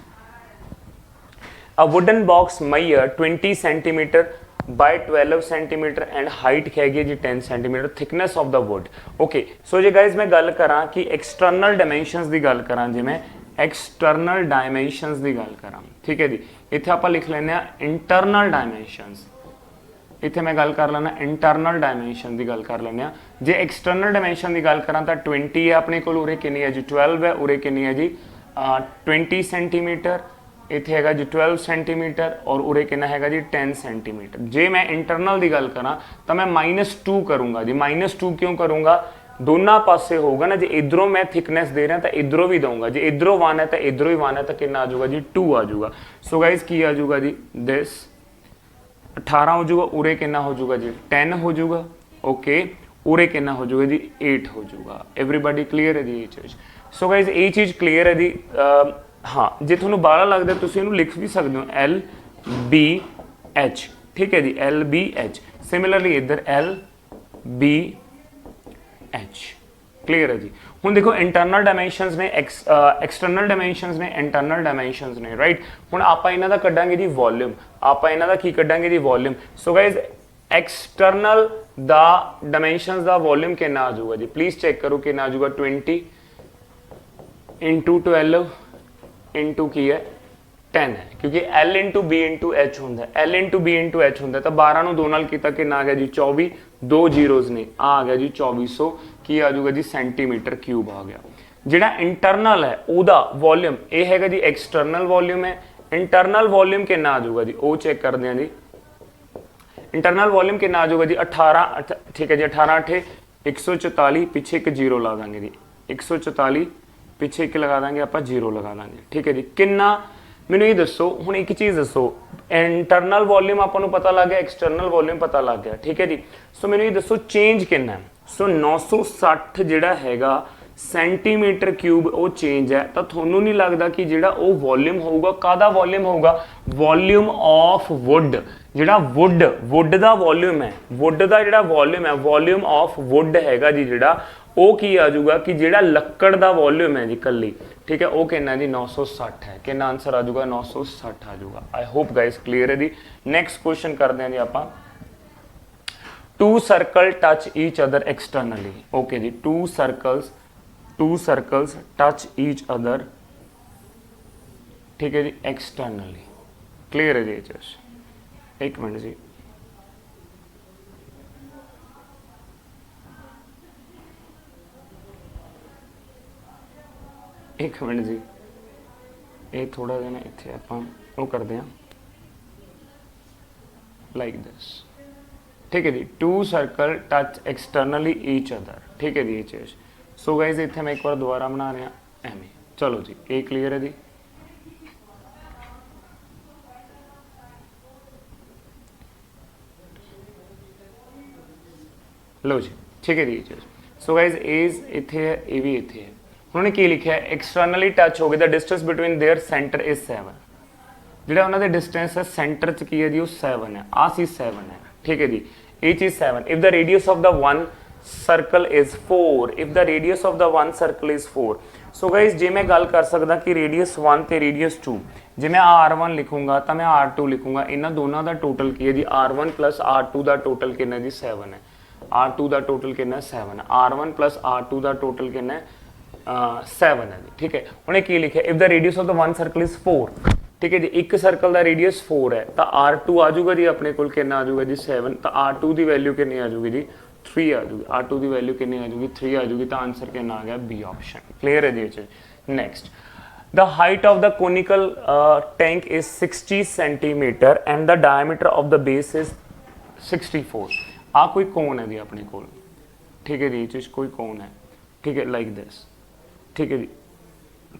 a wooden box measure 20 centimetre by 12 centimetre and height हैगी जी 10 centimetre thickness of the wood okay so जे गाइज मैं गल करा कि एक्सटर्नल डायमेंशंस की गल करा जिमें एक्सटर्नल डायमेंशनस की गल करा, ठीक है जी, इत्थे आपां लिख लैंदे आ इंटरनल डायमेंशनस, इत्थे मैं गल कर लेना इंटरनल डायमेंशन की गल कर लें। जे एक्सटर्नल डायमेंशन की गल करा तो 20 है अपने को, उरे कितनी है जी 12 है, उरे कितनी है जी 20 सेंटीमीटर, इत्थे हैगा जी 12 सेंटीमीटर और उरे कितना हैगा जी 10 सेंटीमीटर। जे मैं इंटरनल की गल करा तो मैं -2 करूँगा जी, -2 क्यों करूँगा, दोनों पासे होगा ना, जो इधरों मैं थिकनेस दे रहा तो इधरों भी दूंगा, जो इधरों 1 है तो इधरों ही 1 है तो कितना आ जाऊगा जी 2 आ जाऊगा। सो गाइज की आ जाऊगा जी दिस 18 हो जाऊगा, उरे कितना हो जाऊगा जी 10 हो जाऊगा, ओके, उरे कितना हो जाऊगा जी 8 हो जाऊगा। एवरीबॉडी क्लीयर है जी ये चीज़। सो गाइज ये चीज़ क्लीयर है जी। हाँ जे थोड़ा बाला लगता है तुम लिख भी सकते हो LBH, ठीक है जी LBH। सिमिलरली इधर LBH, क्लीयर है जी। हुण देखो इंटरनल डायमेंशनस ने एक्सटर्नल डायमेंशनस ने इंटरनल डायमेंशनस ने, राइट। हुण आपां इन्हां दा कड्डांगे जी वॉल्यूम, आपां इन्हां दा की कड्डांगे जी वॉल्यूम। सो गाइज एक्सटर्नल दा डायमेंशनस दा वॉल्यूम कितना आ जाऊगा जी, प्लीज चेक करो कितना आ जाऊगा 20 × 12 इंटू की है 10 है, क्योंकि L × B × H होंदा है, L × B × H होंदा है, तो 12 ਨੂੰ 2 ਨਾਲ ਕੀਤਾ ਕਿੰਨਾ ਆ ਗਿਆ ਜੀ 24, 2 ਜ਼ੀਰੋਜ਼ ਨੇ ਆ ਗਿਆ ਜੀ 2400 ਕੀ ਆ ਜਾਊਗਾ ਜੀ ਸੈਂਟੀਮੀਟਰ ਕਿਊਬ ਆ ਗਿਆ। ਜਿਹੜਾ ਇੰਟਰਨਲ ਹੈ ਉਹਦਾ ਵੋਲਿਊਮ ਇਹ ਹੈਗਾ ਜੀ ਐਕਸਟਰਨਲ ਵੋਲਿਊਮ ਹੈ, ਇੰਟਰਨਲ ਵੋਲਿਊਮ ਕਿੰਨਾ ਆ ਜਾਊਗਾ ਜੀ ਉਹ ਚੈੱਕ ਕਰਦੇ ਆਂ ਜੀ। इंटरनल वॉल्यूम कितना आ जाऊगा जी 18, ठीक है जी 18 8 144, पीछे एक जीरो लगा देंगे जी 144, पीछे एक लगा देंगे आप जीरो लगा देंगे, ठीक है जी। कितना मैंने ये दसो हुण एक चीज़ दसो, इंटरनल वॉल्यूम आपको पता लग गया, एक्सटर्नल वॉल्यूम पता लग गया, ठीक है जी। सो मैंने ये दसो चेंज कितना है। सो 960 जिहड़ा हैगा सेंटीमीटर क्यूब वो चेंज है, तो थोनू नहीं लगता कि जिहड़ा वो वॉल्यूम होगा कादा वॉल्यूम होगा, वॉल्यूम ऑफ वुड, जिहड़ा वुड दा वॉल्यूम है, वुड दा जिहड़ा वॉल्यूम है, वॉल्यूम ऑफ वुड हैगा जी जिहड़ा वो की आ जाऊगा कि जिहड़ा लक्कड़ दा वॉल्यूम है जी कल्ली, ठीक है, वो कितना जी 960 है। कितना आंसर आ जाऊगा 960 आ जाऊगा। आई होप गाइस क्लियर है जी। नेक्स्ट क्वेश्चन करते हैं जी आपां। 2 circle touch each other externally, okay जी, 2 सर्कल्स टच ईच अदर, ठीक है जी एक्सटर्नली, क्लियर है जी। जस्ट एक मिनट जी, एक मिनट जी, ये थोड़ा जिहा इत्थे आपां वो करते हैं लाइक दिस, ठीक है जी। 2 circle touch externally each other, ठीक है जी ये चीज़। सो गाइज इत्थे मैं एक बार दोबारा बना रहा एवें, चलो जी ये क्लीयर है जी। लो जी ठीक है जी ये चीज़। सो गाइज एज इत्थे है, ए भी इत्थे है। उन्होंने की लिखा है एक्सटर्नली टच हो गए, the distance between their centre is 7, जिहड़ा उन्होंने डिस्टेंस है सेंटर च की है जी वो 7 है, आ सी 7 है, ठीक है जी ये चीज़ 7। If the radius of the one circle is 4, if the radius of the one circle is 4। So guys जे मैं गल कर सकता कि रेडियस 1 ते रेडियस 2, जे मैं R1 लिखूंगा तो मैं R2 लिखूंगा, इन्हों दोनों का टोटल की है जी R1 + R2 का टोटल कितना जी 7 है, R2 का टोटल कितना 7 है, R1 + R2 का टोटल कितना 7 है जी, ठीक है। उन्हें की लिखा if the radius of the one circle is 4, ठीक है जी, एक सर्कल का रेडियस 4 है तो R2 आ जाऊगा जी अपने को कितना आ जाऊगा जी 7, तो R2 की वैल्यू कितनी आ जाऊगी जी 3 आ जाऊगी, R2 की वैल्यू कितनी आ जाऊगी 3 आ जाऊगी, तो आंसर कितना आ गया बी ऑप्शन, क्लियर है जी। Next, the height of the conical tank is 60 centimetre and the diameter of the base is 64। आ कोई कोण है जी अपने को, ठीक है जी ये चीज़ कोई कोण है, ठीक है लाइक दिस, ठीक है जी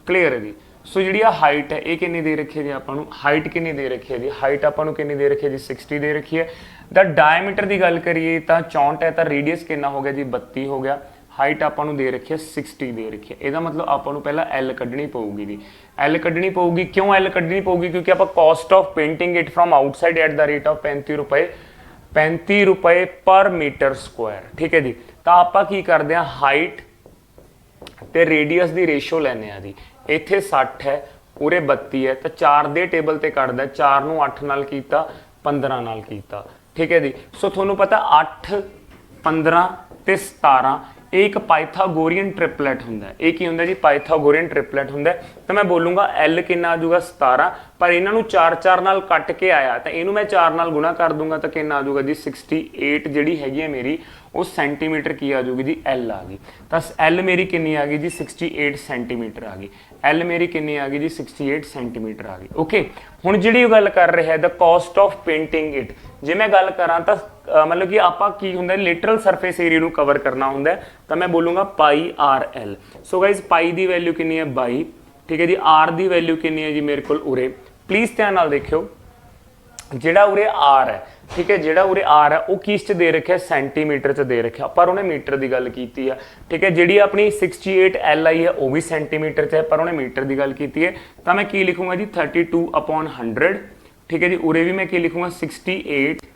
क्लियर है जी। सो जी हाइट है ये कितनी दे रखी है जी आपको, हाइट कितनी दे रखी है जी, हाइट आपको कितनी दे रखी है जी 60 दे रखी है। द डायमीटर की गल करिए तो 64 है, तो रेडियस कितना हो गया जी 32 हो गया। हाइट आपको दे रखी है 60 दे रखी है, यदा मतलब आपको पहला एल कढ़नी पऊगी जी, एल कढ़नी पऊगी। क्यों एल कढ़नी पऊगी, क्योंकि आप cost of painting it from outside at the rate of 35 रुपए पर मीटर स्क्वायर, ठीक है जी। तो आप की करते हैं हाइट ते रेडियस की रेशो लैने आ जी, इत्थे 60 है उरे 32 है, तो 4 दे टेबल ते कटदा, 4 नूं 8 नाल कीता 15 नाल कीता, ठीक है जी। सो थोनू पता 8 15 ते 17 ਇਹ ਇੱਕ ਪਾਈਥਾਗੋਰੀਅਨ ਟ੍ਰਿਪਲੇਟ ਹੁੰਦਾ ਇਹ ਕੀ ਹੁੰਦਾ ਜੀ ਪਾਈਥਾਗੋਰੀਅਨ ਟ੍ਰਿਪਲੇਟ ਹੁੰਦਾ ਤਾਂ ਮੈਂ ਬੋਲੂੰਗਾ L ਕਿੰਨਾ ਆ ਜਾਊਗਾ 17 ਪਰ ਇਹਨਾਂ ਨੂੰ 4 ਨਾਲ ਕੱਟ ਕੇ ਆਇਆ ਤਾਂ ਇਹਨੂੰ ਮੈਂ 4 ਨਾਲ ਗੁਣਾ ਕਰ ਦੂੰਗਾ ਤਾਂ ਕਿੰਨਾ ਆ ਜਾਊਗਾ ਜੀ 68 ਜਿਹੜੀ ਹੈਗੀ ਹੈ ਮੇਰੀ ਉਹ ਸੈਂਟੀਮੀਟਰ ਕੀ ਆ ਜਾਊਗੀ ਜੀ L ਆ ਗਈ ਤਾਂ L ਮੇਰੀ ਕਿੰਨੀ ਆ ਗਈ ਜੀ 68 ਸੈਂਟੀਮੀਟਰ ਆ ਗਈ L ਮੇਰੀ ਕਿੰਨੀ ਆ ਗਈ ਜੀ 68 ਸੈਂਟੀਮੀਟਰ ਆ ਗਈ ਓਕੇ ਹੁਣ ਜਿਹੜੀ ਉਹ ਗੱਲ ਕਰ ਰਿਹਾ ਦ ਕਾਸਟ ਆਫ ਪੇਂਟਿੰਗ ਇਟ ਜੇ ਮੈਂ ਗੱਲ ਕਰਾਂ ਤਾਂ मतलब कि आपा की हुंदा लिटरल सरफेस एरिया ਨੂੰ ਕਵਰ ਕਰਨਾ ਹੁੰਦਾ ਤਾਂ ਮੈਂ ਬੋਲੂੰਗਾ ਪਾਈ ਆਰ ਐਲ ਸੋ ਗਾਇਜ਼ ਪਾਈ ਦੀ ਵੈਲਿਊ ਕਿੰਨੀ ਹੈ 22 ਠੀਕ ਹੈ ਜੀ ਆਰ ਦੀ ਵੈਲਿਊ ਕਿੰਨੀ ਹੈ ਜੀ ਮੇਰੇ ਕੋਲ ਉਰੇ ਪਲੀਜ਼ ਧਿਆਨ ਨਾਲ ਦੇਖਿਓ ਜਿਹੜਾ ਉਰੇ ਆਰ ਹੈ ਠੀਕ ਹੈ ਜਿਹੜਾ ਉਰੇ ਆਰ ਹੈ ਉਹ ਕਿਸ ਚ ਦੇ ਰੱਖਿਆ ਸੈਂਟੀਮੀਟਰ ਚ ਦੇ ਰੱਖਿਆ ਪਰ ਉਹਨੇ ਮੀਟਰ ਦੀ ਗੱਲ ਕੀਤੀ ਆ ਠੀਕ ਹੈ ਜਿਹੜੀ ਆਪਣੀ 68 ਐਲ ਆਈ ਹੈ ਉਹ ਵੀ ਸੈਂਟੀਮੀਟਰ ਚ ਹੈ ਪਰ ਉਹਨੇ ਮੀਟਰ ਦੀ ਗੱਲ ਕੀਤੀ ਹੈ ਤਾਂ ਮੈਂ ਕੀ ਲਿਖੂੰਗਾ ਜੀ 32/100 ਠੀਕ ਹੈ ਜੀ ਉਰੇ ਵੀ ਮੈਂ ਕੀ ਲਿਖੂੰਗਾ 68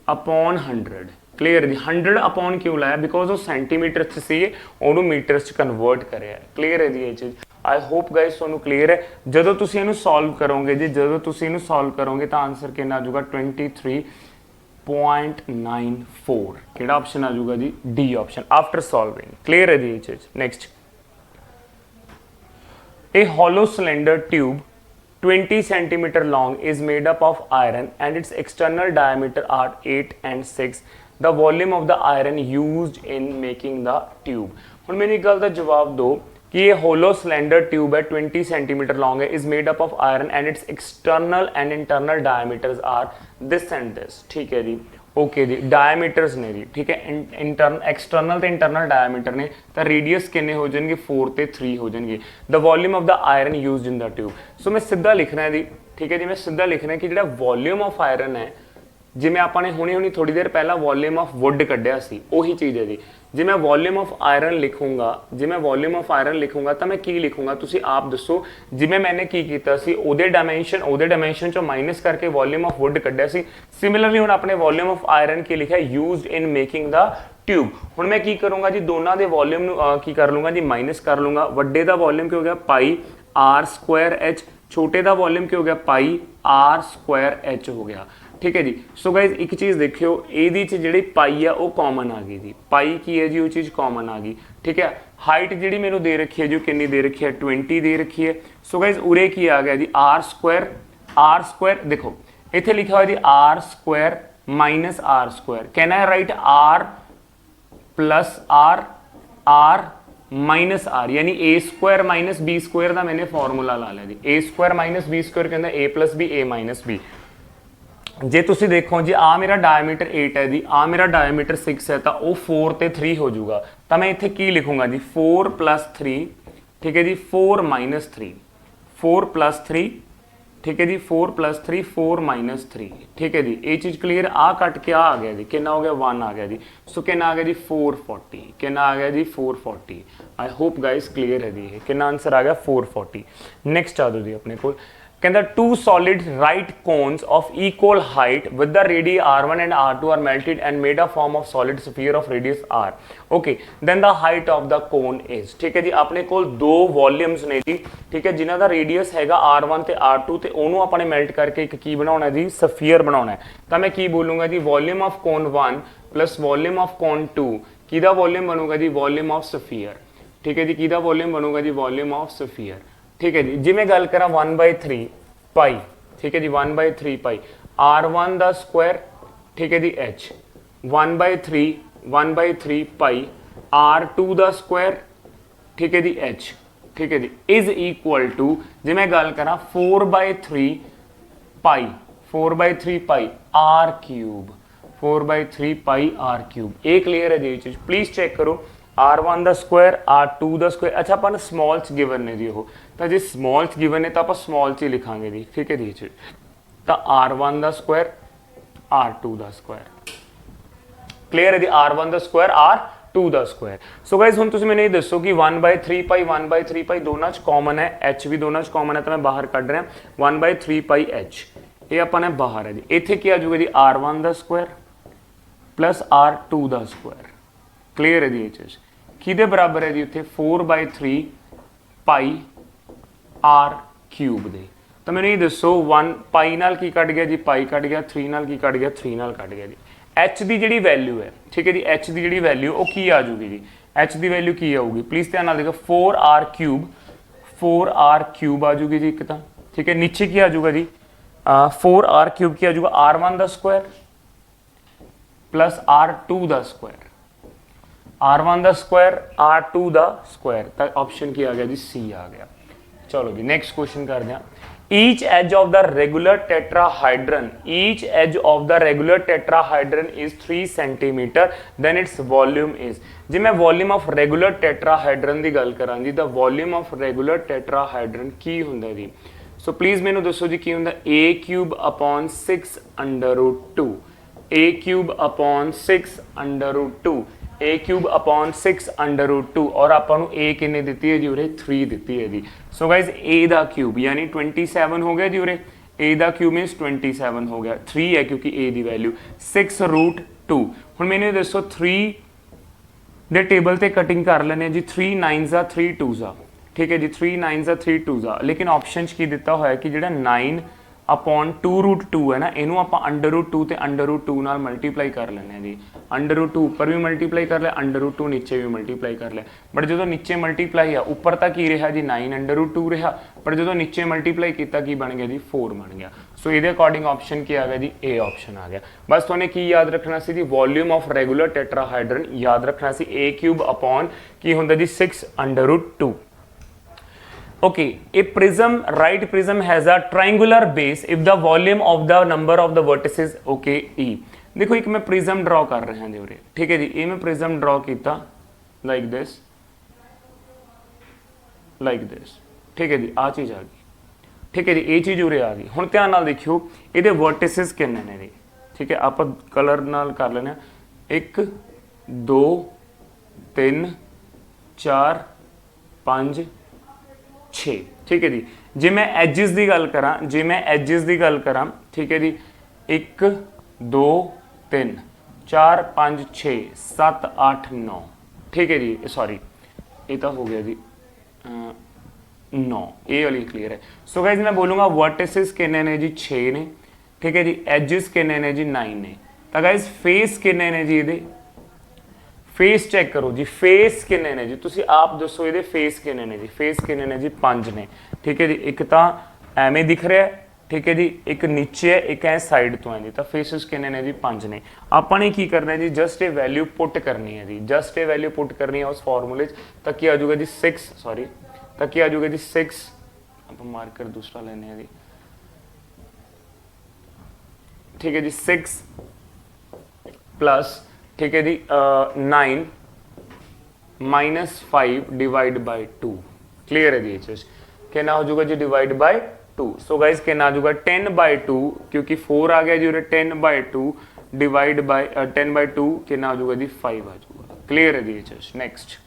अपॉन 100 क्लियर जी 100 अपॉन क्यों लाया बिकॉज वो सेंटीमीटर से ਉਹਨੂੰ ਮੀਟਰ ਚ ਕਨਵਰਟ ਕਰਿਆ क्लियर है जी ये चीज आई होप गाइस ਤੁਹਾਨੂੰ क्लियर है ਜਦੋਂ ਤੁਸੀਂ ਇਹਨੂੰ ਸੋਲਵ ਕਰੋਗੇ ਜੀ ਜਦੋਂ ਤੁਸੀਂ ਇਹਨੂੰ ਸੋਲਵ ਕਰੋਗੇ ਤਾਂ ਆਨਸਰ ਕਿੰਨਾ ਆ ਜਾਊਗਾ 23.94 ਕਿਹੜਾ ਆਪਸ਼ਨ ਆ ਜਾਊਗਾ ਜੀ D option after solving clear है जी ये चीज next a hollow cylinder tube 20 centimeter long is made up of iron and its external diameter are 8 and 6. The volume of the iron used in making the tube. ਹੁਣ ਮੈਨੂੰ ਇੱਕ ਗੱਲ ਦਾ ਜਵਾਬ ਦਿਓ कि ये hollow cylinder tube है 20 centimeter long है is made up of iron and its external and internal diameters are this and this. ठीक है जी ओके जी डायमीटर्स ने जी ठीक है एक्सटर्नल ਤੇ ਇੰਟਰਨਲ ਡਾਇਮੀਟਰ ਨੇ ਤਾਂ ਰੇਡੀਅਸ ਕਿੰਨੇ ਹੋ ਜਾਣਗੇ 4 ਤੇ 3 ਹੋ ਜਾਣਗੇ the volume of the iron used in the tube so ਮੈਂ ਸਿੱਧਾ ਲਿਖਣਾ ਹੈ ਜੀ ਠੀਕ ਹੈ ਜੀ ਮੈਂ ਸਿੱਧਾ ਲਿਖਣਾ ਹੈ ਕਿ ਜਿਹੜਾ ਵੋਲਿਊਮ ਆਫ ਆਇਰਨ ਹੈ ਜਿਵੇਂ ਆਪਾਂ ਨੇ ਹੁਣੇ ਥੋੜੀ ਦੇਰ ਪਹਿਲਾਂ ਵੋਲਿਊਮ ਆਫ ਵੁੱਡ ਕੱਢਿਆ ਸੀ ਉਹੀ ਚੀਜ਼ ਹੈ ਜੀ ਜੇ ਮੈਂ ਵੋਲਿਊਮ ਆਫ ਆਇਰਨ ਲਿਖੂੰਗਾ ਤਾਂ ਮੈਂ ਕੀ ਲਿਖੂੰਗਾ ਤੁਸੀਂ ਆਪ ਦੱਸੋ ਜਿਵੇਂ ਮੈंने ਕੀ ਕੀਤਾ ਸੀ ਉਹਦੇ ਡਾਇਮੈਂਸ਼ਨ ਚੋਂ ਮਾਈਨਸ ਕਰਕੇ ਵੋਲਿਊਮ ਆਫ ਵੁੱਡ ਕੱਢਿਆ ਸੀ ਸਿਮਿਲਰਲੀ ਹੁਣ ਆਪਣੇ ਵੋਲਿਊਮ ਆਫ ਆਇਰਨ ਕੀ ਲਿਖਿਆ ਯੂਜ਼ਡ ਇਨ ਮੇਕਿੰਗ ਦਾ ट्यूब ਹੁਣ ਮੈਂ ਕੀ ਕਰੂੰਗਾ ਜੀ ਦੋਨਾਂ ਦੇ ਵੋਲਿਊਮ ਨੂੰ ਕੀ ਕਰ ਲੂੰਗਾ ਜੀ ਮਾਈਨਸ ਕਰ ਲੂੰਗਾ ਵੱਡੇ ਦਾ ਵੋਲਿਊਮ ਕੀ ਹੋ ਗਿਆ ਪਾਈ r ਸਕੁਆਇਰ h ਛੋਟੇ ਦਾ ਵੋਲਿਊਮ ਕੀ ਹੋ ਗਿਆ ਪਾਈ r ਸਕੁਆਇਰ h ਹੋ ਗਿਆ ठीक है जी सो गाइज एक चीज़ देखियो ਇਹਦੀ ਚ ਜਿਹੜੀ ਪਾਈ ਆ ਉਹ ਕਾਮਨ ਆ ਗਈ ਜੀ ਪਾਈ ਕੀ ਹੈ ਜੀ ਉਹ ਚੀਜ਼ ਕਾਮਨ ਆ ਗਈ ਠੀਕ ਹੈ ਹਾਈਟ ਜਿਹੜੀ ਮੈਨੂੰ ਦੇ ਰੱਖੀ ਹੈ ਜੋ ਕਿੰਨੀ ਦੇ ਰੱਖੀ ਹੈ 20 ਦੇ ਰੱਖੀ ਹੈ ਸੋ गाइज ਉਰੇ ਕੀ ਆ ਗਿਆ ਜੀ r ਸਕੁਆਇਰ ਦੇਖੋ ਇੱਥੇ ਲਿਖਿਆ ਹੋਇਆ ਜੀ r Square minus r Square can I right r plus r minus r यानी a square minus b square का मैंने फॉर्मूला ला लिया जी a square minus b square कहता है a plus b a minus b जे तुसी देखो जी आ मेरा डायमीटर 8 है जी आ मेरा डायमीटर 6 है तो वो 4 ते 3 हो जाऊगा तो मैं इत्थे की लिखूंगा जी 4 प्लस 3 ठीक है जी 4 माइनस 3 4 प्लस 3 ठीक है जी 4 प्लस 3 4 माइनस 3 ठीक है जी ये चीज़ क्लियर आ कट के आ गया जी कितना हो गया 1 आ गया जी सो कितना आ गया जी 440 कितना आ गया जी 440 आई होप गाइस क्लियर है जी कितना आंसर आ गया 440 नेक्स्ट आ दो जी अपने को कहता two solid right cones of equal height with the radii r1 and r2 are melted and made a form of solid sphere of radius r okay then the height of the cone is ठीक है जी अपने कोल दो volumes ने जी ठीक है जिन्हां दा radius हैगा r1 ते r2 ते ओनू अपने मेल्ट करके एक की बनाउणा जी स्फीयर बनाउणा है तां मैं की बोलूंगा जी volume of cone 1 plus volume of cone 2 किदा वॉल्यूम बनूगा जी वॉल्यूम ऑफ स्फीयर ठीक है जी किदा वॉल्यूम बनूगा जी वॉल्यूम ऑफ स्फीयर ठीक है जी जी मैं गल करा 1/3 पाई ठीक है जी 1/3 पाई r1 दा स्क्वायर ठीक है जी h 1/3 पाई r2 दा स्क्वायर ठीक है जी h ठीक है जी इज इक्वल टू जी मैं गल करा 4/3 पाई r क्यूब 4/3 पाई r क्यूब ये क्लियर है जी ये चीज प्लीज चेक करो r1 ਦਾ ਸਕੁਆਇਰ r2 ਦਾ ਸਕੁਆਇਰ ਅੱਛਾ ਆਪਾਂ ਨੂੰ ਸਮਾਲ ਚ ਗਿਵਨ ਨੇ ਜੀ ਉਹ ਤਾਂ ਜੇ ਸਮਾਲ ਚ ਗਿਵਨ ਹੈ ਤਾਂ ਆਪਾਂ ਸਮਾਲ ਚ ਹੀ ਲਿਖਾਂਗੇ ਜੀ ਠੀਕ ਹੈ ਜੀ ਤਾਂ r1 ਦਾ ਸਕੁਆਇਰ r2 ਦਾ ਸਕੁਆਇਰ ਕਲੀਅਰ ਹੈ ਜੀ r1 ਦਾ ਸਕੁਆਇਰ r2 ਦਾ ਸਕੁਆਇਰ ਸੋ ਗਾਇਜ਼ ਹੁਣ ਤੁਸੀਂ ਮੈਨੂੰ ਇਹ ਦੱਸੋ ਕਿ 1/3 ਪਾਈ ਦੋਨਾਂ ਚ ਕਾਮਨ ਹੈ h ਵੀ ਦੋਨਾਂ ਚ ਕਾਮਨ ਹੈ ਤਾਂ ਮੈਂ ਬਾਹਰ ਕੱਢ ਰਿਹਾ 1/3 ਪਾਈ h ਇਹ ਆਪਾਂ ਨੇ ਬਾਹਰ ਹੈ ਜੀ ਇੱਥੇ ਕੀ ਆ ਜਾਊਗਾ ਜੀ r1 ਦਾ ਸਕੁਆਇਰ ਪਲੱਸ r2 ਦਾ ਸਕੁਆਇਰ ਕਲੀਅਰ ਹੈ ਜੀ ਇਹ ਚੀਜ਼ किदे बराबर है जी उत्थे 4/3 पाई r क्यूब दे तो मैंने ये दसो 1 पाई नाल की कट गया जी पाई कट गया 3 नाल की कट गया 3 नाल कट गया जी h की जी वैल्यू है ठीक है जी h की जी वैल्यू वो की आ जाऊगी जी h ਦੀ ਵੈਲਿਊ ਕੀ ਆਊਗੀ ਪਲੀਜ਼ ਧਿਆਨ ਨਾਲ ਦੇਖੋ 4r क्यूब आ जाऊगी जी एक तो ठीक है नीचे की आ जाऊगा जी 4r क्यूब की आ जाऊगा r1 का स्क्वायर प्लस r2 का स्क्वायर r1 का स्क्वायर r2 का स्क्वायर तक ऑप्शन की आ गया जी सी आ गया। चलो जी नेक्स्ट क्वेश्चन करते हैं each edge of the regular tetrahedron is 3 centimeter then its volume is ਜੇ ਮੈਂ ਵੋਲਿਊਮ ਆਫ ਰੈਗੂਲਰ ਟੈਟਰਾਹਾਈਡਰਨ ਦੀ ਗੱਲ ਕਰਾਂ ਜੀ ਤਾਂ ਵੋਲਿਊਮ ਆਫ ਰੈਗੂਲਰ ਟੈਟਰਾਹਾਈਡਰਨ ਕੀ ਹੁੰਦਾ ਜੀ ਸੋ ਪਲੀਜ਼ ਮੈਨੂੰ ਦੱਸੋ ਜੀ ਕੀ ਹੁੰਦਾ a cube upon 6 under root 2 a cube upon 6 under root 2 a cube upon 6 under root 2 और ਆਪਾਂ ਨੂੰ a ਕਿੰਨੇ ਦਿੱਤੀ ਹੈ ਜੀ ਉਰੇ 3 ਦਿੱਤੀ ਹੈ ਜੀ so guys a the cube ਯਾਨੀ 27 ਹੋ ਗਿਆ ਜੀ ਉਰੇ a ਦਾ ਕਿਊਬ ਮੀਨਸ 27 ਹੋ ਗਿਆ 3 ਹੈ ਕਿਉਂਕਿ a ਦੀ ਵੈਲਿਊ 6 root 2 ਹੁਣ ਮੈਨੂੰ ਦੱਸੋ 3 ਦੇ ਟੇਬਲ ਤੇ ਕਟਿੰਗ ਕਰ ਲੈਣੇ ਜੀ 3 9s ਆ 3 2s ਆ ਠੀਕ ਹੈ ਜੀ 3 9s ਆ 3 2s ਆ ਲੇਕਿਨ ਆਪਸ਼ਨ 'ਚ ਕੀ ਦਿੱਤਾ ਹੋਇਆ ਕਿ ਜਿਹੜਾ 9 अपॉन 2 रूट 2 है ना इनू आप अंडर रूट 2 ते अंडर रूट 2 नाल मल्टीप्लाई कर लेने जी अंडर रूट 2 ऊपर भी मल्टीप्लाई कर लिया अंडर रूट 2 नीचे भी मल्टीप्लाई कर लिया बट जो नीचे मल्टीप्लाई है ऊपर तक ही रहा जी 9 अंडर रूट 2 रहा पर जो नीचे मल्टीप्लाई किया की बन गया जी 4 बन गया सो ये अकॉर्डिंग ऑप्शन की आ गया जी ए ऑप्शन आ गया बस तुमने की याद रखना सी जी वॉल्यूम ऑफ रेगुलर टेट्राहाइड्रन याद रखना सी ए क्यूब अपॉन की होंदा जी 6 under root 2 okay a prism right prism has a triangular base if the volume of the number of the vertices okay e देखो एक मैं प्रिज्म ड्रॉ कर रहा जी उरे ठीक है जी ये मैं प्रिज्म ड्रॉ किया लाइक दिस ठीक है जी आ चीज आ गई ठीक है जी ये चीज उरे आ गई हुण ध्यान नाल देखियो इहदे वर्टिसेस किन्ने ने जी ठीक है आप कलर नाल कर लेने 1 2 3 4 5 6 ठीक है जी जे मैं एजिस की गल करा ठीक है जी 1 2 3 4 5 6 7 8 9 ठीक है जी सॉरी ये तो हो गया जी 9 ये वाली क्लियर है सो गाइज मैं बोलूँगा वर्टिसेस किन्ने ने जी 6 ने ठीक है जी एजिस किन्ने ने जी 9 ने तो गाइज फेस किन्ने ने जी ये फेस चेक करो जी फेस किन्ने ने जी तुसी आप दसो ये फेस किन्ने ने जी फेस किन्ने ने जी 5 ने ठीक है जी एक तो एवें दिख रहा है ठीक है जी एक नीचे है एक है साइड तो है जी तो फेसिस किन्ने ने जी 5 ने आपने की करना है जी जस्ट ए वैल्यू पुट करनी है जी जस्ट ए वैल्यू पुट करनी है उस फॉर्मूले तक की आ जाऊगा जी 6 सॉरी तक की आ जाऊगा जी 6 आप मार्कर दूसरा लेने हैं जी ठीक है जी 6 प्लस ठीक है जी 9 -5 डिवाइड बाय 2 क्लियर है जी ये चीज क्या हो जाएगा जी डिवाइड बाय 2 सो गाइस क्या आ जाएगा 10 बाय 2 क्योंकि 4 आ गया जी 10 बाय 2 डिवाइड बाय 10 बाय 2 क्या हो जाएगा जी 5 आ जाएगा क्लियर है जी ये चीज next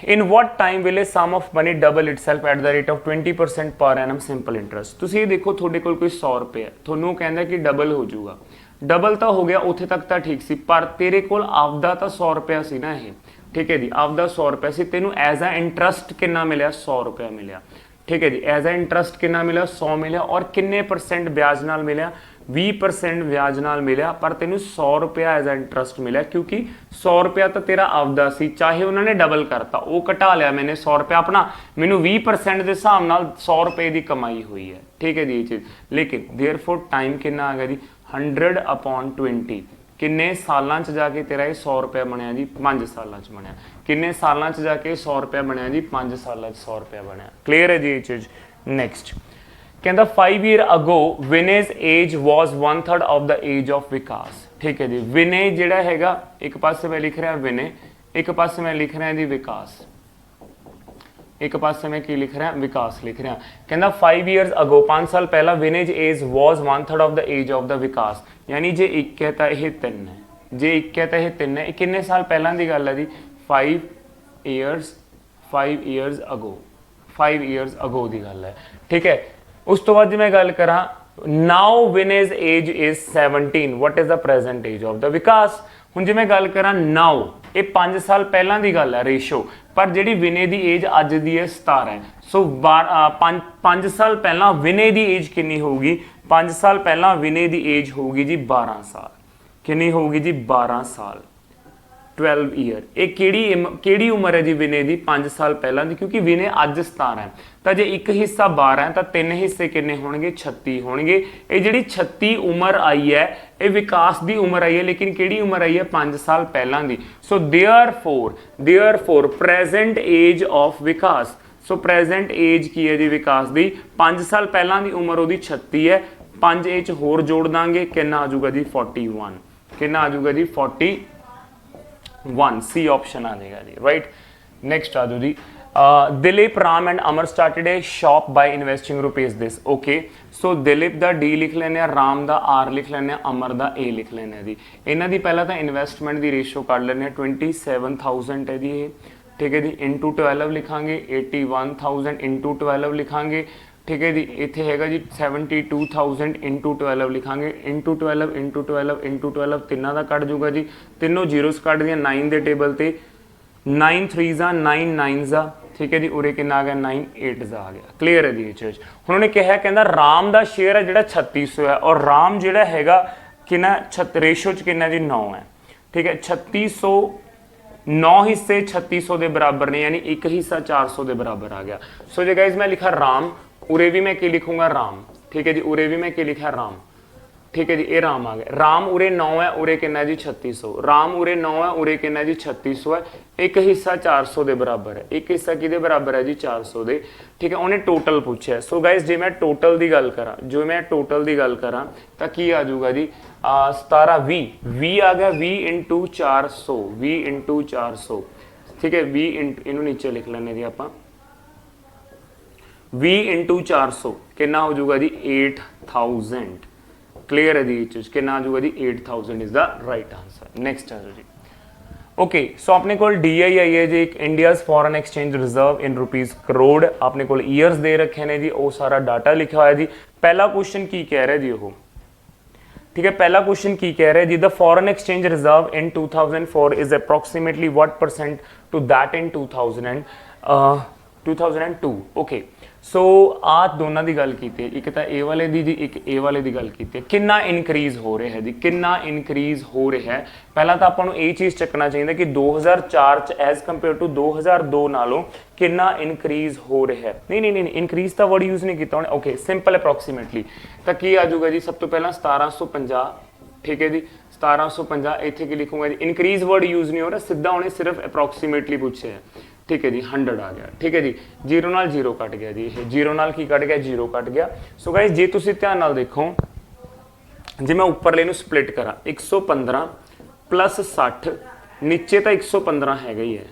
in what time will a sum of money double itself at the rate of 20% per annum simple interest ਤੁਸੀਂ ਦੇਖੋ ਤੁਹਾਡੇ ਕੋਲ ਕੋਈ 100 ਰੁਪਏ ਹੈ ਤੁਹਾਨੂੰ ਕਹਿੰਦਾ ਕਿ ਡਬਲ ਹੋ ਜਾਊਗਾ ਡਬਲ ਤਾਂ ਹੋ ਗਿਆ ਉੱਥੇ ਤੱਕ ਤਾਂ ਠੀਕ ਸੀ ਪਰ ਤੇਰੇ ਕੋਲ ਆਪਦਾ ਤਾਂ 100 ਰੁਪਏ ਸੀ ਨਾ ਇਹ ਠੀਕ ਹੈ ਜੀ ਆਪਦਾ 100 ਰੁਪਏ ਸੀ ਤੈਨੂੰ ਐਜ਼ ਅ ਇੰਟਰਸਟ ਕਿੰਨਾ ਮਿਲਿਆ 100 ਰੁਪਏ ਮਿਲਿਆ ਠੀਕ ਹੈ ਜੀ ਐਜ਼ ਅ ਇੰਟਰਸਟ ਕਿੰਨਾ ਮਿਲਿਆ 100 ਮਿਲਿਆ ਔਰ ਕਿੰਨੇ % ਵਿਆਜ ਨਾਲ ਮਿਲਿਆ 20% ਵਿਆਜ ਨਾਲ ਮਿਲਿਆ ਪਰ ਤੈਨੂੰ 100 ਰੁਪਿਆ ਐਜ਼ ਅ ਇੰਟਰਸਟ ਮਿਲਿਆ ਕਿਉਂਕਿ 100 ਰੁਪਿਆ ਤਾਂ ਤੇਰਾ ਆਪਦਾ ਸੀ ਚਾਹੇ ਉਹਨਾਂ ਨੇ ਡਬਲ ਕਰਤਾ ਉਹ ਘਟਾ ਲਿਆ ਮੈਨੇ 100 ਰੁਪਿਆ ਆਪਣਾ ਮੈਨੂੰ 20% ਦੇ ਹਿਸਾਬ ਨਾਲ 100 ਰੁਪਏ ਦੀ ਕਮਾਈ ਹੋਈ ਹੈ ਠੀਕ ਹੈ ਜੀ ਇਹ ਚੀਜ਼ ਲੇਕਿਨ देयरफॉर टाइम ਕਿੰਨਾ ਆ ਗਿਆ ਜੀ 100/20 ਕਿੰਨੇ ਸਾਲਾਂ 'ਚ ਜਾ ਕੇ ਤੇਰਾ ਇਹ 100 ਰੁਪਿਆ ਬਣਿਆ ਜੀ 5 ਸਾਲਾਂ 'ਚ ਬਣਿਆ ਕਿੰਨੇ ਸਾਲਾਂ 'ਚ ਜਾ ਕੇ 100 ਰੁਪਿਆ ਬਣਿਆ ਜੀ 5 ਸਾਲਾਂ 'ਚ 100 ਰੁਪਿਆ ਬਣਿਆ ਕਲੀਅਰ ਹੈ ਜੀ ਇਹ ਚੀਜ਼ ਨੈਕਸਟ कहता 5 year ago Vinay's age was 1/3 of the age of विकास ठीक है जी विनय जिहड़ा हैगा एक पासे मैं लिख रहा विनय एक पासे मैं लिख रहा जी विकास एक पासे मैं की लिख रहा विकास लिख रहा कहता 5 years ago 5 साल पहला Vinay's age was 1/3 of the age of the विकास यानी जे 1 कहता यह 3 है जे 1 कहता यह 3 है किन्ने साल पहला की गल है जी 5 years ago की गल है ठीक है उस तो बाद मैं गल करा now Vinay's age is 17 what is the present age of the विकास हुण जे मैं गल करा नाउ ये 5 साल पहला दी गल है रेशो पर जिहड़ी विनय दी एज अज दी है 17 है सो 5 साल पहला विनय दी एज कितनी होगी 5 साल पहला विनय दी एज होगी जी 12 साल कितनी होगी जी 12 साल 12 ईयर। ਇਹ ਕਿਹੜੀ ਉਮਰ ਹੈ ਜੀ ਵਿਨੇ ਦੀ? 5 ਸਾਲ ਪਹਿਲਾਂ ਦੀ, ਕਿਉਂਕਿ ਵਿਨੇ ਅੱਜ 17 ਹੈ ਤਾਂ ਜੇ ਇੱਕ ਹਿੱਸਾ 12 ਹੈ ਤਾਂ ਤਿੰਨ ਹਿੱਸੇ ਕਿੰਨੇ ਹੋਣਗੇ? 36 ਹੋਣਗੇ। ਇਹ ਜਿਹੜੀ 36 ਉਮਰ ਆਈ ਹੈ ਇਹ ਵਿਕਾਸ ਦੀ ਉਮਰ ਆਈ ਹੈ, ਲੇਕਿਨ ਕਿਹੜੀ ਉਮਰ ਆਈ ਹੈ? 5 ਸਾਲ ਪਹਿਲਾਂ ਦੀ। So therefore present age of Vikas, so present age की है जी विकास दी 5 साल पहला दी उम्र ਉਹਦੀ 36 है, 5 ਇਹ ਚ ਹੋਰ ਜੋੜ ਦਾਂਗੇ ਕਿੰਨਾ ਆ ਜਾਊਗਾ ਜੀ? 41। ਕਿੰਨਾ ਆ ਜਾਊਗਾ ਜੀ? 41। सी ऑप्शन आ जाएगा जी, राइट। नेक्स्ट आ जाओ जी, Dilip Ram and Amar started a shop by investing rupees this. Okay, so Dilip दा डी लिख लेने, राम दा आर लिख लेने, अमर दा ए लिख लेने जी। इन्हां दी पहला तां इन्वेस्टमेंट दी रेशियो कढ लेने, 27,000 है जी ये, ठीक है जी। इंटू 12 लिखांगे, 81,000 इंटू 12 लिखांगे, ठीक है जी। इत्थे हैगा जी 72,000 इंटू 12 लिखांगे, इंटू 12 इंटू 12 इंटू 12 तिन्ना दा कट जूगा जी। तीनों जीरोस कट दियां 9 दे टेबल ते, 9 3s 9 9s, ठीक है जी। उरे कितना आ गया? 9 8s आ गया। क्लीयर है जी ये चीज। हुण उन्हें कहा कहंदा राम दा शेयर है जिहड़ा 3600 है, और राम जिहड़ा हैगा किना रेशो च कितना जी? 9 है, ठीक है। 3600 9 हिस्से 3600 के बराबर ने, यानी एक हिस्सा 400 के बराबर आ गया। सो जे गाइज मैं लिखा राम, उरे भी मैं क्या लिखूंगा? राम, ठीक है जी। उरे भी मैं क्या लिखा? राम, ठीक है जी। ये राम आ गया। राम उरे 9 है, उरे कितना जी? 3600। राम उरे 9 है, उरे कितना जी? 3600 है। एक हिस्सा 400 के बराबर है, एक हिस्सा किहदे बराबर है जी? 400 के, ठीक है। उन्हें टोटल पूछा। सो गाइज जे मैं टोटल की गल करा, जो मैं टोटल की गल करा तो की आ जाऊगा जी? 17 20 आ गया, 20 इंटू 400, 20 इंटू 400, ठीक है। 20 इंटू, इनू नीचे लिख लेने जी आप, 20 इंटू 400 कितना हो जाऊगा जी? 8000। क्लियर है जी चीज? कितना आ जाऊगा जी? 8000 is the right answer. Next आ जाओ जी। ओके, सो अपने को DI आई है जी, एक India's foreign exchange reserve in rupees crore. अपने को ईयर्स दे रखे ने जी, वो सारा डाटा लिखा हुआ है जी। पहला क्वेश्चन की कह रहा है जी वो, ठीक है। पहला क्वेश्चन की कह रहा है जी? The foreign exchange reserve in 2004 is approximately what percent to that in 2002। Okay, so आ दोनों की गल की, एक तो ए वाले दी जी, एक ए वाले की गल की। कितना इनक्रीज हो रहा है जी? कितना इनक्रीज हो रहा है? पहला तो आपको ये चीज़ चकना चाहिए कि 2004 च एज कंपेयर टू 2002 नालों कितना इनक्रीज हो रहा है। नहीं, इनक्रीज का वर्ड यूज नहीं किया उन्हें। ओके, सिंपल अप्रोक्सीमेटली तो की आ जाऊगा जी? सब तो पहला 1750, ठीक है जी। 1750 इतने की लिखूंगा जी? इनक्रीज वर्ड यूज नहीं हो रहा, सीधा उन्हें सिर्फ अप्रोक्सीमेटली पूछे है, ठीक है जी। 100 आ गया, ठीक है जी। जीरो नाल जीरो कट गया जी, जीरो नाल की कट गया? जीरो कट गया। सो गाइस जे तुसीं ध्यान नाल देखो, जे मैं उपरले नूं स्प्लिट करा, 115 प्लस 60, नीचे तो 115 हैगा ही है,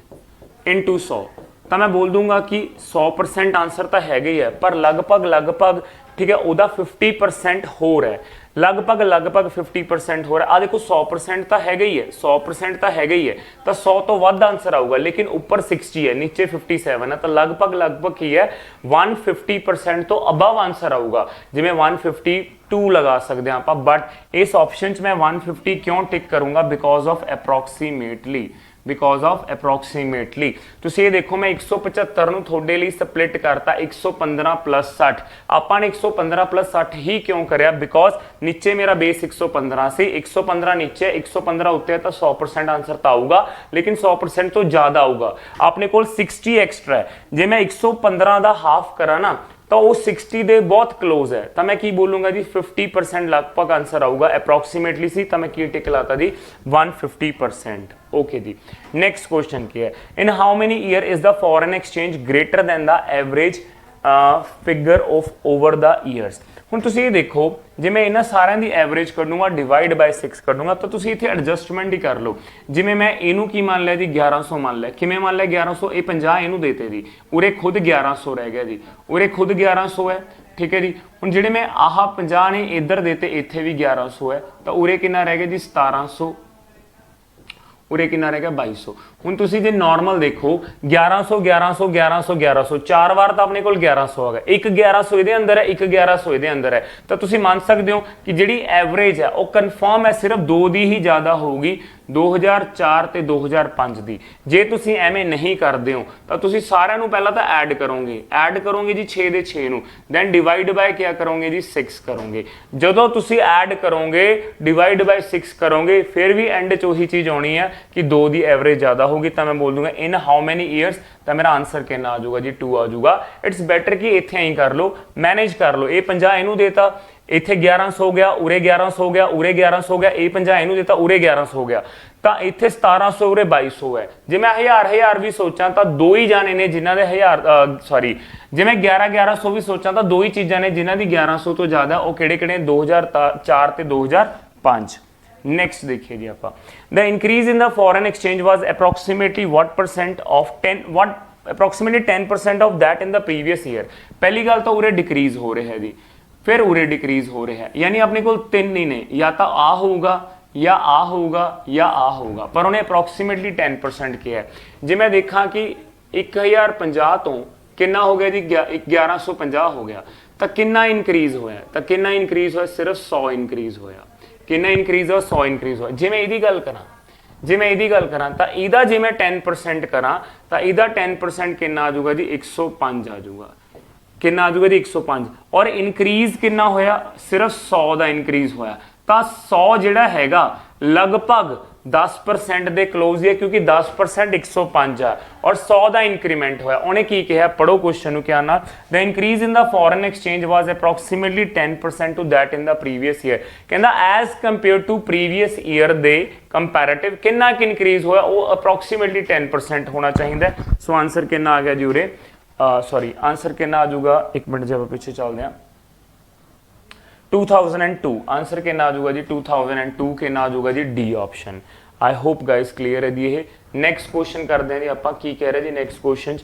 इंटू 100, तो मैं बोल दूंगा कि 100% आंसर तो हैगा ही है, पर लगभग ठीक है उदा 50% हो रहा है, लगभग 50% हो रहा है। आ देखो 100% तो हैगा ही है, 100% तो हैगा ही है, तो 100 तो वध आंसर आऊगा, लेकिन ऊपर 60 है, नीचे 57 है, तो लगभग ही है 150% तो अबव आंसर आऊगा। जिवें 152 लगा सकते हैं आप, बट इस ऑप्शन च मैं 150 क्यों टिक करूंगा? Because of approximately, because of approximately. तुसीं ये देखो मैं 175 नूं थोड़े लिए स्प्लिट करता 115 प्लस 60, आपां 115 प्लस 60 ही क्यों करया? बिकॉज नीचे मेरा बेस 115 से 115 नीचे 115 उत्ते तो 100% आंसर तो आऊगा, लेकिन 100% तो ज्यादा आऊगा। अपने को 60 एक्स्ट्रा है, जे मैं 115 का हाफ करा ना तो वो 60 दे बहुत क्लोज है, तो मैं की बोलूंगा जी 50% लगभग आंसर आऊगा। अप्रोक्सीमेटली सी तो मैं की टिक लाता जी 150%। ओके जी, नेक्स्ट क्वेश्चन क्या है? In how many year is the foreign exchange greater than the average figure of over the years. हुण तुसीं ये देखो, जे मैं इन्हां सारिਆਂ ਦੀ एवरेज कर दूंगा डिवाइड बाय 6 कर दूंगा, तो तुसीं इत्थे एडजस्टमेंट ही कर लो। जिवें मैं इनू की मान लिया जी 1100 मान लिया, किवें मान लिया 1100, ये 50 इनू देते जी, उरे खुद 1100 रह गया जी, उरे खुद 1100 है, ठीक है जी। हुण जिहड़े मैं आह 50 ने इधर देते, इत्थे भी 1100 है, तो उरे कितना रह गया जी 1700, उरे कितना रह गया 2200। हुण तुसीं जे नॉर्मल देखो 1100 1100 1100 1100 चार बार तो अपने को 1100 आ गया, एक 1100 इहदे अंदर है, एक 1100 इहदे अंदर है, तो तुसीं मान सकते हो कि जिहड़ी एवरेज है वो कन्फर्म है सिर्फ 2 दी ही ज़्यादा होगी, 2004 ਤੇ 2005 ਦੀ। ਜੇ ਤੁਸੀਂ ਐਵੇਂ ਨਹੀਂ ਕਰਦੇ ਹੋ ਤਾਂ ਤੁਸੀਂ ਸਾਰਿਆਂ ਨੂੰ ਪਹਿਲਾਂ ਤਾਂ ਐਡ ਕਰੋਗੇ ਜੀ 6 ਦੇ 6 ਨੂੰ, ਦੈਨ ਡਿਵਾਈਡ ਬਾय ਕਿਆ ਕਰੋਗੇ ਜੀ 6 ਕਰੋਗੇ। ਜਦੋਂ ਤੁਸੀਂ ਐਡ ਕਰੋਗੇ ਡਿਵਾਈਡ ਬਾय 6 ਕਰੋਗੇ ਫਿਰ ਵੀ ਐਂਡ 'ਚ ਉਹੀ ਚੀਜ਼ ਆਉਣੀ ਹੈ ਕਿ 2 ਦੀ ਐਵਰੇਜ ਜ਼ਿਆਦਾ ਹੋਗੀ ਤਾਂ ਮੈਂ ਬੋਲ ਦੂੰਗਾ ਇਨ ਹਾਊ ਮੈਨੀ ਈਅਰਸ, ਤਾਂ ਮੇਰਾ ਆਨਸਰ ਕਿੰਨਾ ਆ ਜਾਊਗਾ ਜੀ 2 ਆ ਜਾਊਗਾ। ਇਟਸ ਬੈਟਰ ਕਿ ਇੱਥੇ ਐਂ ਕਰ ਲਓ, ਮੈਨੇਜ ਕਰ ਲਓ। ਇਹ 50 ਇਹਨੂੰ ਦੇਤਾ, ਇੱਥੇ 1100 ਹੋ ਗਿਆ, ਉਰੇ 1100 ਹੋ ਗਿਆ, ਉਰੇ 1100 ਹੋ ਗਿਆ, ਇਹ 50 ਇਹਨੂੰ ਦਿੱਤਾ, ਉਰੇ 1100 ਹੋ ਗਿਆ, ਤਾਂ ਇੱਥੇ 1700 ਉਰੇ 2200 ਹੈ। ਜੇ ਮੈਂ ਹਜ਼ਾਰ ਵੀ ਸੋਚਾਂ ਤਾਂ ਦੋ ਹੀ ਜਾਣੇ ਨੇ ਜਿਨ੍ਹਾਂ ਦੇ ਜੇ ਮੈਂ 1100 ਵੀ ਸੋਚਾਂ ਤਾਂ ਦੋ ਹੀ ਚੀਜ਼ਾਂ ਨੇ ਜਿਨ੍ਹਾਂ ਦੀ 1100 ਤੋਂ ਜ਼ਿਆਦਾ, ਉਹ ਕਿਹੜੇ 2004 ਤੇ 2005। नेक्स्ट देखिए जी आप, the increase in the foreign exchange was approximately approximately 10% of that in the previous year. पहली गल तो उरे डिक्रीज हो रहा है जी, फिर उरे डिक्रीज हो रहा है, यानी अपने को 3 ही ने, या तो आ होगा या आ होगा या आ होगा, पर उन्हें अप्रोक्सीमेटली 10% किया है। जे मैं देखा कि 1050 तो कितना हो गया जी 1150 हो गया, तो कितना इंक्रीज होया, तो कितना इंक्रीज होया, सिर्फ 100 इंक्रीज होया। कितना इंक्रीज हो, 100 इंक्रीज हो। जे मैं इहदी गल करा तो इहदा जे मैं 10% करा तो इहदा 10% कितना आ जाऊगा जी 105 आ जाऊगा। कितना आ जाऊगा जी 105, और इंक्रीज कितना होया, सिर्फ 100 का इंक्रीज होया, तो 100 जिहड़ा हैगा लगभग 10% ਦੇ क्लोज है, क्योंकि 10% 105 है और 100 का इंक्रीमेंट होया। उन्हें की कहा, पढ़ो क्वेश्चन ਨੂੰ क्या ना, the increase in the foreign exchange was approximately 10% to that in the previous year. कहना as compare to previous year the comparative कितना कि इंक्रीज होया, वो अप्रोक्सीमेटली 10% होना चाहिए। सो आंसर कितना आ गया जी उरे, सॉरी आंसर कितना आ जाऊगा, एक मिनट जब पीछे चलते हैं, 2002 आंसर कितना आ जाऊगा जी 2002 कितना आ जाऊगा जी D option. I hope guys clear है जी। नैक्सट क्वेश्चन करते हैं जी आप, की कह रहे जी नैक्सट क्वेश्चन,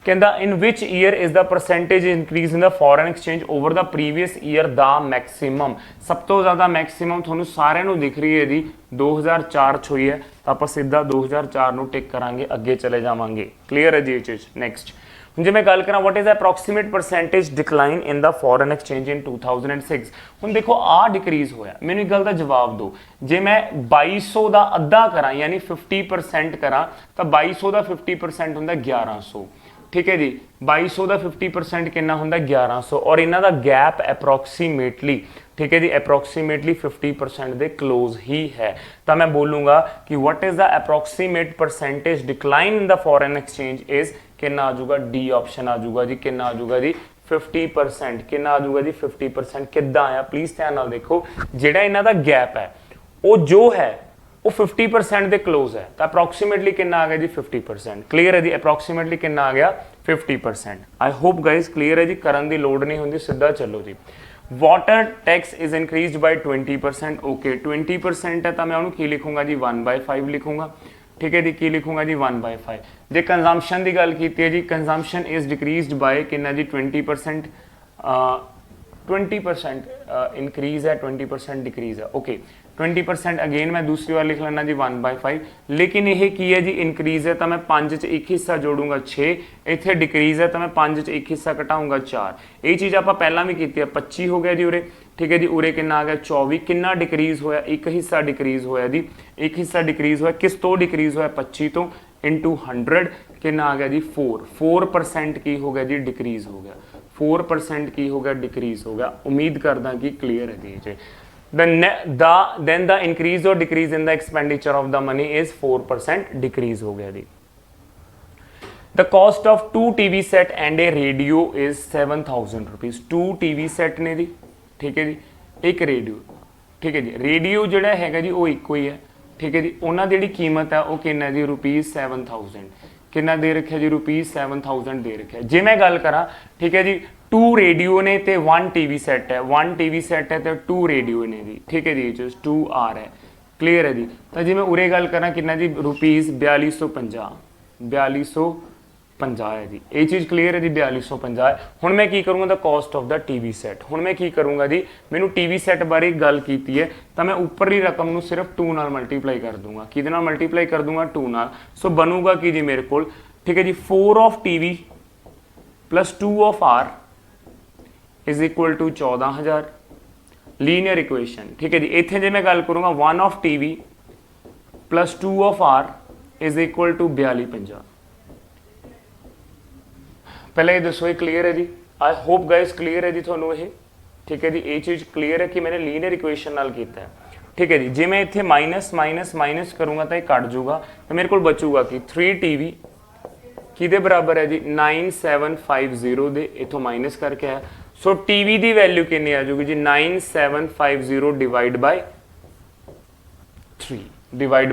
कहता in which year is the percentage increase in the foreign exchange over the previous year the maximum. सब तो ज़्यादा मैक्सिमम थोनू सारे नू दिख रही है जी 2004 च हुई है, तो आप सीधा 2004 नू टिक करांगे, अगे चले जावांगे। क्लियर है जी ये चीज़। नैक्सट जे मैं गल करा what is approximate percentage decline in the foreign exchange इन 2006। हुण देखो आ डिक्रीज होया, मैनूं एक गल दा जवाब दो, जे मैं 2200 का अद्धा करा यानी 50% करा तो 2200 का 50% हुंदा 1100। ठीक है जी, 2200 का 50% कितना हुंदा 1100, और इन्हां दा गैप अप्रोक्सीमेटली, ठीक है जी, अप्रोक्सीमेटली 50% दे क्लोज ही है। तो मैं बोलूँगा कि what is the approximate percentage decline in the foreign exchange is, कितना आ जाऊगा डी ऑप्शन आ जाऊगा जी, कितना आ जाऊगा जी 50%। कितना आ जाऊगा जी 50%। किद्दां आया प्लीज ध्यान नाल देखो, जिहड़ा इन्हां दा गैप है वो जो है वो 50% दे क्लोज है, तो अप्रोक्सीमेटली कितना आ गया जी 50%। क्लियर है जी, अप्रोक्सीमेटली कितना आ गया 50%। आई होप गाइज क्लियर है जी, करन दी लोड़ नहीं होंदी, सीधा चलो जी। Water tax is increase by 20%। Okay 20% है तो मैं उन्होंने की लिखूंगा जी 1/5 लिखूंगा। ठीक है जी, की लिखूंगा जी 1/5। जे कंजम्पशन की गल की है जी, कंजम्पशन इज डिक्रीज बाय कितना जी 20%। 20% इंक्रीज है, 20% डिक्रीज है। ओके 20% अगेन मैं दूसरी बार लिख लेना जी 1/5, लेकिन यह की है जी इंक्रीज है तो मैं 5 च एक हिस्सा जोड़ूंगा 6, इतने डिक्रीज है तो मैं 5 च एक हिस्सा घटाऊंगा 4। ये चीज़ आप पहला भी की है, 25 हो गया जी उरे। ठीक है जी, उरे कितना आ गया 24। कितना डिक्रीज होया, एक हिस्सा डिक्रीज होया जी, एक हिस्सा डिक्रीज होया, किस तो डिक्रीज होया 25 तो इंटू 100 कितना आ गया जी 4% की हो गया जी डिक्रीज हो गया, 4% की हो गया डिक्रीज हो गया। उम्मीद करदा कि क्लियर है जी। then the increase or decrease in the expenditure of the money is 4% decrease हो गया जी। The cost of 2 TV set and a radio is 7,000 rupees। 2 TV set ने जी, ठीक है जी, एक रेडियो, ठीक है जी, रेडियो जोड़ा है जी वो इको ही है। ठीक है जी, उन्होंने जी कीमत है वो कितना जी ₹7,000। कितना दे रखा जी ₹7,000 दे रखा। जे मैं गल करा, ठीक है जी, 2 रेडियो ने ते 1 TV सेट है, 1 TV सेट है तो 2 रेडियो ने जी। ठीक है जी, 2 R है। क्लियर है जी। तो जी मैं उरे गल करा कितना जी ₹4250 है जी, ये चीज़ क्लियर है जी 4250 है। हुण मैं की करूँगा the cost of the TV set. हुण मैं की करूँगा जी, मैनू TV सेट बारे गल की है तो मैं उपरली रकम नू सिर्फ 2 नाल मल्टीप्लाई कर दूंगा। किहदे नाल मल्टीप्लाई कर दूंगा 2 नाल। सो बनूगा कि जी मेरे को, ठीक है जी, 4 of TV plus 2 of R is equal to 14,000। Linear equation. ठीक है जी, इत्थे जे मैं गल करूँगा 1 of TV plus 2 of R is equal to 4250। पहले ये दसो ये क्लीयर है जी? आई होप गाइस क्लीयर है जी थानू ये, ठीक है जी? ये चीज़ क्लीयर है कि मैंने लीनियर इक्वेशन नाल कीता है, ठीक है जी? जे मैं इत्थे माइनस माइनस माइनस करूँगा तो ये कट जूगा, तो मेरे को बचूगा कि 3TV किहदे बराबर है जी 9750 दे, इथों माइनस करके आया। सो टीवी की वैल्यू कितनी आ जाएगी जी 9750 divide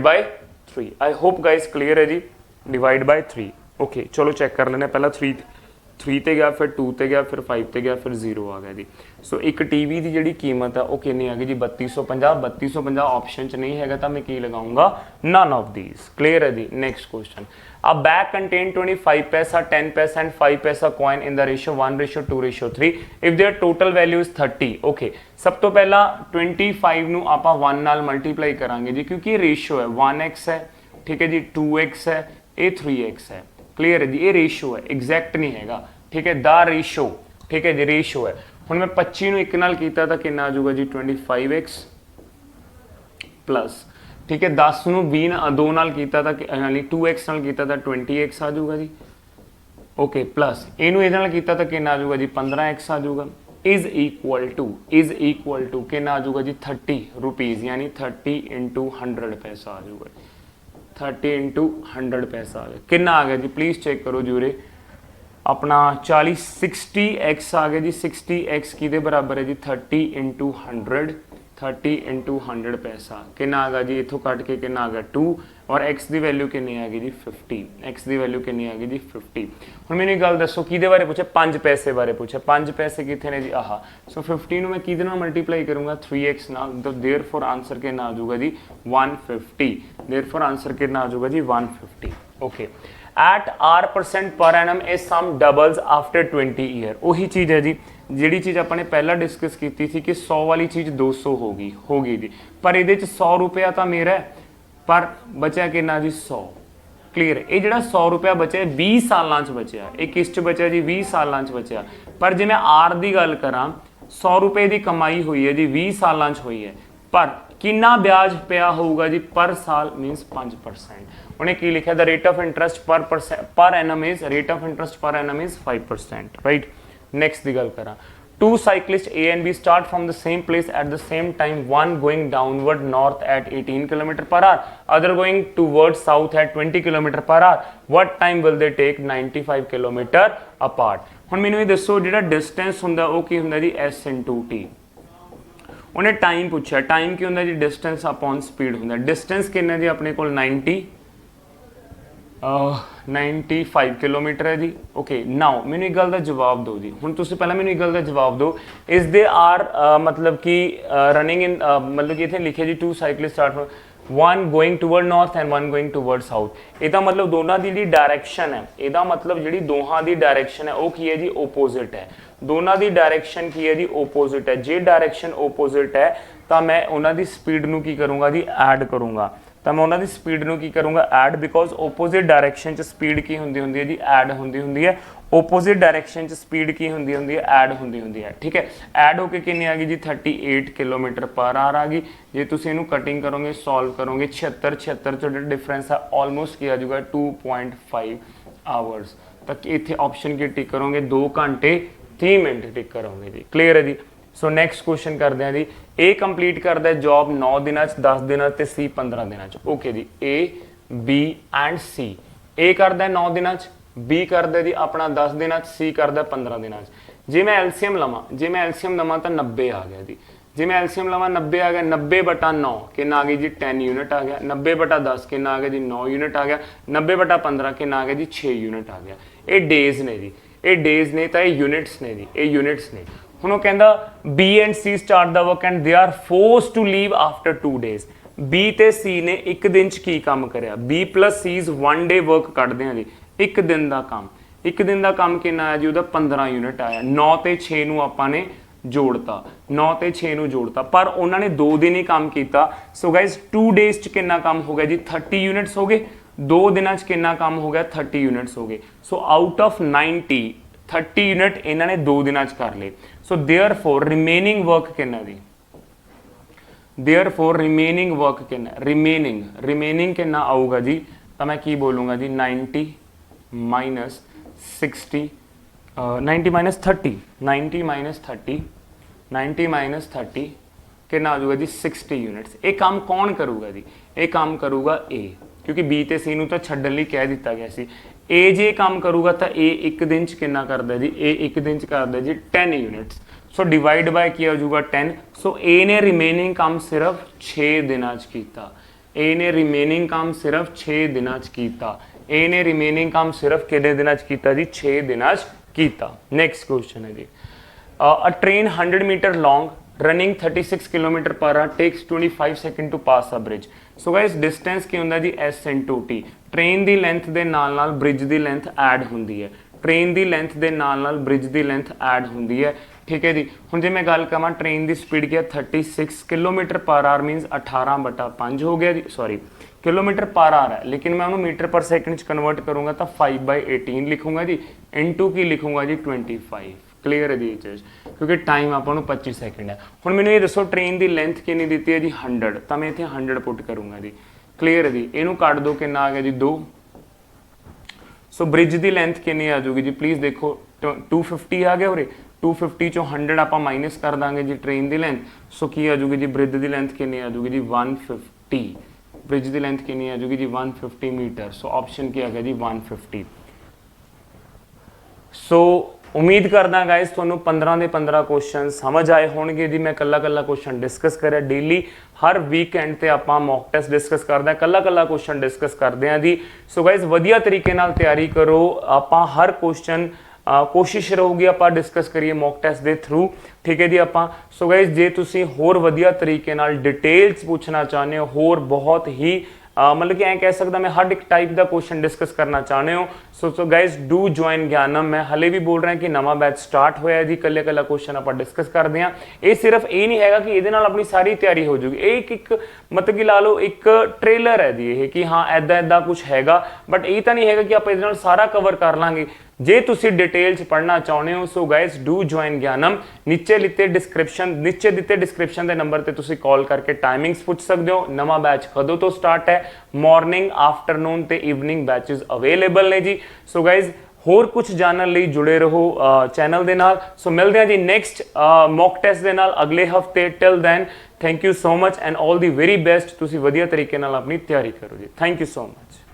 by 3 I hope guys clear है जी, डिवाइड बाय 3। ओके चलो चेक कर लेने, पहला 3 ते गया, फिर 2 ते गया, फिर 5 ते गया, फिर 0 आ गया जी। सो एक टीवी की जी कीमत है वह कितनी आ गई जी 3250। 3250 ऑप्शन च नहीं है तो मैं की लगाऊंगा नन ऑफ दीज। क्लियर है जी? Next question, a bag contain 25 paisa, 10 paisa and 5 paisa coin in the ratio 1:2:3 if their total value is 30। okay, सब तो पहला 25 ਨੂੰ ਆਪਾਂ 1 ਨਾਲ ਮਲਟੀਪਲਾਈ ਕਰਾਂਗੇ ਜੀ, ਕਿਉਂਕਿ ਇਹ ਰੇਸ਼ੋ ਹੈ 1x ਹੈ, ਠੀਕ ਹੈ ਜੀ, 2x ਹੈ, ਇਹ 3x ਹੈ। ਕਲੀਅਰ ਹੈ ਜੀ? ਇਹ ਰੇਸ਼ੋ ਹੈ, ਐਗਜ਼ੈਕਟ ਨਹੀਂ ਹੈਗਾ, ਠੀਕ ਹੈ, ਦਾ ਰੇਸ਼ੋ, ਠੀਕ ਹੈ ਜੀ, ਰੇਸ਼ੋ ਹੈ। ਹੁਣ ਮੈਂ 25 ਨੂੰ 1 ਨਾਲ ਕੀਤਾ ਤਾਂ ਕਿੰਨਾ ਆ ਜਾਊਗਾ ਜੀ 25x ਪਲੱਸ, ठीक है, 10 ਨੂੰ 2 ਨਾਲ ਕੀਤਾ ਤਾਂ ਯਾਨੀ 2x ਨਾਲ ਕੀਤਾ ਤਾਂ 20x ਆ ਜਾਊਗਾ ਜੀ। ਓਕੇ ਪਲੱਸ ਇਹਨੂੰ ਇਹਦੇ ਨਾਲ ਕੀਤਾ ਤਾਂ ਕਿੰਨਾ ਆ ਜਾਊਗਾ ਜੀ 15x ਆ ਜਾਊਗਾ। ਇਜ਼ ਇਕੁਅਲ ਟੂ ਕਿੰਨਾ ਆ ਜਾਊਗਾ ਜੀ 30 ਰੁਪੀਜ਼, ਯਾਨੀ 30 × 100 ਪੈਸਾ ਆ ਜਾਊਗਾ। 30 × 100 ਪੈਸਾ ਆ ਗਿਆ, ਕਿੰਨਾ ਆ ਗਿਆ ਜੀ ਪਲੀਜ਼ ਚੈੱਕ ਕਰੋ ਜੀ ਉਰੇ अपना 40 60x आ गया जी। 60x किहदे बराबर है जी 30 × 100, 30 × 100 पैसा कितना आ गया जी, इथों कट के कितना आ गया 2 और x की वैल्यू कितनी आ गई जी 50, x की वैल्यू कितनी आ गई जी 50। हुण मैनूं एक गल दसो किहदे बारे पूछे, 5 पैसे बारे पूछे। 5 पैसे कितने ने जी आह, सो 50 ਨੂੰ मैं किहदे नाल मल्टीप्लाई करूँगा 3x नाल, तो देयरफॉर आंसर कितना आ जाऊगा जी 150। देयरफॉर आंसर कितना आ जाऊगा जी 150। Okay, at r% per annum is sum doubles after 20 year. वही चीज़ है जी जिहड़ी चीज़ अपने पहला डिस्कस की थी कि 100 वाली चीज़ 200 होगी जी, पर ये 100 रुपया तो मेरा है, पर बचा कितना जी 100। क्लीयर? ये जो 100 रुपया बचा 20 सालों बचा, ये किस च बचा जी 20 सालों बचा। पर जे मैं आर की गल करा 100 रुपये की कमाई हुई है जी 20 सालों हुई है, पर कितना ब्याज पिया होगा जी पर साल, मीनस 5%। उन्हें की लिखा the rate of interest per annum is, rate of interest per annum is 5%। Right, next की गल करा, 2 cyclists A and B start from the same place at the same time, one going downward north at 18 km/h, other going towards south at 20 km/h, what time will they take 95 km apart। हुण मैनूं ये दसो जिहड़ा distance हुंदा वो की हुंदा जी S × T। उन्हें टाइम पूछा, टाइम की होंगे जी डिस्टेंस अपॉन स्पीड होंगे। डिस्टेंस कितना जी अपने को 95 किलोमीटर है जी। ओके, नाउ मैंने एक गल का जवाब दो जी। हुण तुसीं पहला मैंने एक गल का जवाब दो, इज दे आर मतलब कि रनिंग इन मतलब कि इत्थे लिखे जी 2 cyclist start, one going toward north and one going toward south. ਇਹਦਾ मतलब दोनों की जी डायरैक्शन है, ਇਹਦਾ मतलब जी दोहां की डायरैक्शन है वो की है जी ओपोजिट है। दोनों की डायरैक्शन की है जी ओपोजिट है। जे डायरैक्शन ओपोजिट है तो मैं उन्होंने स्पीड नूं की करूँगा जी ऐड करूँगा, तो मैं उन्होंने स्पीड नूं की करूँगा ऐड, बिकॉज ओपोजिट डायरैक्शन च स्पीड की होंदी है जी ऐड होंदी है। ओपोजिट डायरैक्शन च स्पीड की होंदी है ऐड होंदी है। ठीक है, ऐड होकर कितनी आ गई जी 38 km/h आ गई। जे तुसीं इहनूं कटिंग करोगे सॉल्व करोगे 76 जो डिफरेंस है ऑलमोस्ट किया जाएगा 2.5 आवर्स तक। इतने ऑप्शन की टिक करोगे 2 घंटे 30 मिनट टिक करोगे जी। क्लीयर है जी। सो नैक्सट क्वेश्चन करते हैं जी, ए कंप्लीट करता है जॉब 9 दिन 10 दिन ते सी 15 दिन। ओके जी, A B and C. A करता है 9 दिन, बी करता जी अपना 10 दिन, सी करता 15 दिन। जे मैं एलसीएम लवां, जे मैं एलसीएम लवां तो 90 आ गया जी। जे मैं एलसीएम लवां 90 आ गया, 90/9 कितना आ गई जी 10 यूनिट आ गया। 90/10 कितना आ गया जी 9 यूनिट आ गया। 90/15 कितना आ गया जी 6 यूनिट आ गया। ये डेज ने जी, ये डेज ने तो ये यूनिट्स ने जी, ये यूनिट्स ने। हुण वो कहंदा B and C start the work and they are forced to leave after 2 days. B ते सी ने एक दिन च की काम करिया, B plus C's 1 day work कढ़दे हैं जी, एक दिन का काम। एक दिन का काम कितना आया जी उहदा 15 यूनिट आया। 9 ते 6 नूं आपां ने जोड़ता, 9 ते 6 नूं जोड़ता, पर उन्होंने 2 दिन ही काम किया। सो गाइज 2 डेज च कितना काम हो गया जी 30 यूनिट्स हो गए। 2 दिन कितना काम हो गया 30 यूनिट्स हो गए। सो आउट ऑफ 90 30 यूनिट इन्होंने 2 दिन कर ले। सो देयरफॉर रिमेनिंग वर्क कितना जी, देयरफॉर रिमेनिंग वर्क कितना, रिमेनिंग कितना आऊगा जी, तो मैं की बोलूँगा जी 90 माइनस 60 90 माइनस 30 90 माइनस 30 90 माइनस 30 कितना आ जाऊगा जी 60 यूनिट्स। ये काम कौन करूगा जी, ये काम करूगा ए, क्योंकि बी ते सी नूं तां छड्डण लई कह दिता गया सी। ए जे काम करूगा तो ए एक दिन च कितना करदा जी, ए एक दिन च करदा जी 10 यूनिट्स। सो डिवाइड बाय की आ जाऊगा 10। सो ए ने रिमेनिंग काम सिर्फ 6 दिनां च कीता, ए ने रिमेनिंग काम सिर्फ 6 दिनां च कीता, ए ने रिमेनिंग काम सिर्फ कितने दिनां च कीता जी 6 दिनां च कीता। नेक्स्ट क्वेश्चन है जी, a train 100 metre long running 36 kilometre per hour takes 25 second to pass a bridge. So guys distance की ਹੁੰਦਾ ਜੀ s into t, ट्रेन ਦੀ ਲੈਂਥ ਦੇ ਨਾਲ ਬ੍ਰਿਜ ਦੀ ਲੈਂਥ ਐਡ ਹੁੰਦੀ ਹੈ, ट्रेन ਦੀ ਲੈਂਥ ਦੇ ਨਾਲ ਬ੍ਰਿਜ ਦੀ ਲੈਂਥ ਐਡ ਹੁੰਦੀ ਹੈ। ठीक है जी, ਹੁਣ ਜੇ ਮੈਂ ਗੱਲ ਕਰਾਂ ट्रेन ਦੀ स्पीड ਕੀ ਹੈ 36 किलोमीटर पर आवर मीनस 18/5 हो गया जी, सॉरी किलोमीटर पर आवर है, लेकिन मैं उन्होंने मीटर पर सेकंड कन्वर्ट करूंगा तो 5/18 लिखूंगा जी, इनटू की लिखूंगा जी 25। क्लीयर है जी ये चीज़, क्योंकि टाइम आपको 25 सेकंड है। हुण मैनूं ये दसो ट्रेन की लेंथ कितनी दी है जी 100, तो मैं इत्थे 100 पुट करूंगा जी। क्लीयर है जी, इनू कट दो कितना आ गया जी 2। सो ब्रिज की लेंथ कितनी आ जाऊगी जी, प्लीज़ देखो 250 आ गया, उरे 250 चो 100 आप माइनस कर देंगे जी ट्रेन की लेंथ। सो की आ जाऊगी जी ब्रिज की लेंथ कितनी आ जाऊगी जी 150, ब्रिज की लेंथ कितनी आ जाऊगी जी 150 मीटर। सो ऑप्शन क्या आ गया जी 150। सो उम्मीद करदा गाइस तुहानू 15 ਦੇ 15 क्वेश्चन समझ आए होणगे जी। मैं कल्ला क्वेश्चन डिस्कस करिया, डेली हर वीकेंड ते आपां मॉक टेस्ट डिस्कस करते हैं, कल्ला क्वेश्चन डिस्कस करते हैं जी। सो गाइस वधिया तरीके नाल तैयारी करो, आपां हर क्वेश्चन कोशिश रहूगी आपां डिस्कस करिए मॉक टेस्ट के थ्रू। ठीक है जी आपां। सो गाइस जे तुसीं होर वधिया तरीके नाल डिटेल्स पूछना चाहते हो, होर बहुत ही मतलब कि कह सकता मैं हर एक टाइप का क्वेश्चन डिस्कस करना चाहते हो, सो गाइज डू ज्वाइन ज्ञानम। मैं हले भी बोल रहा कि नवा बैच स्टार्ट होया जी, कल्ले क्वेश्चन आप डिस्कस करते हैं। ये सिर्फ ये नहीं है कि ये अपनी सारी तैयारी हो जाएगी, एक मतलब कि ला लो एक ट्रेलर है जी ये कि हाँ ऐदा कुछ हैगा, बट ये तो नहीं है कि आप ये सारा कवर कर लांगे। जे तुसी डिटेल्स पढ़ना चाहते हो सो गाइस डू ज्वाइन ज्ञानम। नीचे दिते डिस्क्रिप्शन के नंबर पर तुसी कॉल करके टाइमिंग्स पूछ सकते हो। नवा बैच कदों तो स्टार्ट है, मॉर्निंग आफ्टरनून ते इवनिंग बैचेस अवेलेबल ने जी। सो गाइज होर कुछ जानने लिए जुड़े रहो चैनल दे नाल। सो मिलते हैं जी नेक्स्ट मॉक टेस्ट दे नाल अगले हफ्ते। Till then thank you so much and all the very best. तुसी वधिया तरीके नाल अपनी तैयारी करो जी। Thank you so much.